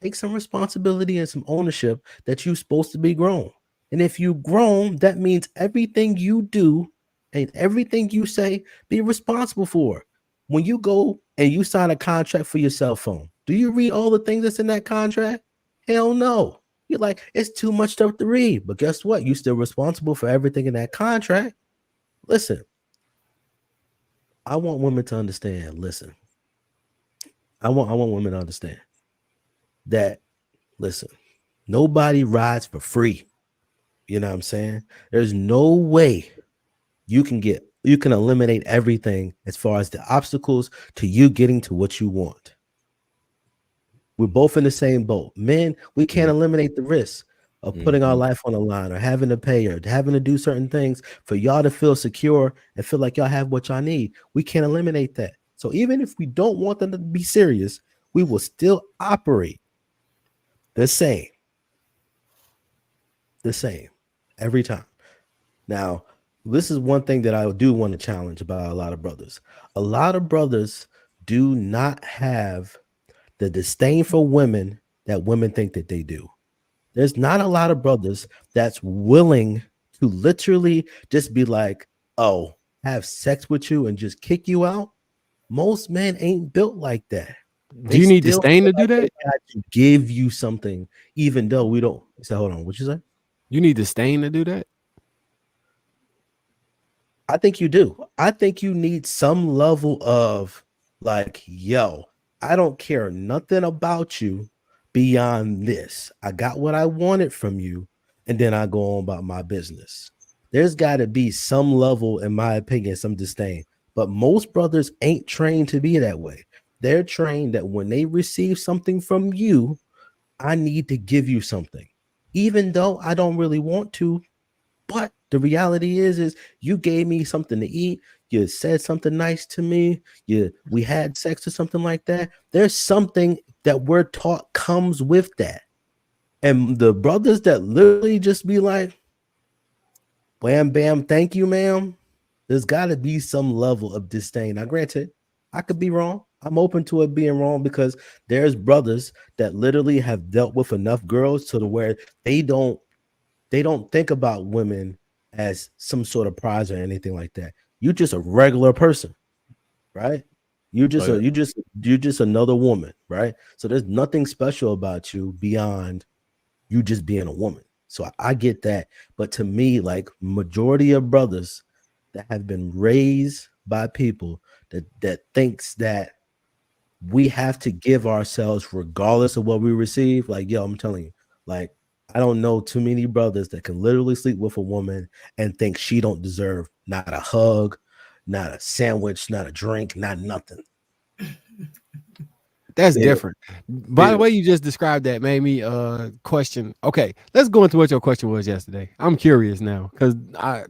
take some responsibility and some ownership that you're supposed to be grown. And if you grown, that means everything you do and everything you say, be responsible for. When you go and you sign a contract for your cell phone, do you read all the things that's in that contract? Hell no. You're like, it's too much stuff to read. But guess what? You're still responsible for everything in that contract. Listen, I want women to understand. Listen, I want women to understand that, listen, nobody rides for free. You know what I'm saying? There's no way you can eliminate everything as far as the obstacles to you getting to what you want. We're both in the same boat. Men, we can't eliminate the risk of putting our life on the line or having to pay or having to do certain things for y'all to feel secure and feel like y'all have what y'all need. We can't eliminate that. So even if we don't want them to be serious, we will still operate the same, every time. Now, this is one thing that I do want to challenge about a lot of brothers. A lot of brothers do not have the disdain for women that women think that they do. There's not a lot of brothers that's willing to literally just be like, oh, have sex with you and just kick you out. Most men ain't built like that. Do They you need still disdain feel to do like they that? got to give you something, even though we don't. So hold on, what you say? You need disdain to do that? I think you do. I think you need some level of like, yo, I don't care nothing about you beyond this. I got what I wanted from you, and then I go on about my business. There's got to be some level, in my opinion, some disdain. But most brothers ain't trained to be that way. They're trained that when they receive something from you, I need to give you something. Even though I don't really want to, but the reality is you gave me something to eat. You said something nice to me. We had sex or something like that. There's something that we're taught comes with that. And the brothers that literally just be like, wham, bam, thank you, ma'am. There's got to be some level of disdain. Now, granted, I could be wrong. I'm open to it being wrong because there's brothers that literally have dealt with enough girls to the where they don't think about women as some sort of prize or anything like that. You're just a regular person, right? Oh, yeah. You're just another woman, right? So there's nothing special about you beyond you just being a woman. So I get that. But to me, like majority of brothers that have been raised by people that thinks that we have to give ourselves regardless of what we receive. Like, yo, I'm telling you, like, I don't know too many brothers that can literally sleep with a woman and think she don't deserve not a hug, not a sandwich, not a drink, not nothing. That's Yeah. different. By the way, you just described that made me question. Okay, let's go into what your question was yesterday. I'm curious now because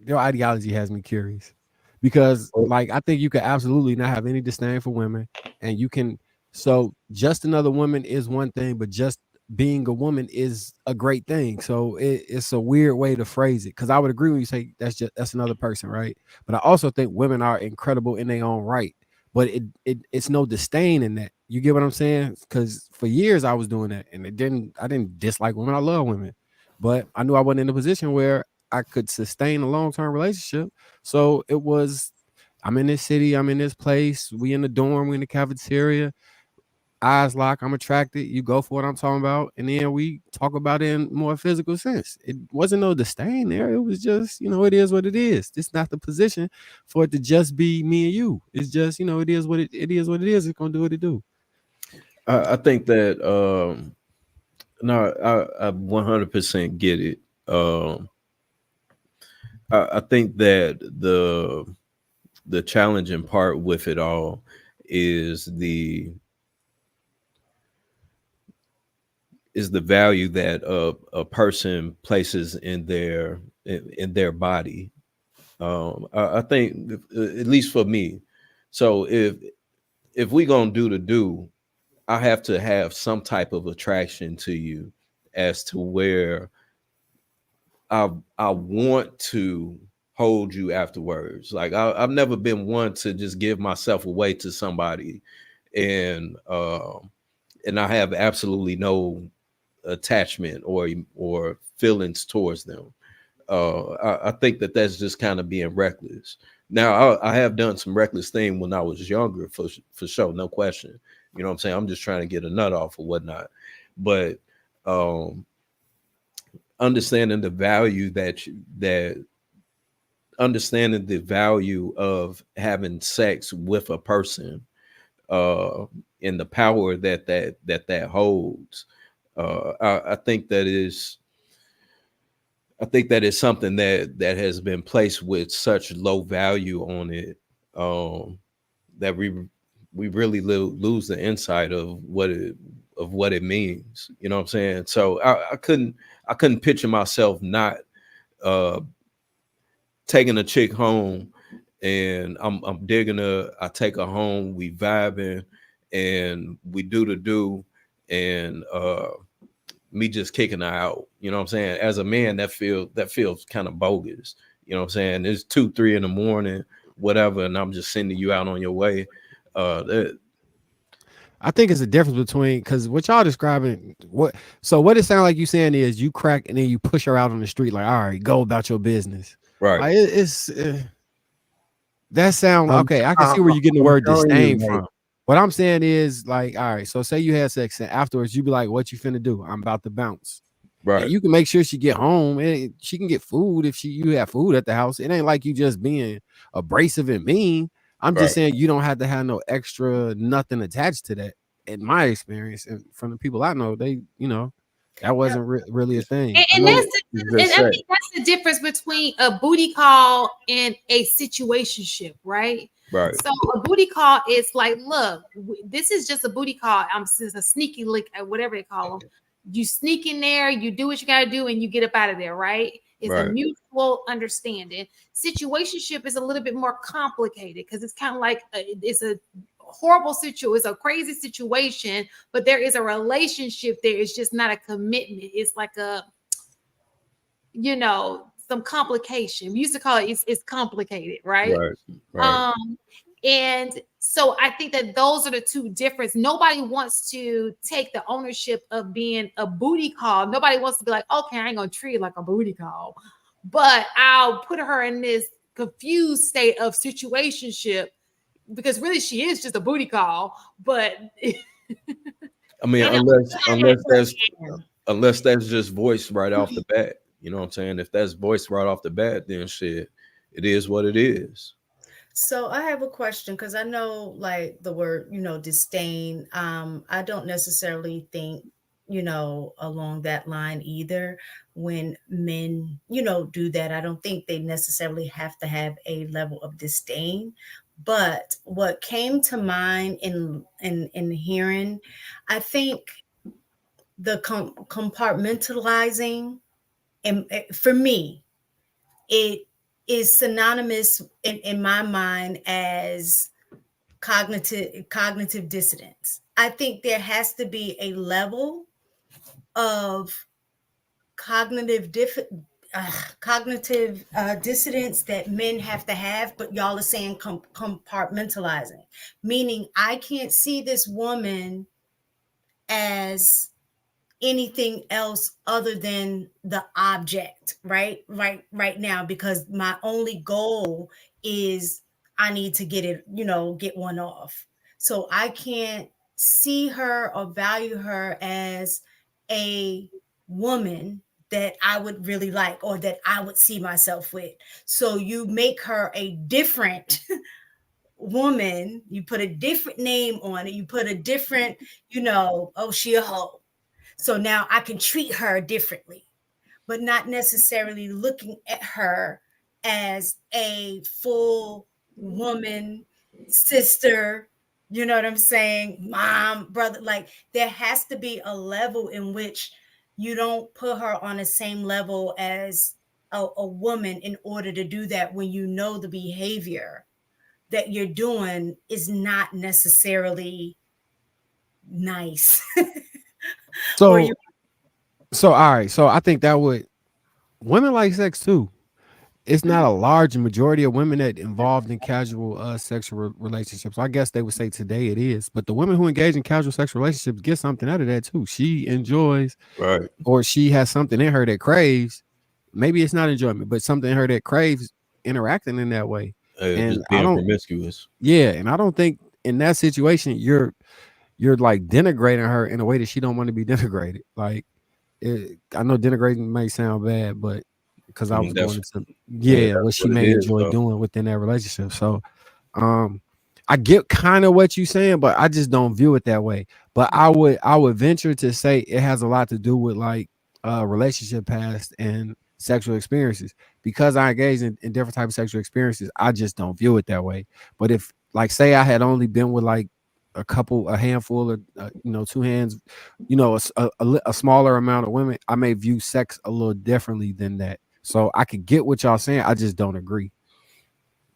your ideology has me curious. Because like I think you could absolutely not have any disdain for women, and you can. So just another woman is one thing, but just being a woman is a great thing. So it's a weird way to phrase it. Because I would agree when you say that's another person, right? But I also think women are incredible in their own right. but it's no disdain in that. You get what I'm saying? Because for years I was doing that, and I didn't dislike women. I love women, but I knew I wasn't in a position where I could sustain a long-term relationship. So it was, I'm in this city, I'm in this place, we in the dorm, we in the cafeteria, eyes lock, I'm attracted, you go for what I'm talking about, and then we talk about it in more physical sense. It wasn't no disdain there. It was just, it is what it is. It's not the position for it to just be me and you. It's just, it is what it is what it is. It's gonna do what it do. I think that no, I 100% get it. Um, I think that the challenging part with it all is the value that a person places in their body. I think at least for me. So if we gonna do the do, I have to have some type of attraction to you, as to where I want to hold you afterwards. Like I've never been one to just give myself away to somebody, and and I have absolutely no attachment or feelings towards them. I think that that's just kind of being reckless. Now I have done some reckless thing when I was younger, for sure, no question. You know what I'm saying? I'm just trying to get a nut off or whatnot, but um, understanding the value that understanding the value of having sex with a person, uh, and the power that holds. I think that is something that has been placed with such low value on it, um, that we really lose the insight of what it means. You know what I'm saying? So I couldn't picture myself not uh, taking a chick home, and I'm digging her. I take her home, we vibing, and we do the do, and me just kicking her out. You know what I'm saying? As a man, that feels kind of bogus. You know what I'm saying? It's 2, 3 in the morning, whatever, and I'm just sending you out on your way. That, I think it's a difference between, because what y'all describing, what it sounds like you saying is you crack and then you push her out on the street, like, all right, go about your business. right, Like it's that sound I'm, okay. I can I'm, see where you're getting the I'm word telling you, disdain like, from. What I'm saying is, like, all right, so say you had sex and afterwards you be like, what you finna do? I'm about to bounce. And right, you can make sure she get home and she can get food if you have food at the house. It ain't like you just being abrasive and mean. I'm just right. saying you don't have to have no extra nothing attached to that. In my experience, and from the people I know, they, that wasn't really a It's, thing. I And know. that's it's and just I sex. think that's the difference between a booty call and a situationship, right? Right, So a booty call is like, look, this is just a booty call. It's a sneaky lick, whatever they call them. You sneak in there, you do what you got to do, and you get up out of there, right? It's a right, mutual understanding. Situationship is a little bit more complicated because it's kind of like it's a horrible situation, it's a crazy situation, but there is a relationship there. It's just not a commitment. It's like some complication. We used to call it it's complicated, right? right, right, Um, and so I think that those are the two difference. Nobody wants to take the ownership of being a booty call. Nobody wants to be like, okay, I ain't gonna treat it like a booty call, but I'll put her in this confused state of situationship because really she is just a booty call, but I mean, and unless that's just voiced right off the bat. You know what I'm saying? If that's voiced right off the bat, then shit, it is what it is. So I have a question because I know like the word, disdain. I don't necessarily think, along that line either. When men, do that, I don't think they necessarily have to have a level of disdain. But what came to mind in hearing, I think the compartmentalizing, and for me, it is synonymous in my mind as cognitive dissonance. I think there has to be a level of cognitive cognitive dissonance that men have to have, but y'all are saying compartmentalizing, meaning I can't see this woman as anything else other than the object, right now, because my only goal is I need to get it, get one off. So I can't see her or value her as a woman that I would really like or that I would see myself with. So you make her a different woman, you put a different name on it, you put a different, oh, she a hoe. So now I can treat her differently, but not necessarily looking at her as a full woman, sister, you know what I'm saying? Mom, brother. Like there has to be a level in which you don't put her on the same level as a woman in order to do that when you know the behavior that you're doing is not necessarily nice. Or you So all right. So I think that would women like sex too. It's not a large majority of women that involved in casual sexual relationships. I guess they would say today it is, but the women who engage in casual sexual relationships get something out of that too. She enjoys, Right. or she has something in her that craves. Maybe it's not enjoyment, but something in her that craves interacting in that way. And Just I being don't, promiscuous. yeah, and I don't think in that situation you're like denigrating her in a way that she don't want to be denigrated. Like I know denigrating may sound bad, but because I I mean, was going that's into yeah, what that's she what it may is. enjoy So doing within that relationship. So um I get kind of what you're saying, but I just don't view it that way. But I would venture to say it has a lot to do with like relationship past and sexual experiences. Because I engage in different types of sexual experiences, I just don't view it that way. But if like say I had only been with like a handful of two hands, a smaller amount of women, I may view sex a little differently than that. So I could get what y'all saying, I just don't agree.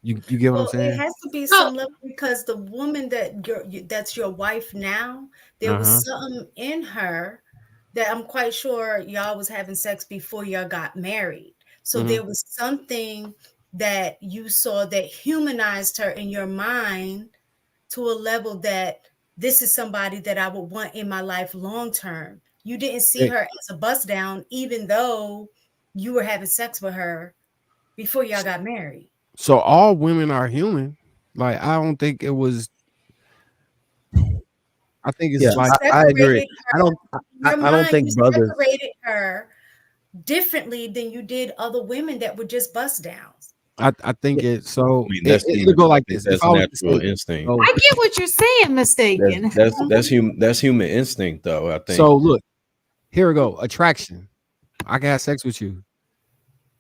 You get what I'm Well, it saying? has to be So some level because the woman that's your wife now, there Uh-huh. was something in her that I'm quite sure y'all was having sex before y'all got married. So Hmm. there was something that you saw that humanized her in your mind to a level that this is somebody that I would want in my life long term. You didn't see her as a bust down, even though you were having sex with her before y'all got married. So all women are human. Like I don't think it was. I think it's Yeah, But you like I agree. separated I her don't. in your I don't mind, you think brothers. separated her differently than you did other women that were just bust downs. I think Yeah, it. I So mean, that's it'll human. go I like think this. If that's I was to natural say, instinct. so I get what you're saying, mistaken. That's human. That's human instinct, though. I think. so look, here we go. Attraction. I can have sex with you.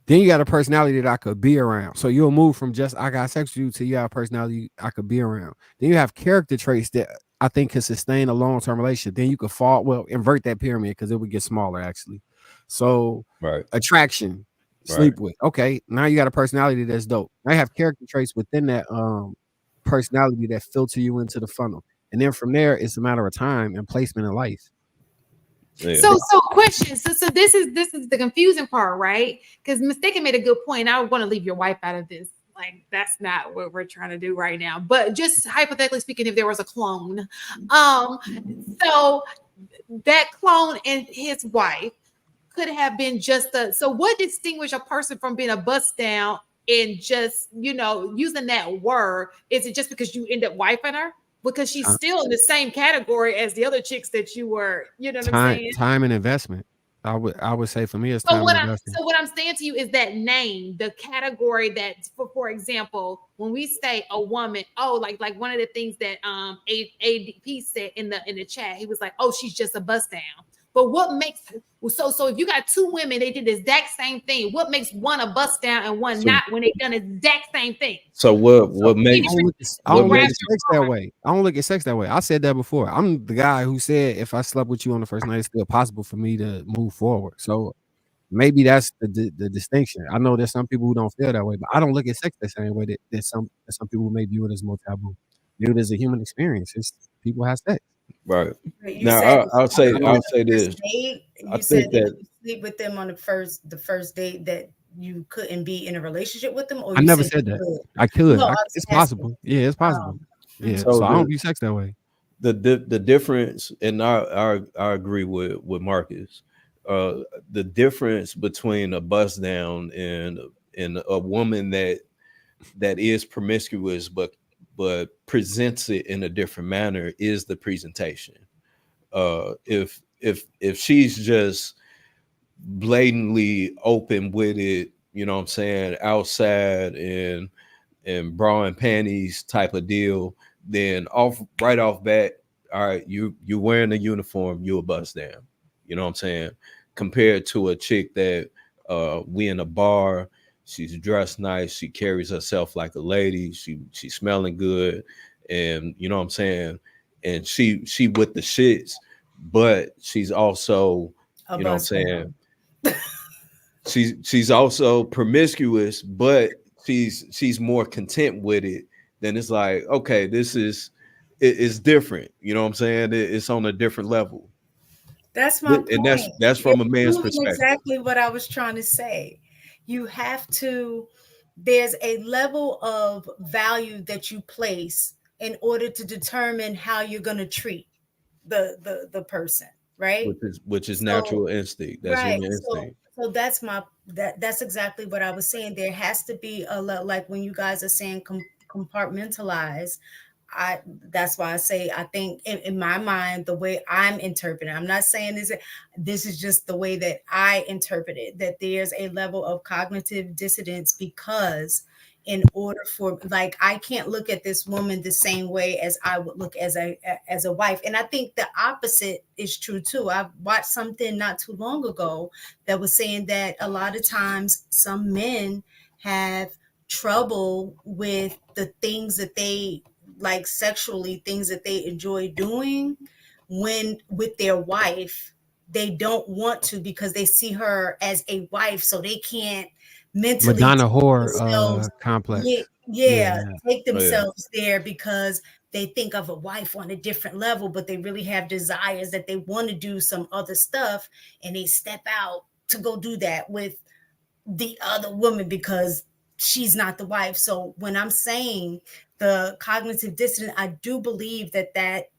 Then you got a personality that I could be around. So you'll move from just I got sex with you to you have a personality I could be around. Then you have character traits that I think can sustain a long-term relationship. Then you could invert that pyramid because it would get smaller actually. So Right. attraction, Right. sleep with. Okay, now you got a personality that's dope. Now you have character traits within that personality that filter you into the funnel. And then from there, it's a matter of time and placement in life. Yeah. So question. So this is the confusing part, right? Because mistaken made a good point. I want to leave your wife out of this. Like that's not what we're trying to do right now. But just hypothetically speaking, if there was a clone, um, so that clone and his wife could have been just a. So what distinguish a person from being a bust down and just using that word? Is it just because you end up wifing her? Because she's Ti- still in the same category as the other chicks that you were, you know what I'm Time, saying? time and investment. I would say for me, it's So time and what I'm investment. so what I'm saying to you is that name, the category that for example, when we say a woman, oh, like one of the things that ADP said in the chat, he was like, oh, she's just a bust down. But what makes so if you got two women, they did the exact same thing. What makes one a bust down and one So not when they done the exact same thing? so So what Can I you makes don't look at I what don't look grab at makes sex your that heart? way. I don't look at sex that way. I said that before. I'm the guy who said if I slept with you on the first night, it's still possible for me to move forward. So maybe that's the distinction. I know there's some people who don't feel that way, but I don't look at sex the same way that some people may view it as more taboo. View it as a human experience. It's people have sex. Right. You Now said I'll say on I'll the say first this. date. I You said think if that you sleep with them on the first date that you couldn't be in a relationship with them, or I you never said said you that. could. I No, could. I was It's asking. possible. Yeah, it's possible. Um, Yeah. so So I don't view sex that way. the difference, and I agree with Marcus. Uh, the difference between a bust down and a woman that is promiscuous but presents it in a different manner is the presentation. If she's just blatantly open with it, you know what I'm saying, outside and bra and panties type of deal, then right off bat, all right, you wearing a uniform, you a bust down. You know what I'm saying? Compared to a chick that we in a bar, she's dressed nice, she carries herself like a lady, she's smelling good, and you know what I'm saying, and she with the shits, but she's also, a you know what I'm bust saying, down. she's also promiscuous, but she's more content with it. Then it's like, okay, it's different. You know what I'm saying? It's on a different level, That's my and point. that's You're from a man's proving perspective. exactly what I was trying to say. You have to, there's a level of value that you place in order to determine how you're going to treat the person, right? Which is So natural instinct. That's right. human So instinct. that's my that's exactly what I was saying. There has to be a like when you guys are saying compartmentalize. I That's why I say I think in my mind the way I'm interpreting. I'm not saying this is just the way that I interpret it. That there's a level of cognitive dissonance because in order for like I can't look at this woman the same way as I would look as a wife. And I think the opposite is true too. I watched something not too long ago that was saying that a lot of times some men have trouble with the things that they like sexually, things that they enjoy doing when with their wife. They don't want to because they see her as a wife, so they can't mentally Madonna take whore themselves. Yeah, complex. Yeah, yeah, yeah. take Oh yeah, themselves there because they think of a wife on a different level, but they really have desires that they want to do some other stuff, and they step out to go do that with the other woman because she's not the wife. So when I'm saying the cognitive dissonance, I do believe that that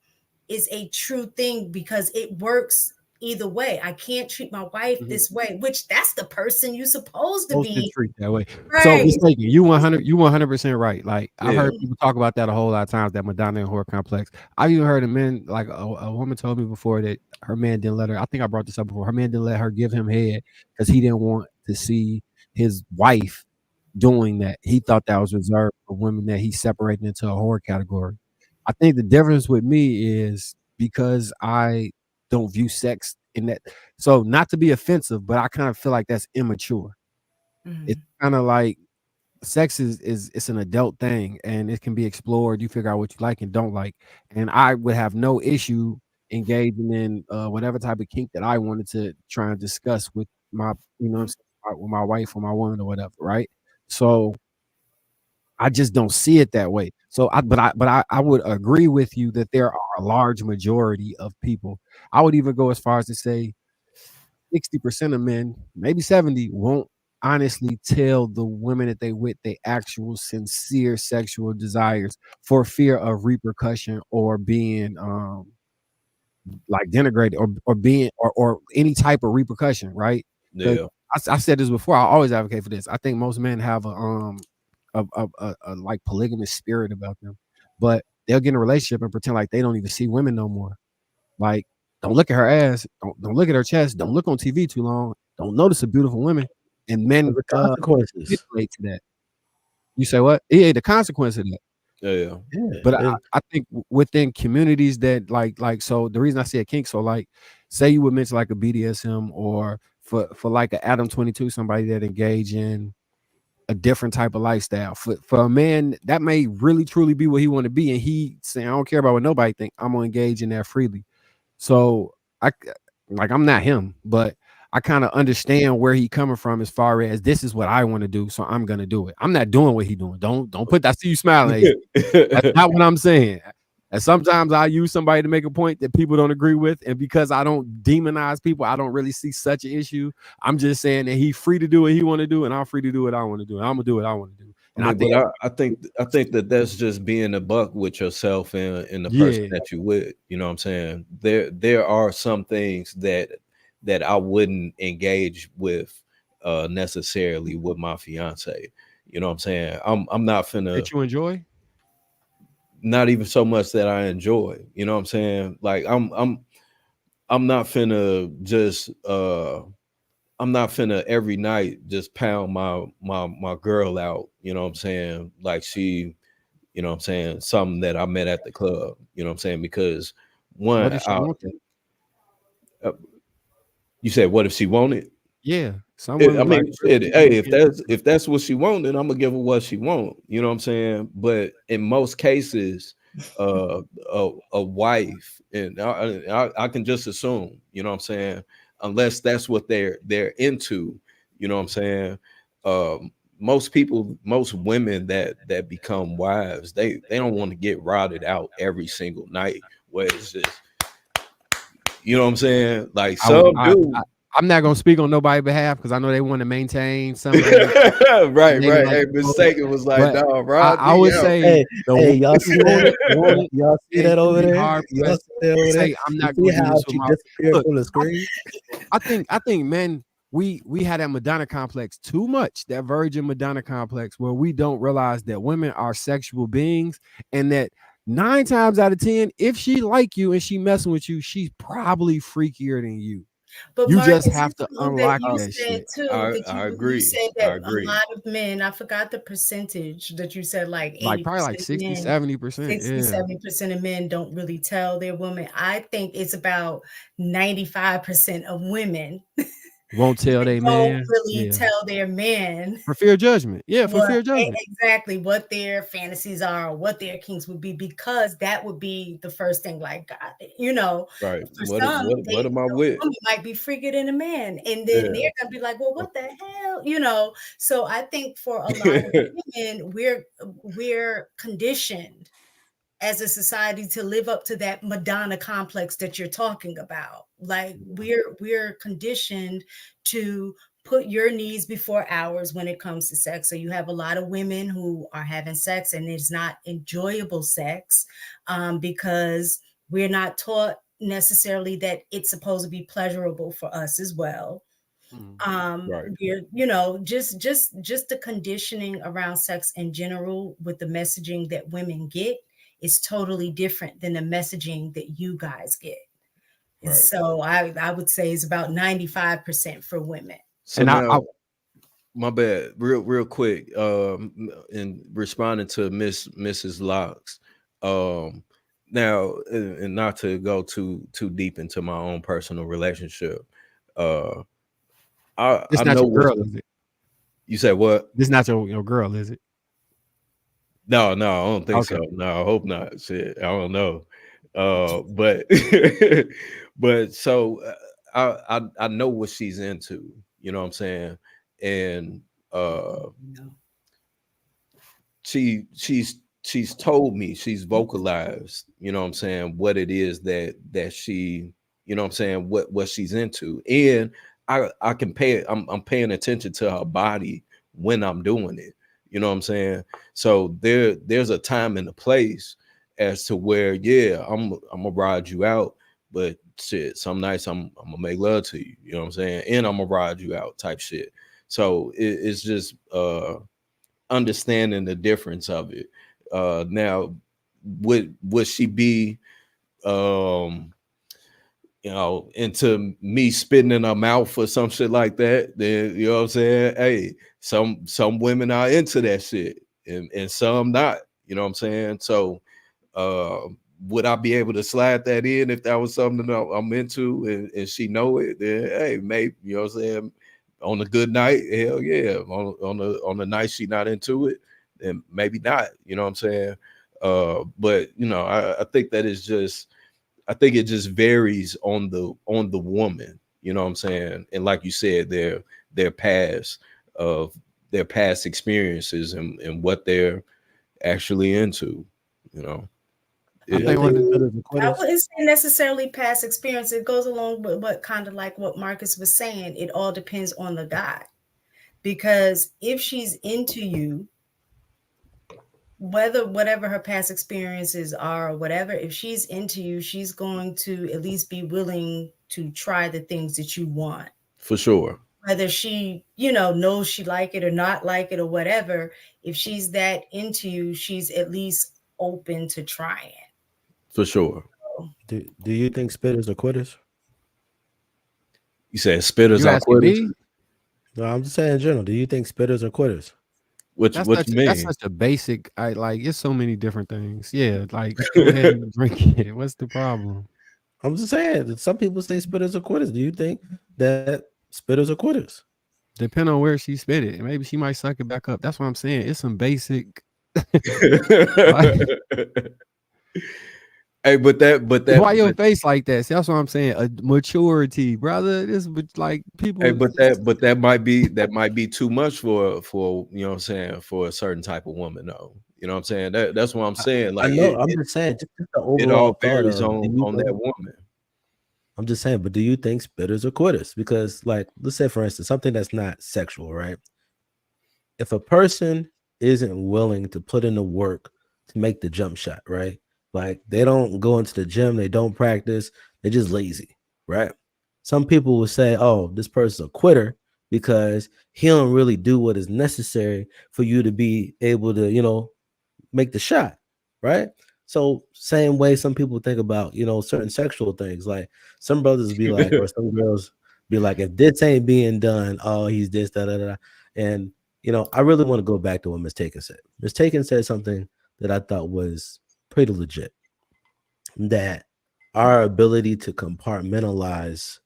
is a true thing because it works either way. I can't treat my wife Mhm. this way, which that's the person you're supposed to Supposed to be. treat that way. So Right. mistaken. You 100% right. Like I've Yeah. heard people talk about that a whole lot of times, that Madonna and whore complex. I've even heard of men, like a woman told me before that her man didn't let her. I think I brought this up before. Her man didn't let her give him head because he didn't want to see his wife doing that. He thought that was reserved for women that he separated into a whore category. I think the difference with me is because I don't view sex in that. So not to be offensive, but I kind of feel like that's immature. It's Mhm. kind of like sex is it's an adult thing and it can be explored. You figure out what you like and don't like. And I would have no issue engaging in whatever type of kink that I wanted to try and discuss with my, you know, what I'm saying, with my wife or my woman or whatever, right? So I just don't see it that way. So I would agree with you that there are a large majority of people. I would even go as far as to say 60% of men, maybe 70, won't honestly tell the women that they with their actual sincere sexual desires for fear of repercussion or being like denigrated or being or any type of repercussion, right? Because Yeah. I said this before, I always advocate for this. I think most men have a like polygamous spirit about them, but they'll get in a relationship and pretend like they don't even see women no more. Like, don't look at her ass, don't look at her chest, don't look on TV too long, don't notice a beautiful woman, and men The consequences. manipulate to that. You say what? Yeah, the consequence of that. Yeah. Yeah. Yeah. But And I think within communities that like so the reason I say a kink, so like say you would mention like a BDSM or for like an Adam 22, somebody that engage in a different type of lifestyle. For a man, that may really truly be what he want to be, and he saying, I don't care about what nobody think. I'm gonna engage in that freely. So like I'm not him, but I kind of understand where he coming from as far as this is what I want to do, so I'm gonna do it. I'm not doing what he doing. Don't put that. I see you smiling. AC. That's not what I'm saying. And sometimes I use somebody to make a point that people don't agree with. And because I don't demonize people, I don't really see such an issue. I'm just saying that he's free to do what he want to do, and I'm free to do what I want to do. And I'm gonna do what I want to do. I And I mean, think, but I think that that's just being a buck with yourself and the person yeah, that you with. You know what I'm saying? There are some things that I wouldn't engage with necessarily with my fiance. You know what I'm saying? I'm not finna, that you enjoy. not even so much that I enjoy. You know what I'm saying? Like I'm not finna just I'm not finna every night just pound my girl out, you know what I'm saying? Like she, you know what I'm saying, something that I met at the club, you know what I'm saying? Because What one, if she want it? uh, you said, what if she wanted? Yeah, some women I like mean, real shit, people hey, who can't do if that's what she wanted, I'm gonna give her what she want. You know what I'm saying? But in most cases, a wife, and I can just assume, you know what I'm saying, unless that's what they're into, you know what I'm saying. Most people, most women that become wives, they don't want to get routed out every single night. Where it's just, you know what I'm saying, like I would. some do. I'm not gonna speak on nobody's behalf because I know they want to maintain some image. Right, Maybe right. like Hey, the most, Mistaken was like, but no, Rod I me would out. say Hey, the hey, woman y'all who see that? want it, Y'all see and that you over be there? hard Y'all pressed see that to over there? say I'm You not see gonna do how this with she my. disappeared Look, from the screen? I think men, we had that Madonna complex too much, that virgin Madonna complex, where we don't realize that women are sexual beings, and that 9 times out of 10, if she like you and she messing with you, she's probably freakier than you. But You just Marcus, have you to know that unlock you that said shit. too that I you agree. said I that a agree. lot of men, I forgot the percentage that you said, like Like probably like 80% of 60, men, 70%. 60, Yeah. 70% of men don't really tell their women. I think it's about 95% of women Won't tell they don't man. really Yeah. tell their man For fear of judgment. Yeah, for what fear of judgment. exactly what their fantasies are, or what their kinks would be, because that would be the first thing. Like, God, Right. for some, What am I the with? woman might be freaking in a man, and then Yeah. they're gonna be like, "Well, what the hell?" So I think for a lot of women, we're conditioned as a society to live up to that Madonna complex that you're talking about. Like we're conditioned to put your needs before ours when it comes to sex. So you have a lot of women who are having sex and it's not enjoyable sex, because we're not taught necessarily that it's supposed to be pleasurable for us as well. Right. We're just the conditioning around sex in general, with the messaging that women get, is totally different than the messaging that you guys get. And Right. so I would say it's about 95% for women. So And now, my bad, real quick. In responding to Mrs. Locks, now, and not to go too deep into my own personal relationship, uh, I it's not know your what girl, is it? you said. What? This not your girl, is it? No, I don't think Okay. so. No, I hope not. Shit, I don't know. But but so I know what she's into. You know what I'm saying? And she's told me, she's vocalized, you know what I'm saying, what it is that she, you know what I'm saying, what she's into. And I can I'm paying attention to her body when I'm doing it. You know what I'm saying? So there's a time and a place as to where, yeah, I'm gonna ride you out, but shit, some nights I'm gonna make love to you, you know what I'm saying? And I'm gonna ride you out type shit. So it's just understanding the difference of it. Now, would she be into me spitting in her mouth or some shit like that? Then you know what I'm saying? Hey, some women are into that shit, and some not, you know what I'm saying? So uh would I be able to slide that in if that was something that I'm into, and she know it? Then hey, maybe, you know what I'm saying, on a good night, hell yeah. On the night she not into it, then maybe not, you know what I'm saying. But I think that is just, I think it just varies on the woman, you know what I'm saying. And like you said, their past of their past experiences and what they're actually into, you know. I You don't think think one of the, spitters are I quitters? wouldn't say necessarily past experience. It goes along with what kind of like what Marcus was saying. It all depends on the guy. Because if she's into you, whatever her past experiences are or whatever, if she's into you, she's going to at least be willing to try the things that you want. For sure. Whether she, knows she like it or not like it or whatever, if she's that into you, she's at least open to trying. For sure. Do you think spitters are quitters? You said spitters you are asking quitters? me? No, I'm just saying in general. Do you think spitters are quitters? What you That's mean? such a basic. I like. It's so many different things. Yeah, like go ahead and drink it. What's the problem? I'm just saying that some people say spitters are quitters. Do you think that spitters are quitters? Depend on where she spit it. Maybe she might suck it back up. That's what I'm saying. It's some basic. Like, Hey, why your face like that? See, that's what I'm saying. A maturity, brother. This like people. hey, but that might be too much for you know what I'm saying, for a certain type of woman though. You know what I'm saying? That's what I'm saying. I Like know. I'm just saying, just the it overall all thought varies of. Do you on that think, woman. I'm just saying, but do you think spitters are quitters? Because, like, let's say for instance, something that's not sexual, right? If a person isn't willing to put in the work to make the jump shot, right? Like they don't go into the gym, they don't practice, they're just lazy, right? Some people will say, "Oh, this person's a quitter because he don't really do what is necessary for you to be able to, make the shot," right? So same way some people think about, certain sexual things. Like some brothers be like, or some girls be like, if this ain't being done, oh, he's this, da da da. And I really want to go back to what Miss Taken said. Miss Taken said something that I thought was pretty legit. That our ability to compartmentalize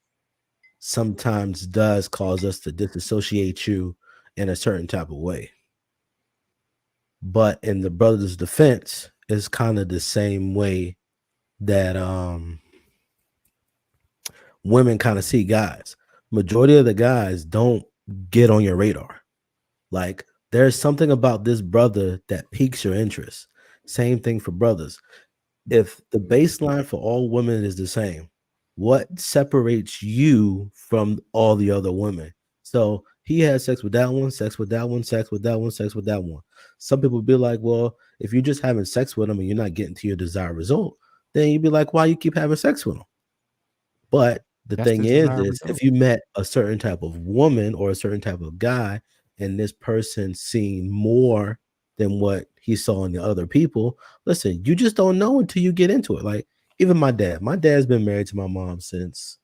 sometimes does cause us to disassociate you in a certain type of way. But in the brother's defense, it's kind of the same way that women kind of see guys. Majority of the guys don't get on your radar. Like there's something about this brother that piques your interest. Same thing for brothers. If the baseline for all women is the same, what separates you from all the other women? So he had sex with that one, sex with that one, sex with that one, sex with that one. Some people be like, well, if you're just having sex with them and you're not getting to your desired result, then you'd be like, why you keep having sex with them? But the That's thing the is, desired result. if you met a certain type of woman or a certain type of guy, and this person seen more than what he saw in the other people, listen, you just don't know until you get into it. Like even my dad's been married to my mom since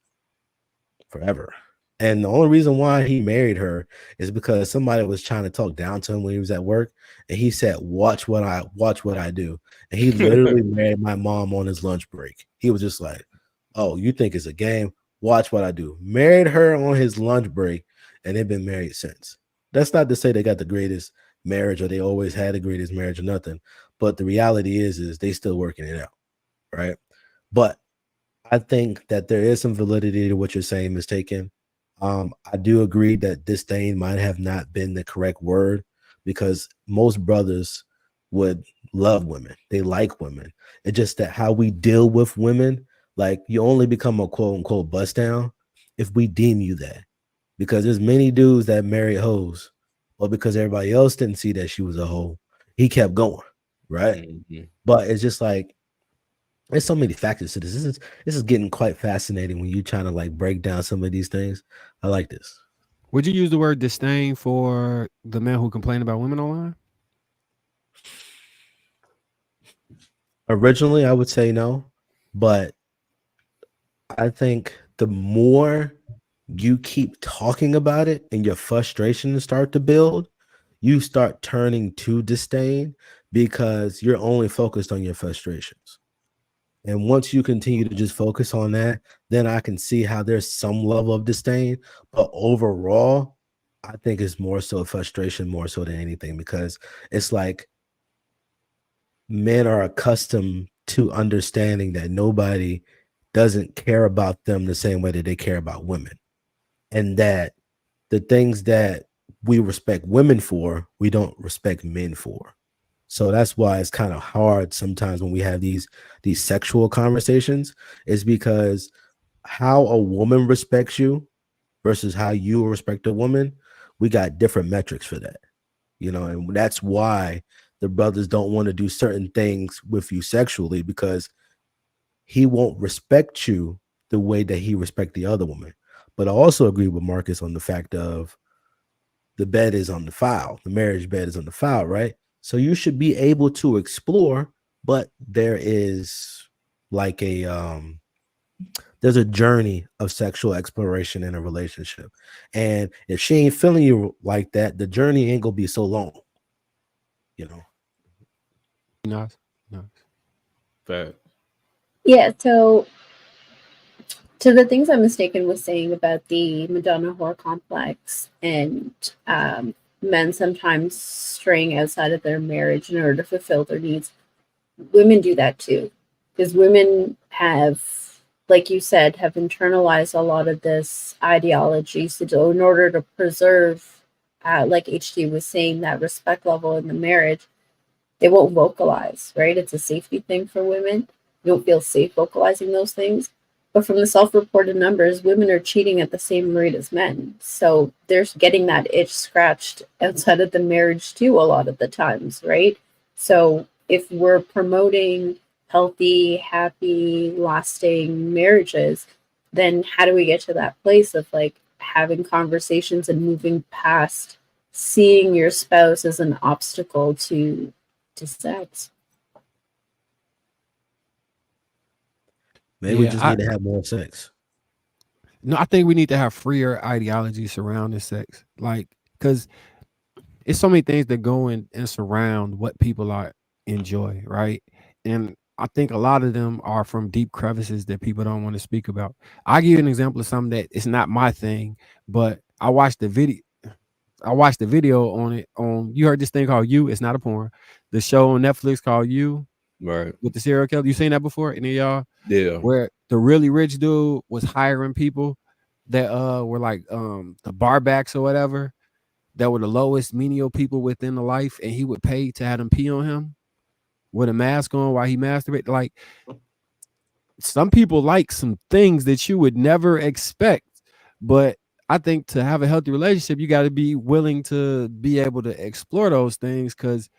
forever. And the only reason why he married her is because somebody was trying to talk down to him when he was at work, and he said, watch what I do." And he literally married my mom on his lunch break. He was just like, "Oh, you think it's a game? Watch what I do." Married her on his lunch break, and they've been married since. That's not to say they got the greatest marriage or they always had the greatest marriage or nothing, but the reality is they still working it out, right? But I think that there is some validity to what you're saying, Ms. Taken. I do agree that disdain might have not been the correct word because most brothers would love women. They like women. It's just that how we deal with women, like you only become a quote unquote bust down if we deem you that. Because there's many dudes that marry hoes, or because everybody else didn't see that she was a hoe, he kept going, right? Mhm. But it's just like there's so many factors to this. This is getting quite fascinating when you trying to like break down some of these things. I like this. Would you use the word disdain for the men who complain about women online? Originally, I would say no, but I think the more you keep talking about it and your frustrations start to build, you start turning to disdain because you're only focused on your frustrations. And once you continue to just focus on that, then I can see how there's some level of disdain. But overall, I think it's more so frustration, more so than anything, because it's like men are accustomed to understanding that nobody doesn't care about them the same way that they care about women. And that the things that we respect women for, we don't respect men for. So that's why it's kind of hard sometimes when we have these sexual conversations, is because how a woman respects you versus how you respect a woman, we got different metrics for that, you know, and that's why the brothers don't want to do certain things with you sexually, because he won't respect you the way that he respect the other woman. But I also agree with Marcus on the fact of the bed is on the file, the marriage bed is on the file, right? So you should be able to explore, but there is like a there's a journey of sexual exploration in a relationship. And if she ain't feeling you like that, the journey ain't gonna be so long, you know. Nice. Nice. Fact. Yeah, so to the things I'm mistaken was saying about the Madonna whore complex and men sometimes straying outside of their marriage in order to fulfill their needs. Women do that too, because women have, like you said, have internalized a lot of this ideology. So in order to preserve, like HT was saying, that respect level in the marriage, they won't vocalize, right? It's a safety thing for women. You don't feel safe vocalizing those things. But from the self-reported numbers, women are cheating at the same rate as men. So they're getting that itch scratched outside of the marriage too, a lot of the times, right? So if we're promoting healthy, happy, lasting marriages, then how do we get to that place of like having conversations and moving past seeing your spouse as an obstacle to sex? Maybe we Yeah, just need to have more sex. I think we need to have freer ideology surrounding sex, like, because it's so many things that go in and surround what people are enjoy, right? And I think a lot of them are from deep crevices that people don't want to speak about. I'll give you an example of something that it's not my thing, but I watched the video. I watched the video on it. You heard this thing called You? It's not a porn. The show on Netflix called You Right. with the serial killer. You seen that before? Any of y'all? Yeah. Where the really rich dude was hiring people that were like the barbacks or whatever, that were the lowest menial people within the life, and he would pay to have them pee on him with a mask on while he masturbated. Like, some people like some things that you would never expect, but I think to have a healthy relationship, you got to be willing to be able to explore those things. Because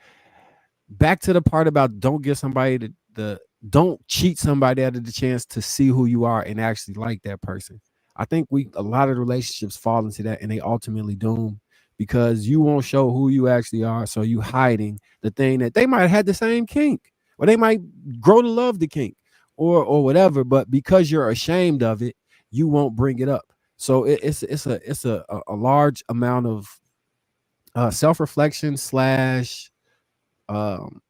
back to the part about don't give somebody the don't cheat somebody out of the chance to see who you are and actually like that person. I think a lot of relationships fall into that, and they ultimately doom because you won't show who you actually are. So you hiding the thing that they might have had the same kink, or they might grow to love the kink, or whatever. But because you're ashamed of it, you won't bring it up. So it's a large amount of self-reflection slash um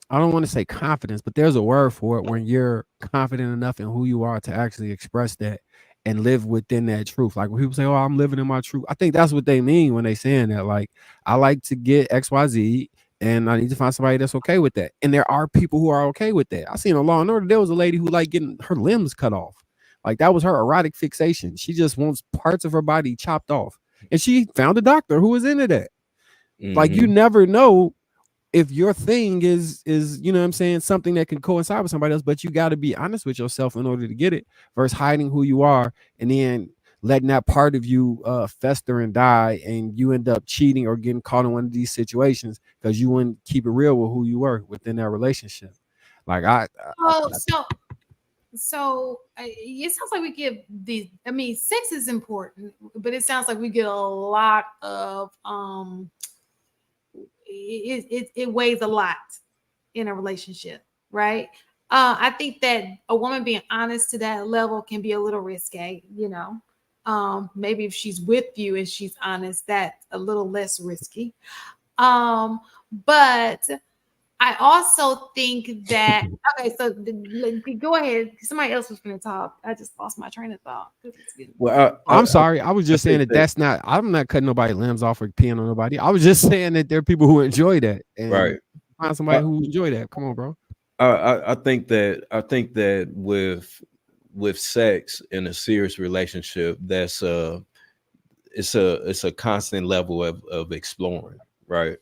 I don't want to say confidence, but there's a word for it when you're confident enough in who you are to actually express that and live within that truth. Like when people say, "Oh, I'm living in my truth," I think that's what they mean when they saying that. Like, I like to get XYZ, and I need to find somebody that's okay with that. And there are people who are okay with that. I seen a Law and Order. There was a lady who liked getting her limbs cut off. Like, that was her erotic fixation. She just wants parts of her body chopped off, and she found a doctor who was into that. Like, you Mm-hmm. never know if your thing is you know what I'm saying, something that can coincide with somebody else, but you got to be honest with yourself in order to get it, versus hiding who you are and then letting that part of you fester and die, and you end up cheating or getting caught in one of these situations because you wouldn't keep it real with who you were within that relationship. Like, Oh, so it sounds like we give the. I mean, sex is important, but it sounds like we get a lot of it weighs a lot in a relationship, right? I think that a woman being honest to that level can be a little risque, you know. Maybe if she's with you and she's honest, that's a little less risky. But I also think that okay, so go ahead. Somebody else was going to talk. I just lost my train of thought. Well, I'm sorry, I was just saying think that that's not, I'm not cutting nobody's limbs off or peeing on nobody. I was just saying that there are people who enjoy that, and right. find somebody who enjoy that. Come on, bro. I think that with sex in a serious relationship, that's it's a constant level of exploring, right?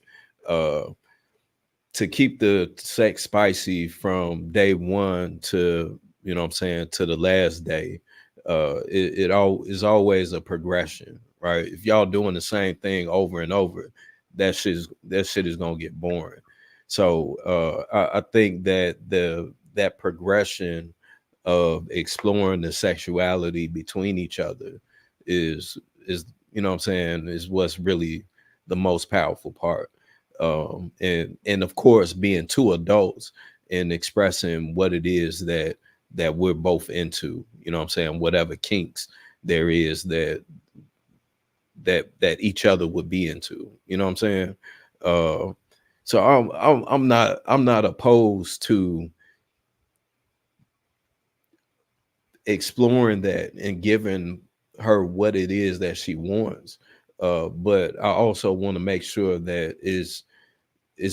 to keep the sex spicy from day one to, you know what I'm saying, to the last day, it all is always a progression, right? If y'all doing the same thing over and over, that shit is gonna get boring. So I think that that progression of exploring the sexuality between each other is you know what I'm saying, is what's really the most powerful part. And of course being two adults and expressing what it is that we're both into, you know what I'm saying, whatever kinks there is that each other would be into, you know what I'm saying. uh so I'm not opposed to exploring that and giving her what it is that she wants, but I also want to make sure that is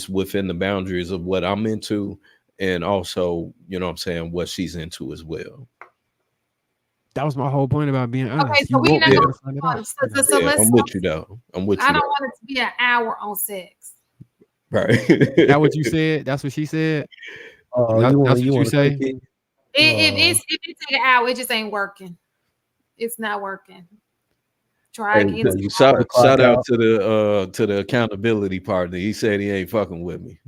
within the boundaries of what I'm into, and also, you know what I'm saying, what she's into as well. That was my whole point about being Okay, honest. so You we're won't not be Yeah, able gonna to find it move on. out. You know? So yeah, let's. I'm with you though. I'm with I you don't though. want it to be an hour on sex. Right. That what you said? That's what she said. Oh, That's you what you want a say. quickie? If it take an hour, it just ain't working. It's not working. Try Hey, again You tomorrow. the shout clock out out. to the accountability partner. He said he ain't fucking with me.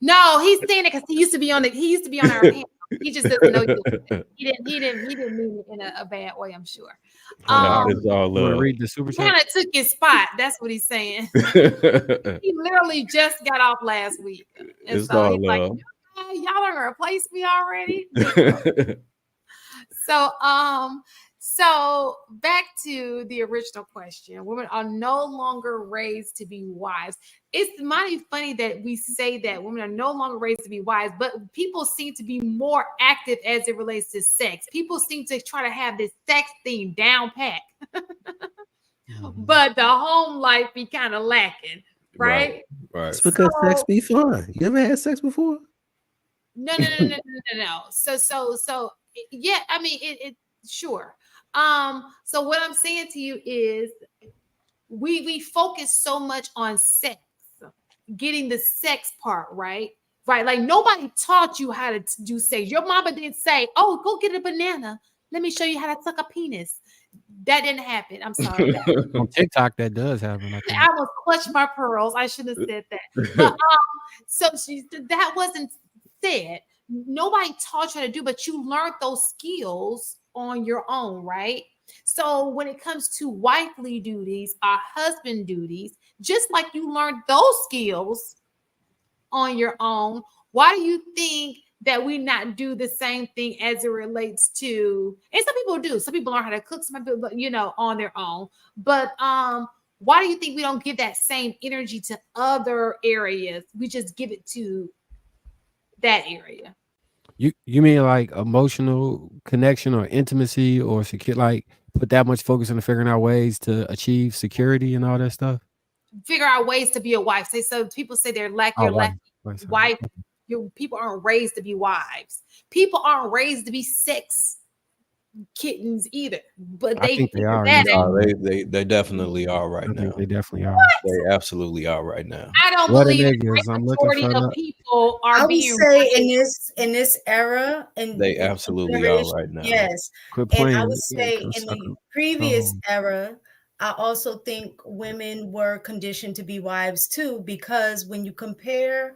No, he's saying it because he used to be on our panel. He just doesn't know you. He didn't mean it in a bad way, I'm sure. Hold on. It's all You want to love. read the super Kind chat? of took his spot. That's what he's saying. He literally just got off last week. And It's so all he's like, love. y'all are gonna replace me already. So so back to the original question. Women are no longer raised to be wives. It's mighty funny that we say that women are no longer raised to be wives, but people seem to be more active as it relates to sex. People seem to try to have this sex thing down pat, but the home life be kind of lacking, right? Right. It's because sex So be fun. You ever had sex before? no. So yeah, I mean it sure. So what I'm saying to you is we focus so much on sex, getting the sex part right. Right. Like nobody taught you how to do sex. Your mama didn't say, oh, go get a banana. Let me show you how to suck a penis. That didn't happen. I'm sorry. On TikTok, that does happen. I think. I almost clutched my pearls. I shouldn't have said that. But so that wasn't said. Nobody taught you how to do, but you learned those skills on your own, right? So when it comes to wifely duties, our husband duties, just like you learned those skills on your own, why do you think that we not do the same thing as it relates to, and some people do, some people learn how to cook, some people, you know, on their own, but why do you think we don't give that same energy to other areas? We just give it to that area. You mean like emotional connection or intimacy or secure, like put that much focus into figuring out ways to achieve security and all that stuff? Figure out ways to be a wife. Say, so people say they're like Oh, you're wife. like Sorry. wife. People aren't raised to be wives. People aren't raised to be sex kittens either, but I they think they figure are. that out. No, they definitely are right I think now. they definitely are. They absolutely are right now. I don't What are believe the niggas? great I'm looking majority for of the. people I are would being say raised. in this era and They in absolutely are generation, right now. yes. Quit And I playing. would Yeah, say come in suck the 'em. previous Come era, I also think women were conditioned to be wives too, because when you compare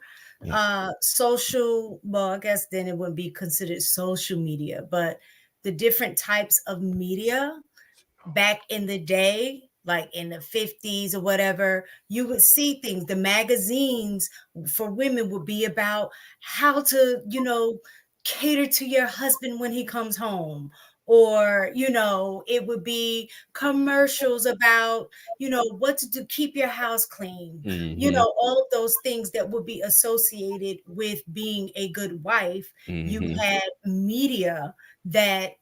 social, well, I guess then it wouldn't be considered social media, but the different types of media back in the day, like in the 50s or whatever, you would see things. The magazines for women would be about how to, cater to your husband when he comes home. Or, it would be commercials about, what to do, keep your house clean, Mm-hmm. all of those things that would be associated with being a good wife. You Mm-hmm. had media that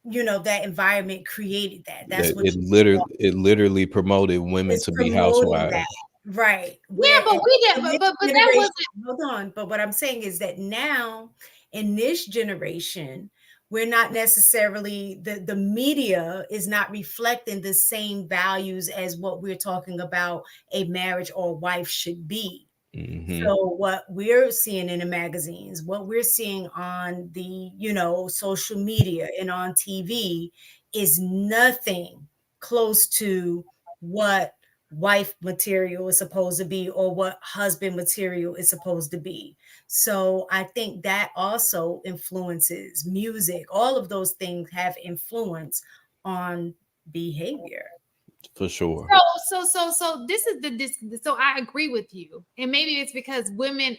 that environment created that. That's what you saw. It literally promoted women It's to be promoting that. housewives. Right. Yeah, Where but we get, in this but that generation, wasn't. hold on. But what I'm saying is that now in this generation, we're not necessarily the media is not reflecting the same values as what we're talking about a marriage or a wife should be. Mm-hmm. So what we're seeing in the magazines, what we're seeing on the, social media and on TV is nothing close to what wife material is supposed to be or what husband material is supposed to be. So I think that also influences music. All of those things have influence on behavior. For sure. So this is this. So I agree with you, and maybe it's because women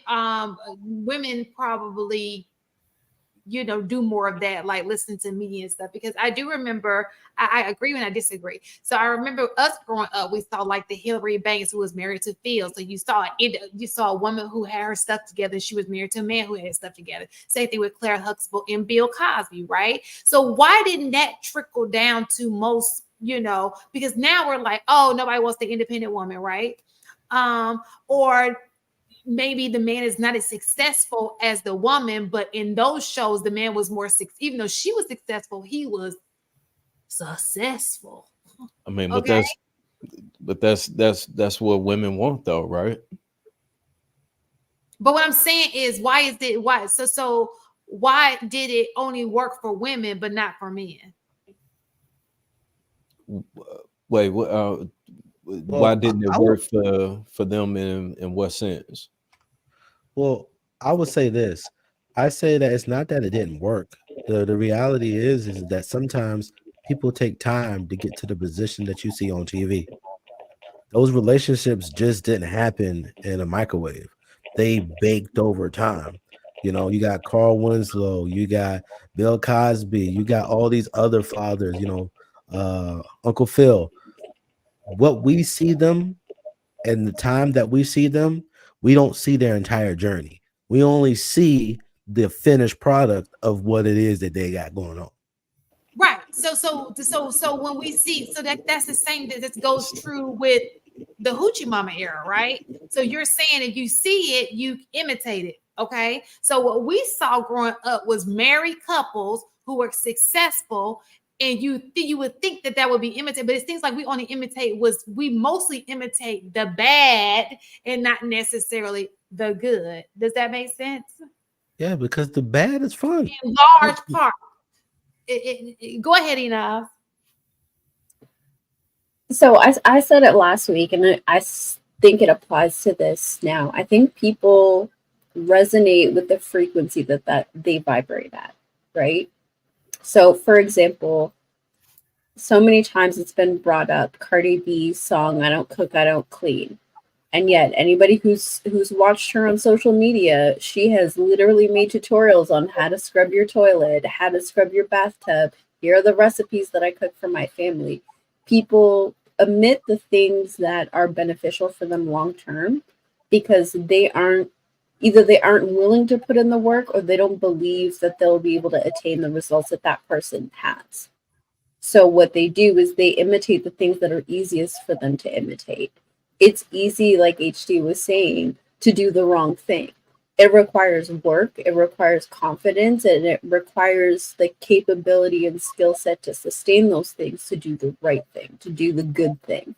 probably do more of that, like listen to media and stuff. Because I do remember, I agree and I disagree. So I remember us growing up, we saw like the Hillary Banks who was married to Phil. So you saw it, you saw a woman who had her stuff together. She was married to a man who had his stuff together. Same thing with Claire Huxtable and Bill Cosby, right? So why didn't that trickle down to most? Because now we're like, oh, nobody wants the independent woman, right? Or maybe the man is not as successful as the woman, but in those shows, the man was more even though she was successful, he was successful. I mean, Okay. that's what women want, though, right? But what I'm saying is, so why did it only work for women but not for men? Wait, why Well, didn't it I work would. for them in what sense? Well, I would say this. I say that it's not that it didn't work. The reality is that sometimes people take time to get to the position that you see on TV. Those relationships just didn't happen in a microwave. They baked over time. You got Carl Winslow, you got Bill Cosby, you got all these other fathers, Uncle Phil. What we see them and the time that we see them, we don't see their entire journey. We only see the finished product of what it is that they got going on. Right. So when we see, so that's the same that this goes true with the hoochie mama era, right? So you're saying if you see it, you imitate it. Okay. So what we saw growing up was married couples who were successful, and you would think that would be imitated, but it seems like we mostly imitate the bad and not necessarily the good. Does that make sense? Yeah, because the bad is fun. In large part. Go ahead, Enough. So I said it last week, and think it applies to this now. I think people resonate with the frequency that they vibrate at, right? So, for example, so many times it's been brought up Cardi B's song "I Don't Cook, I Don't Clean," and yet anybody who's watched her on social media, she has literally made tutorials on how to scrub your toilet, how to scrub your bathtub. Here are the recipes that I cook for my family. People omit the things that are beneficial for them long term because they aren't willing to put in the work, or they don't believe that they'll be able to attain the results that that person has. So what they do is they imitate the things that are easiest for them to imitate. It's easy, like HD was saying, to do the wrong thing. It requires work, it requires confidence, and it requires the capability and skill set to sustain those things, to do the right thing, to do the good thing.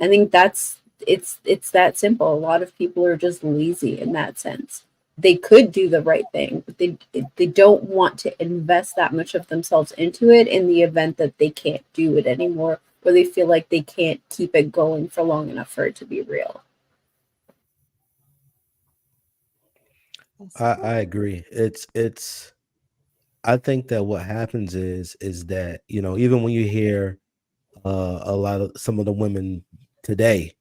I think it's that simple. A lot of people are just lazy in that sense. They could do the right thing, but they don't want to invest that much of themselves into it in the event that they can't do it anymore, or they feel like they can't keep it going for long enough for it to be real. I agree. It's I think that what happens is that, even when you hear a lot of some of the women today,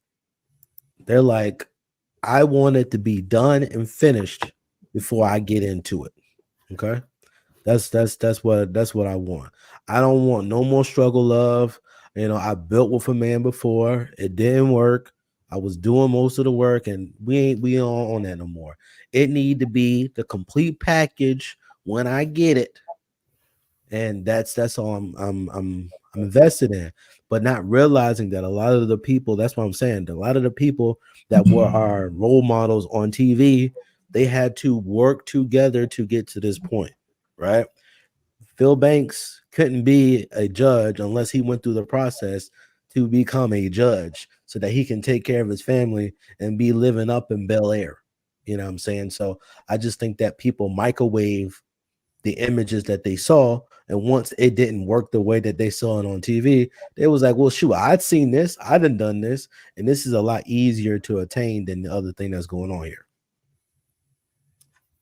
they're like, I want it to be done and finished before I get into it. Okay. That's what I want. I don't want no more struggle love. I built with a man before. It didn't work. I was doing most of the work, and we ain't on that no more. It need to be the complete package when I get it. And that's all I'm invested in, but not realizing that a lot of the people, that's what I'm saying, a lot of the people that were our role models on TV, they had to work together to get to this point, right? Phil Banks couldn't be a judge unless he went through the process to become a judge. so that he can take care of his family and be living up in Bel Air. You know what I'm saying? So I just think that people microwave the images that they saw, and once it didn't work the way that they saw it on TV, they was like, well, shoot, I'd seen this, I done this, and this is a lot easier to attain than the other thing that's going on here.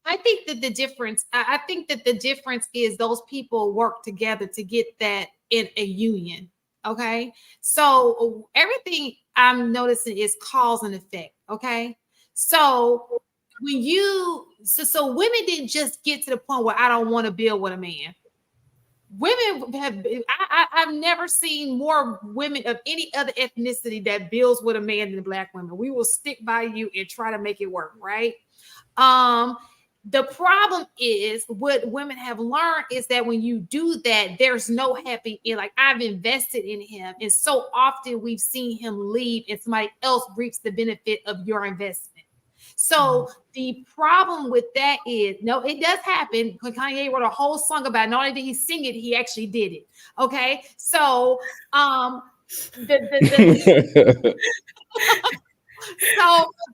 I think that the difference, I think that the difference is those people work together to get that in a union. Okay. So everything I'm noticing is cause and effect. Okay. So when so women didn't just get to the point where I don't want to build with a man. Women have, I've never seen more women of any other ethnicity that builds with a man than black women. We will stick by you and try to make it work. Right. Um, the problem is what women have learned is that when you do that, there's no happy end. Like, I've invested in him, and so often we've seen him leave and somebody else reaps the benefit of your investment. So the problem with that is, no, it does happen. Kanye wrote a whole song about it. Not only did he sing it, he actually did it. Okay. So so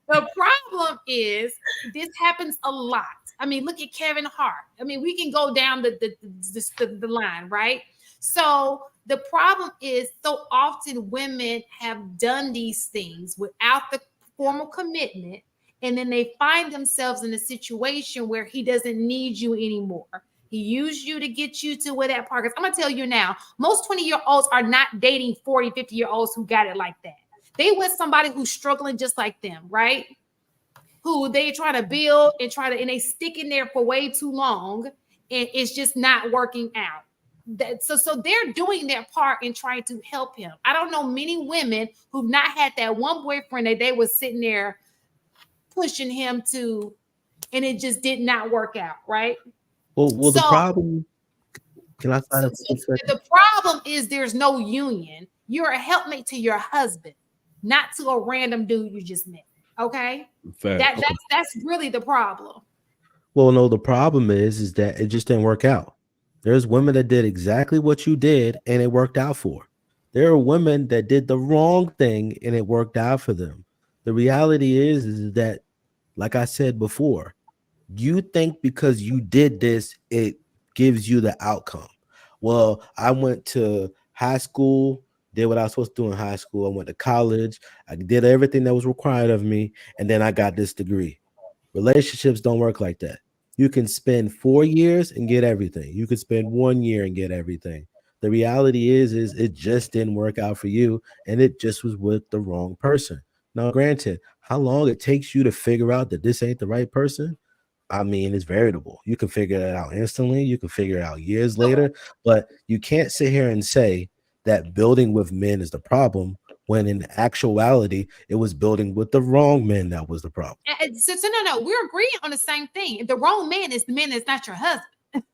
the problem is this happens a lot. I mean, look at Kevin Hart. I mean, we can go down the line, right? So the problem is so often women have done these things without the formal commitment, and then they find themselves in a situation where he doesn't need you anymore. He used you to get you to where that part is. I'm going to tell you now, most 20-year-olds are not dating 40, 50-year-olds who got it like that. They with somebody who's struggling just like them, right? Who they try to build and and they stick in there for way too long, and it's just not working out. So they're doing their part in trying to help him. I don't know many women who've not had that one boyfriend that they was sitting there pushing him to, and it just did not work out, right? Well, the problem. Can I say the problem is there's no union. You're a helpmate to your husband, not to a random dude you just met. Okay, that's really the problem. Well, no, the problem is that it just didn't work out. There's women that did exactly what you did and it worked out for. There are women that did the wrong thing and it worked out for them. The reality is that, like I said before, you think because you did this, it gives you the outcome. Well, I went to high school, did what I was supposed to do in high school. I went to college. I did everything that was required of me, and then I got this degree. Relationships don't work like that. You can spend 4 years and get everything. You could spend 1 year and get everything. The reality is it just didn't work out for you, and it just was with the wrong person. Now, granted, how long it takes you to figure out that this ain't the right person, I mean, it's variable. You can figure it out instantly. You can figure it out years later, but you can't sit here and say that building with men is the problem when in actuality, it was building with the wrong men that was the problem. So no, we're agreeing on the same thing. The wrong man is the man that's not your husband.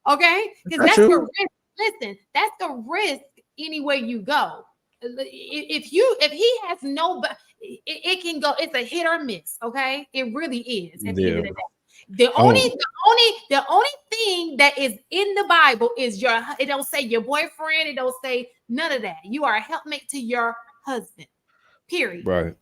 Okay? Because that's the risk. Listen, that's the risk anywhere you go. If he has no, it can go, it's a hit or miss. Okay? It really is at the end of the day. The only thing that is in the Bible is it don't say your boyfriend, it don't say none of that. You are a helpmate to your husband. Period. Right.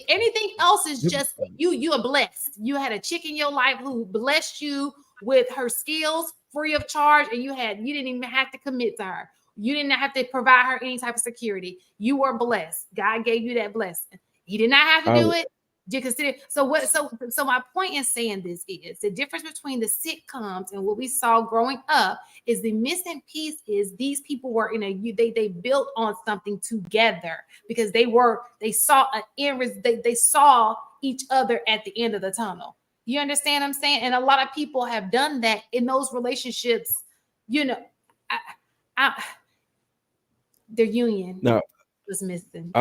Anything else is just you are blessed. You had a chick in your life who blessed you with her skills free of charge, and you didn't even have to commit to her. You didn't have to provide her any type of security. You were blessed. God gave you that blessing. He did not have to do it. Do you consider so my point in saying this is the difference between the sitcoms and what we saw growing up is the missing piece is these people were they built on something together because they saw they saw each other at the end of the tunnel. You understand what I'm saying? And a lot of people have done that in those relationships, their union was missing.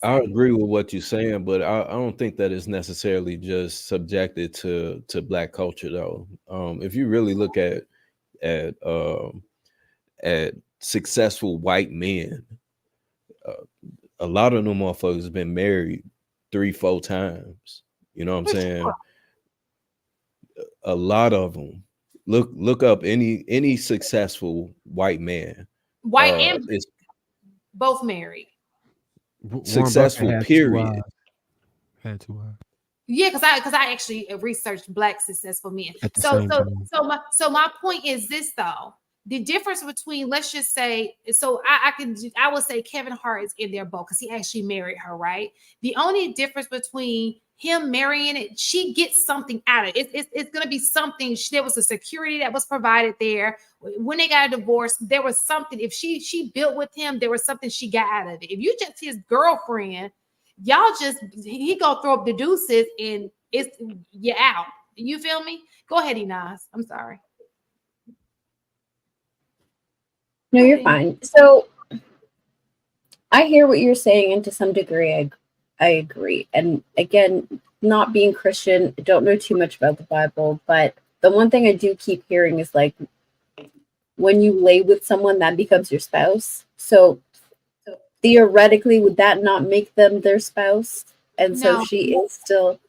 I agree with what you're saying, but I don't think that it's necessarily just subjected to Black culture, though. If you really look at successful white men, a lot of them motherfuckers have been married 3-4 times. You know what I'm saying? A lot of them. Look up any successful white man. White and both married. Warren Buffett successful, had 2 period. wives. Had 2 wives Yeah, because I actually researched Black successful men. at the So same so time. so my point is this though. The difference between, let's just say, so I would say Kevin Hart is in their boat because he actually married her, right? The only difference between him marrying it, she gets something out of it. It's gonna be something. There was a security that was provided there. When they got a divorce, there was something. If she built with him, there was something she got out of it. If you just his girlfriend, y'all just he go throw up the deuces and it's you're out. You feel me? Go ahead, Enos. I'm sorry. No, you're fine. So I hear what you're saying, and to some degree, I agree. And again, not being Christian, I don't know too much about the Bible, but the one thing I do keep hearing is like when you lay with someone, that becomes your spouse. So theoretically, would that not make them their spouse? And so No. she is still.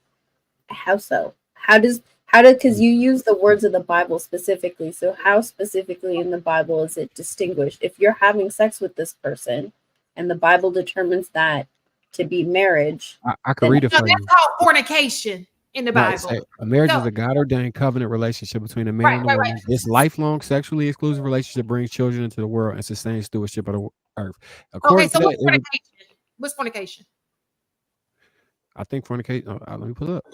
How so? How does because you use the words of the Bible specifically. So how specifically in the Bible is it distinguished? If you're having sex with this person and the Bible determines that to be marriage, I could then read it No, for that's you. called fornication in the No, Bible. a marriage So is a God-ordained covenant relationship between a man right, and a right, woman. This lifelong, sexually exclusive relationship brings children into the world and sustains stewardship of the earth. right. Okay, According to so that, what's fornication? What's fornication? I think fornication. Let me pull it up.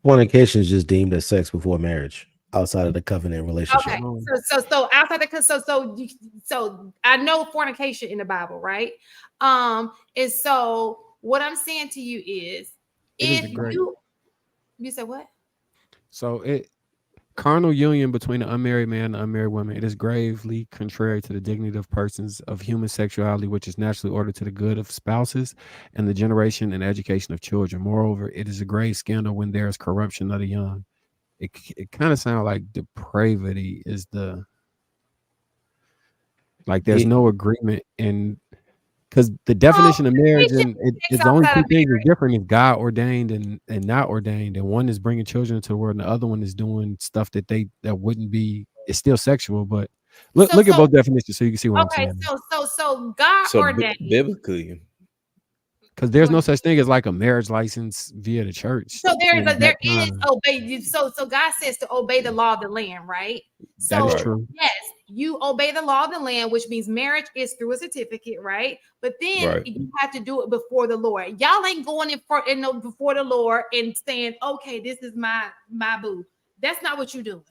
Fornication is just deemed as sex before marriage outside of the covenant relationship. Okay, so outside the so I know fornication in the Bible, right? And so what I'm saying to you is, It is a if great. you said what? So carnal union between an unmarried man and an unmarried woman. It is gravely contrary to the dignity of persons of human sexuality, which is naturally ordered to the good of spouses and the generation and education of children. Moreover, it is a grave scandal when there is corruption of the young. It kind of sounds like depravity is the like there's It, no agreement in because the Well, definition of marriage fornication and takes it's the only outside two of things is marriage. different is God ordained and not ordained, and one is bringing children into the world and the other one is doing stuff that wouldn't be, it's still sexual, but So look at so both definitions so you can see what I'm okay, saying, so God So ordained. biblically, because Go there's no ahead. such thing as like a marriage license via the church So in that there is time. obey. So God says to obey the law of the land, right? That is So right, true. yes, you obey the law of the land, which means marriage is through a certificate, right? But then right. you have to do it before the Lord. Y'all ain't going before the Lord and saying, "Okay, this is my boo." That's not what you're doing.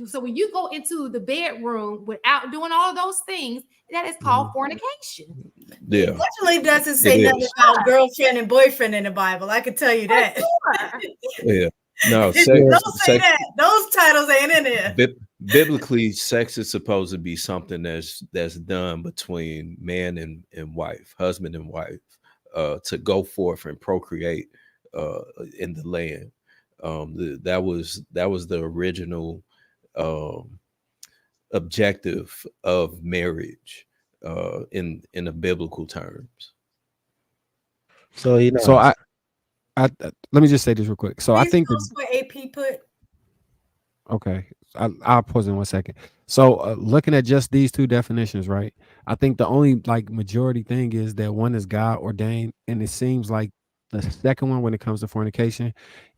So when you go into the bedroom without doing all of those things, that is called Mhm. fornication. It Yeah, definitely doesn't it say nothing is. about girlfriend and boyfriend in the Bible. I can tell you For that. sure. Yeah. No, Don't yeah, say sex that. Those titles ain't in there. biblically, sex is supposed to be something that's done between man and wife, husband and wife, to go forth and procreate in the land. That was the original um, objective of marriage in the biblical terms. so you So know, let me just say this real quick. So I Please think post what AP put. okay, I'll pause in 1 second. So, looking at just these two definitions, right? I think the only like majority thing is that one is God ordained, and it seems like the second one, when it comes to fornication,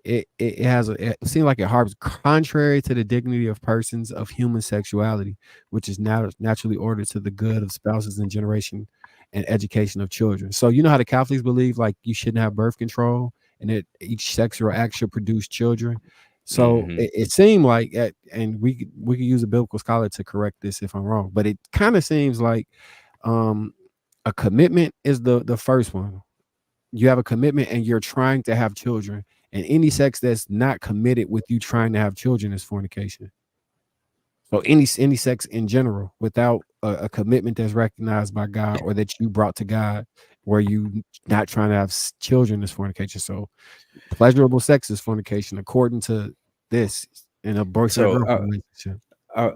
it seems like it harbors contrary to the dignity of persons of human sexuality, which is now naturally ordered to the good of spouses and generation and education of children. So, you know how the Catholics believe like you shouldn't have birth control, and that each sexual act should produce children. So Hmm. it seemed like, and we could use a biblical scholar to correct this if I'm wrong, but it kind of seems like um, a commitment is the first one. You have a commitment and you're trying to have children, and any sex that's not committed with you trying to have children is fornication. So any sex in general without a commitment that's recognized by God or that you brought to God, where you not trying to have children is fornication. So pleasurable sex is fornication according to this in a boyfriend So girlfriend relationship.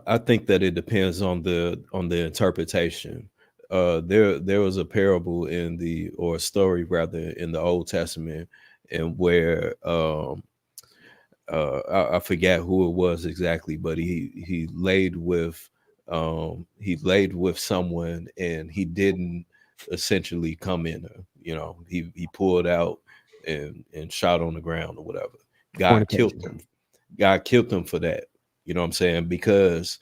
I think that it depends on the interpretation. There was a parable in the or a story rather in the Old Testament, and where I forget who it was exactly, but he laid with he laid with someone and he didn't essentially come in her. You know, he pulled out and shot on the ground or whatever. God killed Fornication. him. God killed him for that. You know what I'm saying? Because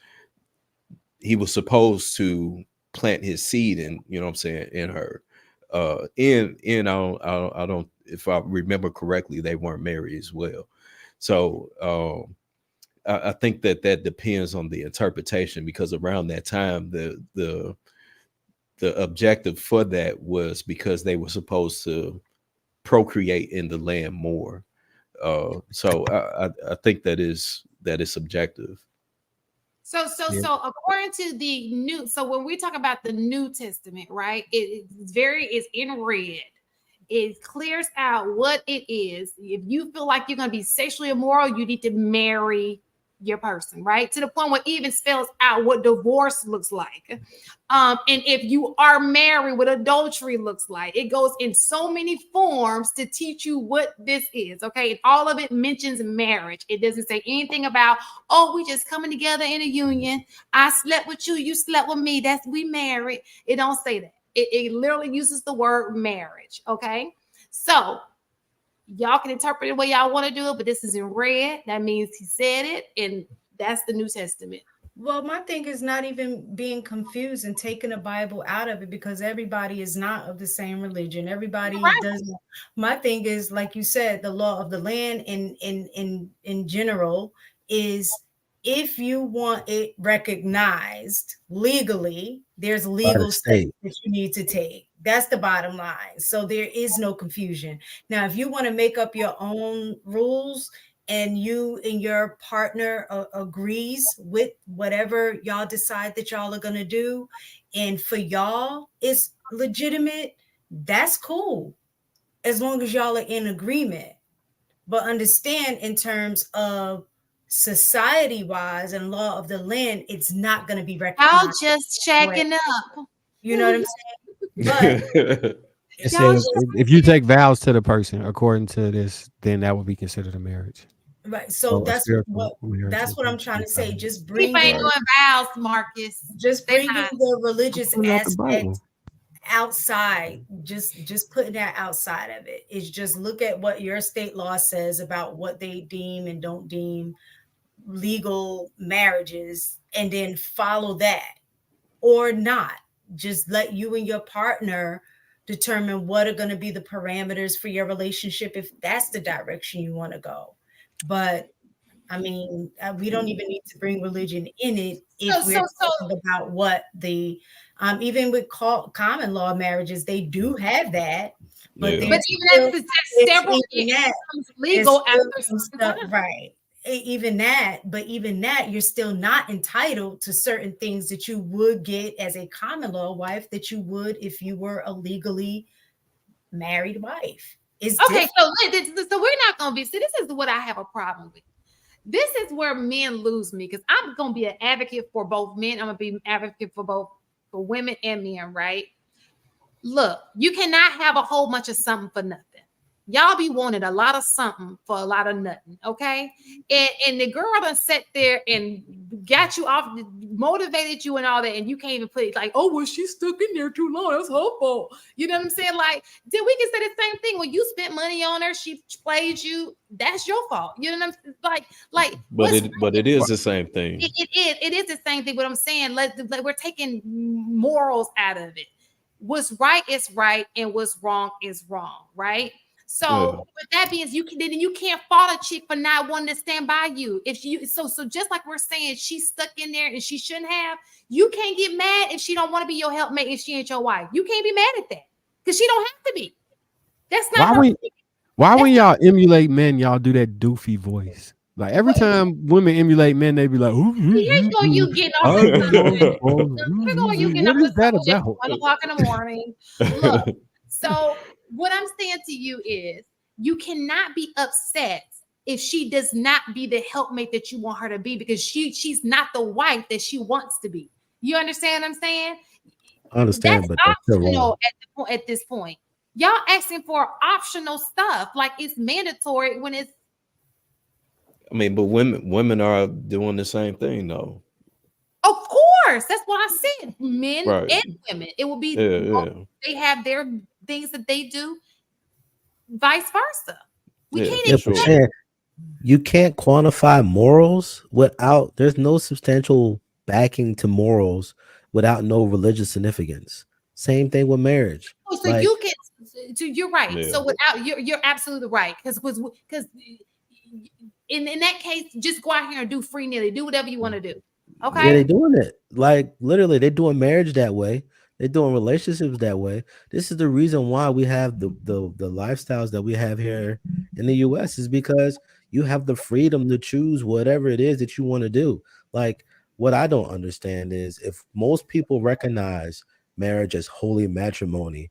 he was supposed to plant his seed in, you know what I'm saying, in her. I don't, if I remember correctly, they weren't married as well. So I think that depends on the interpretation, because around that time the objective for that was because they were supposed to procreate in the land more. So I think that is subjective. So according to the new, so when we talk about the New Testament, right? It's in red. It clears out what it is. If you feel like you're gonna be sexually immoral, you need to marry your person, right? To the point where it even spells out what divorce looks like. And if you are married, what adultery looks like. It goes in so many forms to teach you what this is. Okay. And all of it mentions marriage. It doesn't say anything about, oh, we just coming together in a union. I slept with you, you slept with me. That's we married. It don't say that. It literally uses the word marriage. Okay. So y'all can interpret it the way y'all want to do it, but this is in red. That means he said it, and that's the New Testament. Well, my thing is not even being confused and taking the Bible out of it, because everybody is not of the same religion. Everybody doesn't. My thing is, like you said, the law of the land in general is, if you want it recognized legally, there's By the legal steps state. that you need to take. That's the bottom line. So there is no confusion. Now, if you want to make up your own rules, and you and your partner agrees with whatever y'all decide that y'all are going to do, and for y'all it's legitimate, that's cool, as long as y'all are in agreement. But understand, in terms of society wise and law of the land, it's not going to be Y'all recognized. just checking up. You know what I'm saying? But It Y'all says just if you take vows to the person according to this, then that would be considered a marriage. right, so So a spiritual marriage that's is what I'm trying to say. Just people ain't bringing Right. doing vows, Marcus. They not. the religious pulling out the aspect Bible. outside, just putting that outside of it, is just look at what your state law says about what they deem and don't deem legal marriages, and then follow that, or not. Just let you and your partner determine what are going to be the parameters for your relationship, if that's the direction you want to go. But I mean, we don't even need to bring religion in it if we're talking about what the even with common law marriages, they do have that, but Yeah. But even that's several, even it that, becomes there's legal still after some some stuff, time. right? Even that, but even that, you're still not entitled to certain things that you would get as a common law wife that you would if you were a legally married wife. It's Okay, different. so we're not gonna be. See, this is what I have a problem with. This is where men lose me, because I'm gonna be an advocate for both men. I'm gonna be an advocate for both for women and men, right? Look, you cannot have a whole bunch of something for nothing. Y'all be wanting a lot of something for a lot of nothing, okay? And the girl done sat there and got you off, motivated you and all that, and you can't even put it like, oh, well, she's stuck in there too long. That's her fault. You know what I'm saying? Like, then we can say the same thing. When you spent money on her, she played you. That's your fault. You know what I'm saying? Like But what's it is the same thing. it is the same thing. What I'm saying, we're taking morals out of it. What's right is right, and what's wrong is wrong, right? So Yeah. with that being, you can't fault a chick for not wanting to stand by you. If you so just like we're saying, she's stuck in there and she shouldn't have. You can't get mad if she don't want to be your helpmate if she ain't your wife. You can't be mad at that, because she don't have to be. That's not Why her. when why That's when y'all emulate men, y'all do that doofy voice? Like every time women emulate men, they be like, here you go, you getting off I the was subject. on Here go you getting what off is the that subject about? at 1:00 in the morning. Look, so what I'm saying to you is, you cannot be upset if she does not be the helpmate that you want her to be, because she's not the wife that she wants to be. You understand what I'm saying? I understand, That's but that's still wrong. optional at this point. Y'all asking for optional stuff like it's mandatory when it's I mean, but women are doing the same thing though. of course, that's what I said. Men Right. and women. It will be Yeah, yeah, they have their things that they do, vice versa. We yeah, can't for Yeah, but sure. expect Shan, you can't quantify morals without there's no substantial backing to morals without no religious significance. Same thing with marriage. oh, so Like you can so you're right. Yeah. So without you're absolutely right. Because in that case, just go out here and do free nilly, do whatever you want to do. yeah, Okay. they doing it. Like literally, they doing marriage that way. They're doing relationships that way. This is the reason why we have the lifestyles that we have here in the US is because you have the freedom to choose whatever it is that you want to do. Like what I don't understand is if most people recognize marriage as holy matrimony,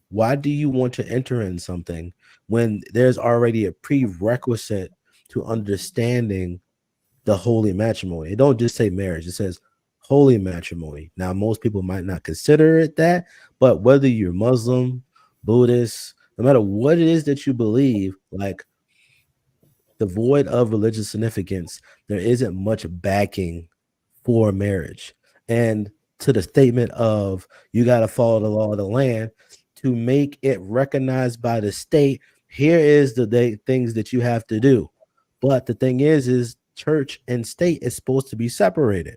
why do you want to enter in something when there's already a prerequisite to understanding the holy matrimony? It don't just say marriage, it says holy matrimony. Now, most people might not consider it that, but whether you're Muslim, Buddhist, no matter what it is that you believe, like devoid of religious significance, there isn't much backing for marriage. And to the statement of you got to follow the law of the land to make it recognized by the state, here is the things that you have to do. But the thing is church and state is supposed to be separated.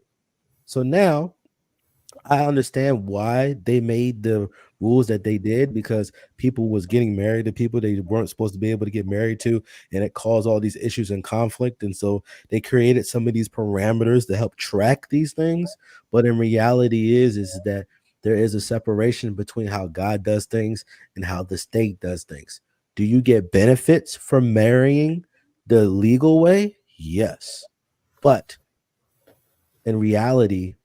So now I understand why they made the rules that they did because people was getting married to people they weren't supposed to be able to get married to, and it caused all these issues and conflict. And so they created some of these parameters to help track these things. But in reality, is that there is a separation between how God does things and how the state does things. Do you get benefits from marrying the legal way? Yes, but in reality,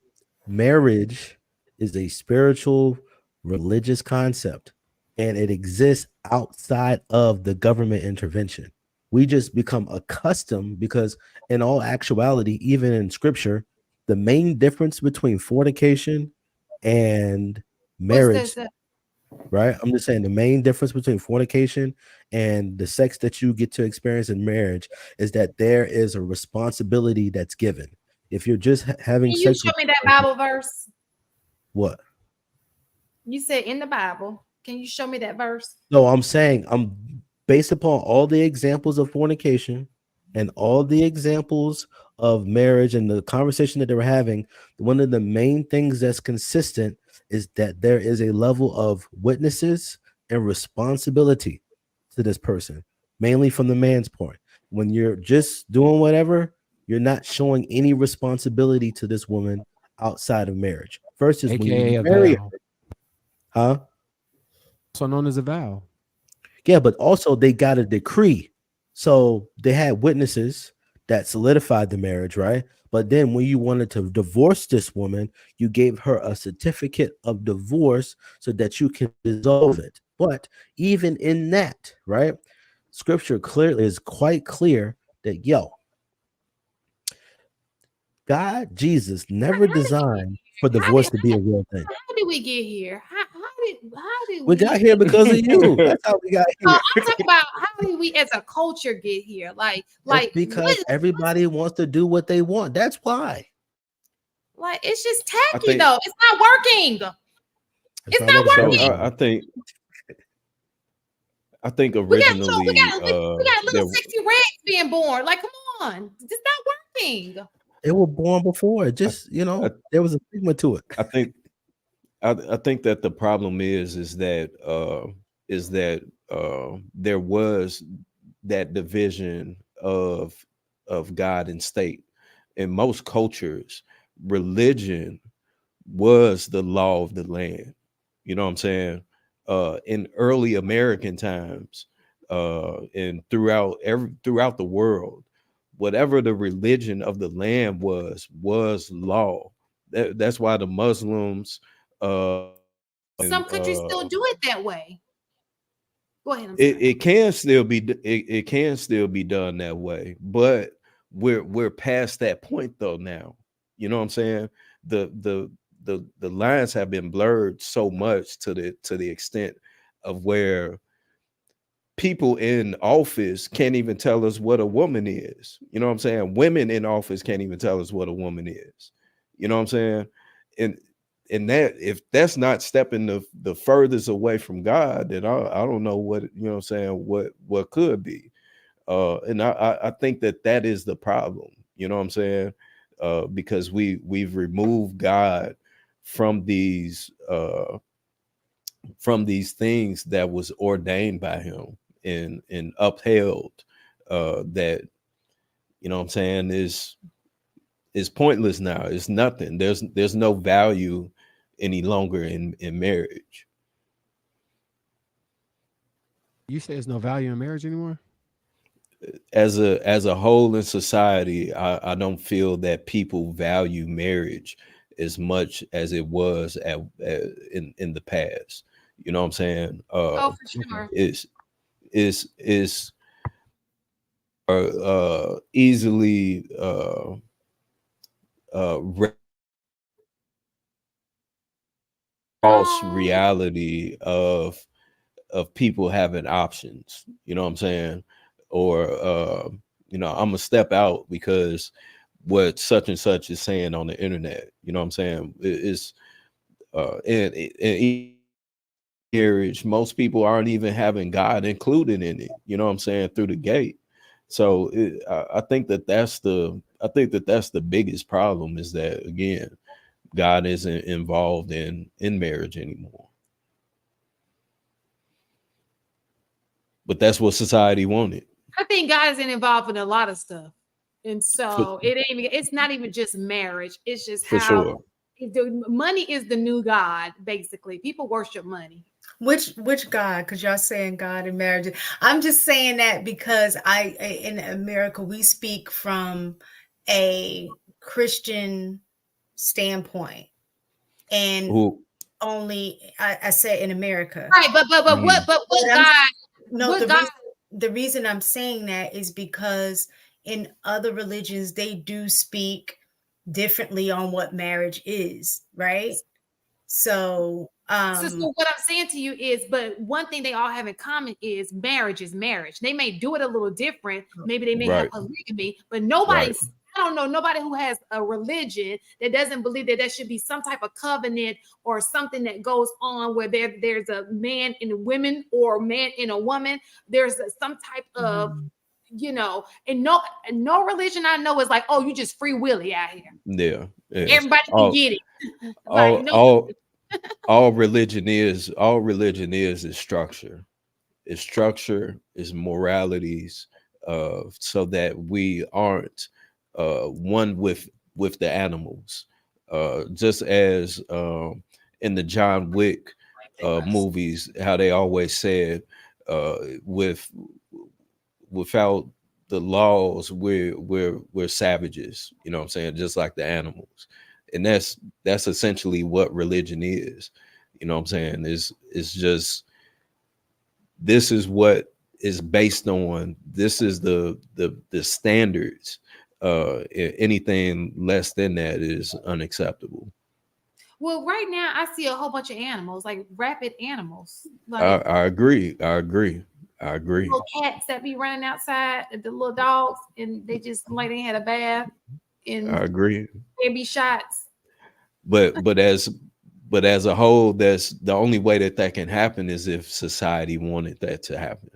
marriage is a spiritual, religious concept, and it exists outside of the government intervention. We just become accustomed because, in all actuality, even in scripture, the main difference between fornication and What's this? marriage, right? I'm just saying the main difference between fornication and the sex that you get to experience in marriage is that there is a responsibility that's given. If you're just having Can you sex show with me that Bible verse? what? You said in the Bible. Can you show me that verse? No, I'm saying I'm based upon all the examples of fornication and all the examples of marriage and the conversation that they were having. One of the main things that's consistent is that there is a level of witnesses and responsibility to this person, mainly from the man's point. When you're just doing whatever, you're not showing any responsibility to this woman outside of marriage. Versus when AKA you a marry vow, her, huh? also known as a vow. Yeah, but also they got a decree. So they had witnesses that solidified the marriage, right? But then when you wanted to divorce this woman, you gave her a certificate of divorce so that you can dissolve it. But even in that, right? Scripture clearly is quite clear that God, Jesus How never did we get designed for here? divorce to be a real thing. How did we get here? How did We got we here because of you. That's how we got here. I'm talking about how did we as a culture get here? It's Like because everybody wants to do what they want. That's why. like it's just I tacky think though. It's not working. It's It's not not working for so. working. I everybody. think We got little, we originally got little there. sexy reds being born. Like, come on, it's not working. They were born before. I, Just I, there was a stigma to it. I think I think that the problem is that there was that division of God and state. In most cultures, religion was the law of the land. You know what I'm saying? In early American times, and throughout the world, whatever the religion of the land was law. That's why the Muslims and Some countries still do it that way. Go ahead. I'm it, sorry. it can still be it can still be done that way, but we're past that point though now. You know what I'm saying? The lines have been blurred so much to the extent of where people in office can't even tell us what a woman is. You know what I'm saying? Women in office can't even tell us what a woman is. You know what I'm saying? And that, if that's not stepping the furthest away from God, then I don't know what, you know what I'm saying, what could be. And I think that is the problem. You know what I'm saying? Because we've removed God from these things that was ordained by him and upheld, that, you know what I'm saying, is pointless now. It's nothing. There's no value any longer in marriage. You say there's no value in marriage anymore? As a whole in society, I don't feel that people value marriage as much as it was in the past. You know what I'm saying? Oh, for Okay. sure. Is easily false Oh, reality of people having options. You know what I'm saying? Or I'm gonna step out because what such and such is saying on the internet. You know what I'm saying? It's and marriage, most people aren't even having God included in it. You know what I'm saying? Through the gate. So I think that's the biggest problem, is that, again, God isn't involved in marriage anymore. But that's what society wanted. I think God isn't involved in a lot of stuff. And For, so it's not even just marriage. It's just for how sure. money is the new God, basically. People worship money. Which God? Because y'all saying God in marriage. I'm just saying that because in America we speak from a Christian standpoint, and Who? only I said in America. Right, but Mhm. But no, what God the reason I'm saying that is because in other religions they do speak differently on what marriage is, right? So so what I'm saying to you is, but one thing they all have in common is marriage is marriage. They may do it a little different. Maybe they may have Right. polygamy, but Right. I don't know nobody who has a religion that doesn't believe that there should be some type of covenant or something that goes on where there's a man and a woman or a man and a woman. There's some type of, and no religion I know is like, oh, you just free willy out here. Yeah. Yeah. Everybody can All get it. Like, all no. all all religion is structure. It's structure, is moralities, so that we aren't one with the animals. Just as in the John Wick movies, how they always said, with without the laws, we're savages. You know what I'm saying? Just like the animals. And that's essentially what religion is. You know what I'm saying? It's just, this is what is based on, this is the standards. Anything less than that is unacceptable. Well, right now I see a whole bunch of animals, like rapid animals, I, like I agree. I agree. I agree. little cats that be running outside, the little dogs, and they just like they had a bath and I agree. there be shots. But as a whole, that's the only way that can happen, is if society wanted that to happen.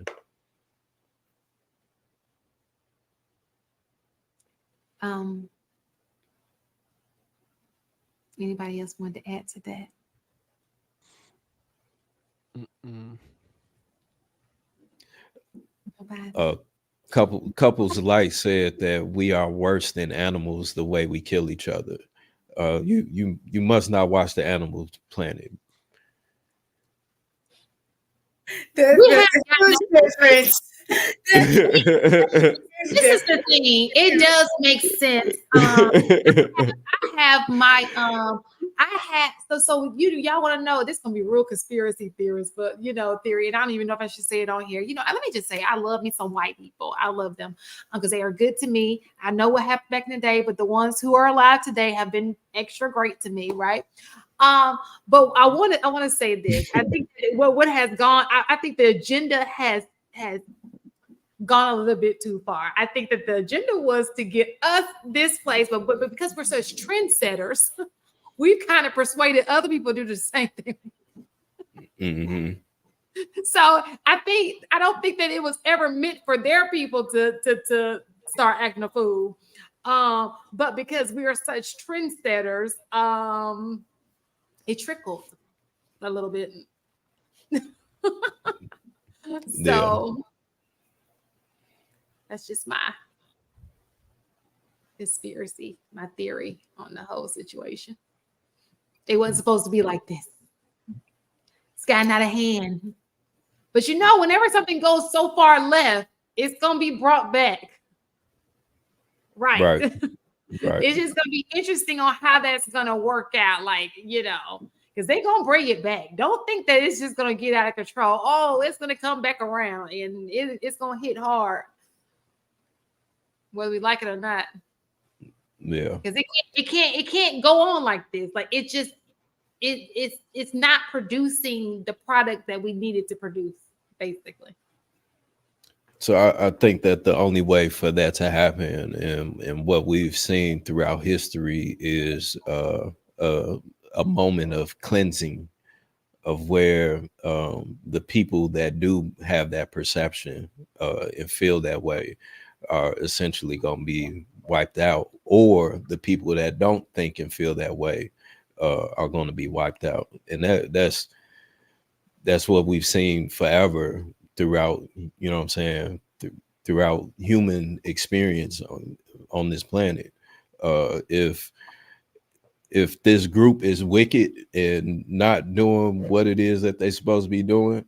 Um, Anybody else want to add to that? Mm-mm. Nobody. Couples like said that we are worse than animals the way we kill each other. You must not watch the Animal Planet. We have there's a huge difference. There's a huge This is difference. the thing. It does make sense. I have my I had so y'all want to know, this is gonna be real conspiracy theorist, but theory, and I don't even know if I should say it on here. Let me just say I love me some white people. I love them because they are good to me. I know what happened back in the day, but the ones who are alive today have been extra great to me, right? But I want to say this. I think that what has gone, I think the agenda has gone a little bit too far. I think that the agenda was to get us this place, but because we're such trendsetters, we've kind of persuaded other people to do the same thing. Mm-hmm. So I don't think that it was ever meant for their people to start acting a fool. But because we are such trendsetters, it trickled a little bit. So that's just my conspiracy, my theory on the whole situation. It wasn't supposed to be like this. It's gotten out of hand. But you know, whenever something goes so far left, it's gonna be brought back. Right. Right. It's just gonna be interesting on how that's gonna work out. Like, because they're gonna bring it back. Don't think that it's just gonna get out of control. Oh, it's gonna come back around and it's gonna hit hard, whether we like it or not. Yeah. Because it can't go on like this. Like it's not producing the product that we needed to produce, basically. So I think that the only way for that to happen, and what we've seen throughout history, is a moment of cleansing, of where the people that do have that perception and feel that way are essentially going to be wiped out, or the people that don't think and feel that way are going to be wiped out. And that's what we've seen forever throughout, you know what I'm saying, throughout human experience on this planet. If this group is wicked and not doing what it is that they're supposed to be doing,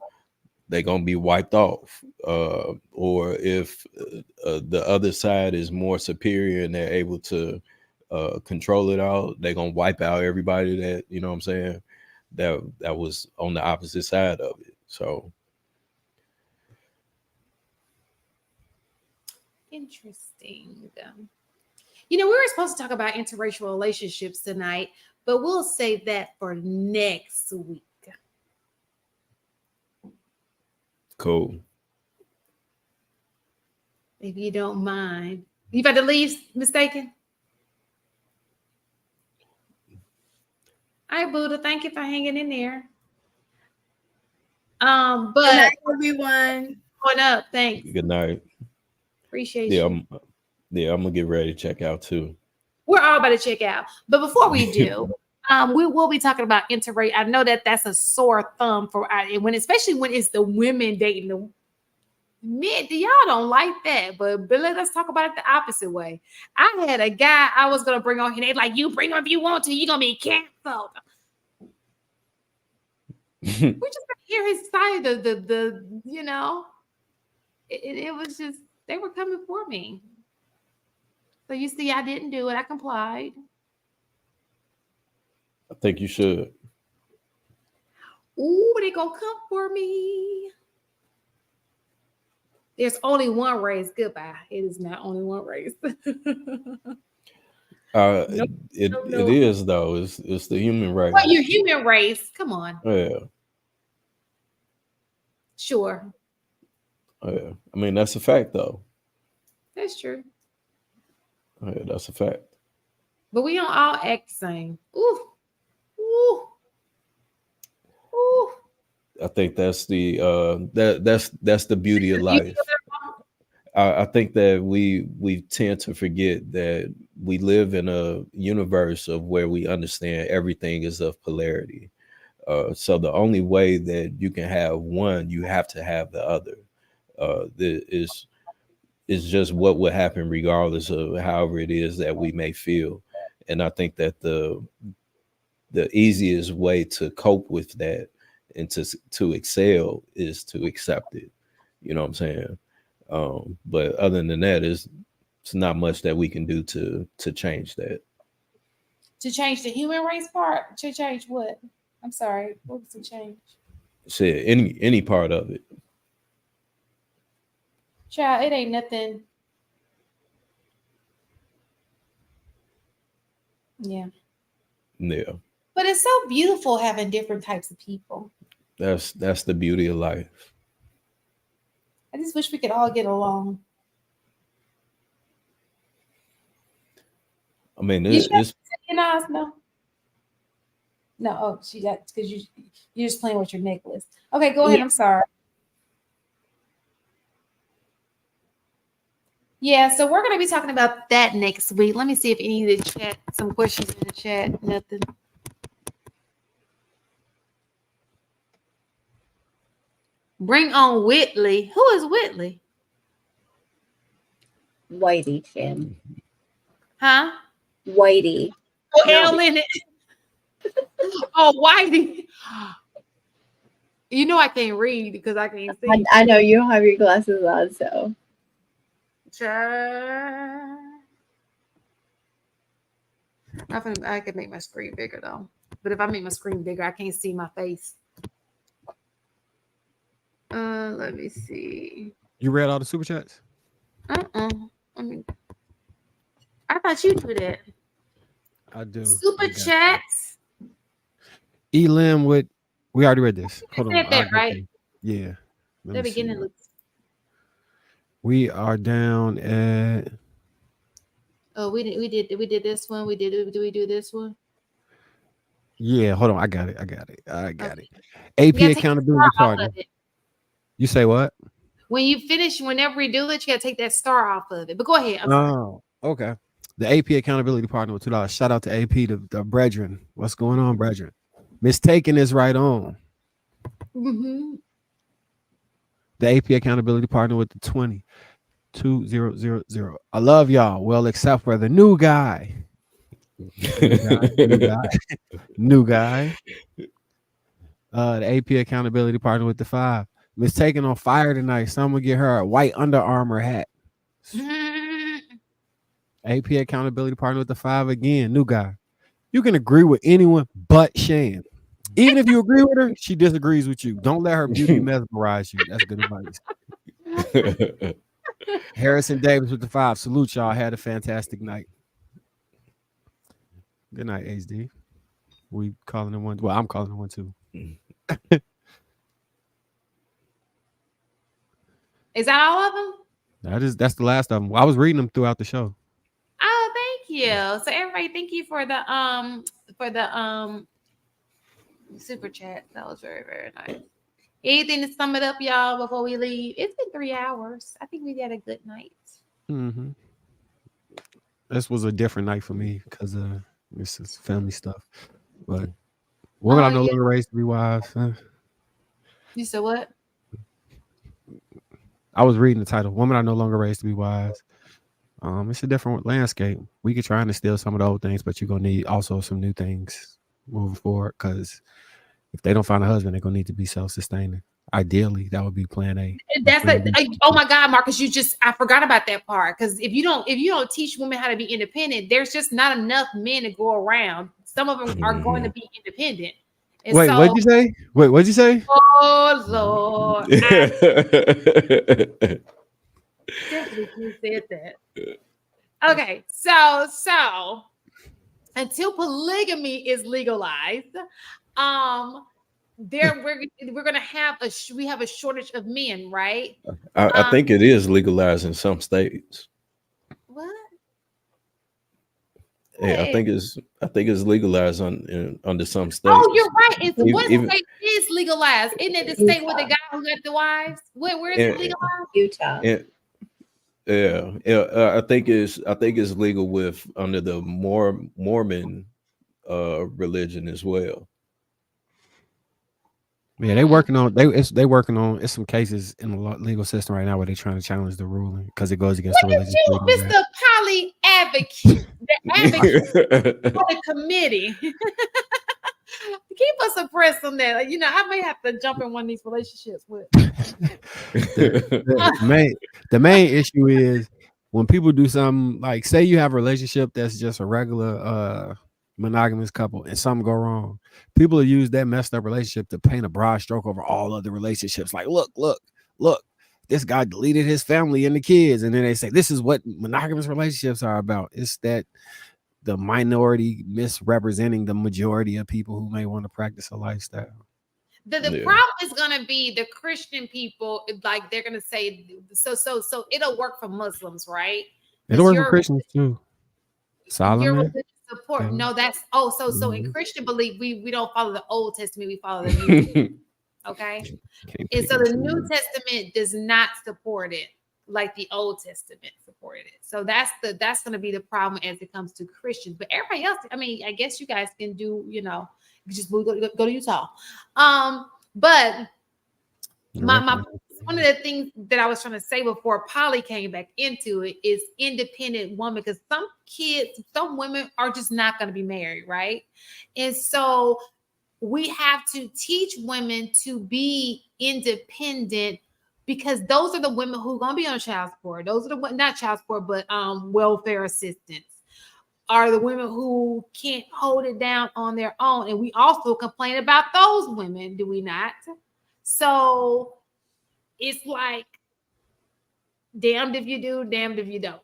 they're going to be wiped off. Or if the other side is more superior and they're able to control it all, they're going to wipe out everybody that, you know what I'm saying, that was on the opposite side of it. So interesting. We were supposed to talk about interracial relationships tonight, but we'll save that for next week. cool. If you don't mind. You about to leave, mistaken? All right, Buddha, thank you for hanging in there. But good night, everyone. Going up, thanks. Good night. Appreciate you. I'm gonna get ready to check out too. We're all about to check out, but before we do, we will be talking about interracial. I know that that's a sore thumb for especially when it's the women dating the men. Y'all don't like that, but let us talk about it the opposite way. I had a guy I was gonna bring on here. They like, you bring him if you want to. You're gonna be canceled. We just gonna hear his side of the it was just they were coming for me. So you see, I didn't do it. I complied. I think you should. Ooh, they gonna come for me. There's only one race. Goodbye. It is not only one race. Nope. It is though. It's the human race. Well, your human race. Come on. Yeah. Sure. Yeah. I mean, that's a fact though. That's true. Yeah, that's a fact. But we don't all act the same. Ooh. Ooh. Ooh. I think that's the that's the beauty of life. I think that we tend to forget that we live in a universe of where we understand everything is of polarity. So the only way that you can have one, you have to have the other. Is just what would happen regardless of however it is that we may feel. And I think that the easiest way to cope with that and to excel is to accept it. You know what I'm saying? But other than that, it's not much that we can do to change that. To change the human race part? To change what? I'm sorry. What was the change? Shit, any part of it. Child, it ain't nothing. Yeah. Yeah. But it's so beautiful having different types of people. That's the beauty of life. I just wish we could all get along. I mean, You it's no. No, oh, she got because you're just playing with your necklace. Okay, go ahead. Yeah. I'm sorry. Yeah, so we're gonna be talking about that next week. Let me see if any of the chat, some questions in the chat. Nothing. Bring on Whitley. Who is Whitley? Whitey Chin. Huh? Whitey. Oh, No. L in it. Oh, Whitey. You know I can't read because I can't see. I know you don't have your glasses on, so. I could make my screen bigger though. But if I make my screen bigger, I can't see my face. Let me see. You read all the super chats? I mean, I thought you do that. I do. Super I got chats. Elim with. We already read this. I Hold on. said that, I'll go right? through. Yeah. Let The me see. beginning looks. We are down at. Oh, we did this one. Do we do this one? Yeah, hold on. I got it. Okay. AP You gotta take the accountability star off partner. of it. You say what? When you finish, whenever we do it, you gotta take that star off of it. But go ahead. I'm sorry. Oh, okay. The AP accountability partner with $2. Shout out to AP, the brethren. What's going on, brethren? Mistaken is right on. Mm-hmm. The AP accountability partner with the 20. 2000. I love y'all. Well, except for the new guy. New guy. The AP accountability partner with the 5. Mistaken on fire tonight. Someone get her a white Under Armour hat. AP accountability partner with the 5 again. New guy. You can agree with anyone but Shan. Even if you agree with her, she disagrees with you. Don't let her beauty mesmerize you. That's good advice. Harrison Davis with the 5. Salute y'all. Had a fantastic night. Good night, HD. We calling it one. Well, I'm calling it one too. Is that all of them? That's the last of them. I was reading them throughout the show. Oh, thank you. So everybody, thank you for the super chat. That was very, very nice. Anything to sum it up, y'all, before we leave? It's been 3 hours. I think we had a good night. Mm-hmm. This was a different night for me because this is family stuff. But women are no longer raised to be wives. You said what? I was reading the title. Women are no longer raised to be wives. It's a different landscape. We could try and instill some of the old things, but you're gonna need also some new things moving forward. Because if they don't find a husband, they're gonna need to be self-sustaining. Ideally, that would be plan A. That's oh my God, Marcus, I forgot about that part. Because if you don't teach women how to be independent, there's just not enough men to go around. Some of them are going to be independent. And Wait, what'd you say? What'd you say? Oh Lord. Definitely said that. Okay, so until polygamy is legalized, we're gonna have we have a shortage of men, right? I think it is legalized in some states. What? Yeah, I think it's legalized under some states. Oh, you're right. It's what state is legalized? Isn't it the state with the guy who got the wives? Where is it legalized? Utah. I think it's legal with under the Mormon religion as well. Yeah, they working on it's some cases in the legal system right now where they're trying to challenge the ruling because it goes against the religious freedom. Mr. Poly advocate, the advocate for the committee. Keep us abreast on that. I may have to jump in one of these relationships with. The main issue is when people do something like, say you have a relationship that's just a regular monogamous couple and something go wrong, people use that messed up relationship to paint a broad stroke over all other relationships. Like, look, this guy deleted his family and the kids, and then they say this is what monogamous relationships are about. It's that the minority misrepresenting the majority of people who may want to practice a lifestyle. The Yeah. problem is gonna be the Christian people, like they're gonna say so it'll work for Muslims, right? It'll Because work for Christians too. your Solomon. religious support. Mhm. No, that's so in Mhm. Christian belief, we don't follow the Old Testament, we follow the New Testament. Okay. Can't And pick so and the New choose. Testament does not support it like the Old Testament supported it. So that's going to be the problem as it comes to Christians. But everybody else, I mean, I guess you guys can do, you know, just go to Utah. But my one of the things that I was trying to say before Polly came back into it is independent woman, because some women are just not going to be married, right? And so we have to teach women to be independent, because those are the women who are going to be on child support. Those are the not child support, but welfare assistance are the women who can't hold it down on their own. And we also complain about those women, do we not? So it's like damned if you do, damned if you don't.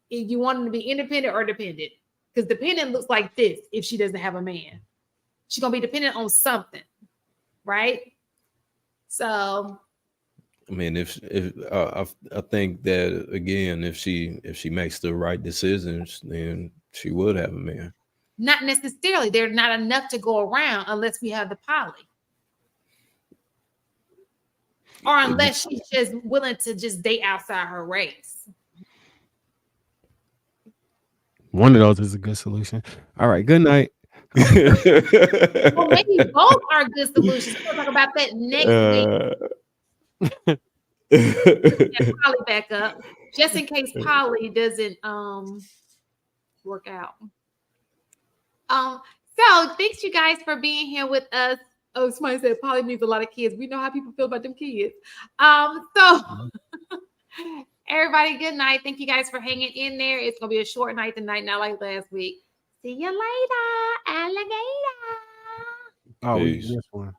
If you want them to be independent or dependent, because dependent looks like this if she doesn't have a man. She's going to be dependent on something, right? So, I mean, if I think that again, if she makes the right decisions, then she would have a man. not necessarily. They're not enough to go around unless we have the poly, or unless she's just willing to just date outside her race. One of those is a good solution. All right. Good night. Well, maybe both are good solutions. We'll talk about that next week. Polly back up, just in case Polly doesn't work out. So thanks you guys for being here with us. Oh, somebody said Polly needs a lot of kids. We know how people feel about them kids. So everybody, good night. Thank you guys for hanging in there. It's gonna be a short night tonight, not like last week. See you later, alligator. Oh, we Peace. missed one.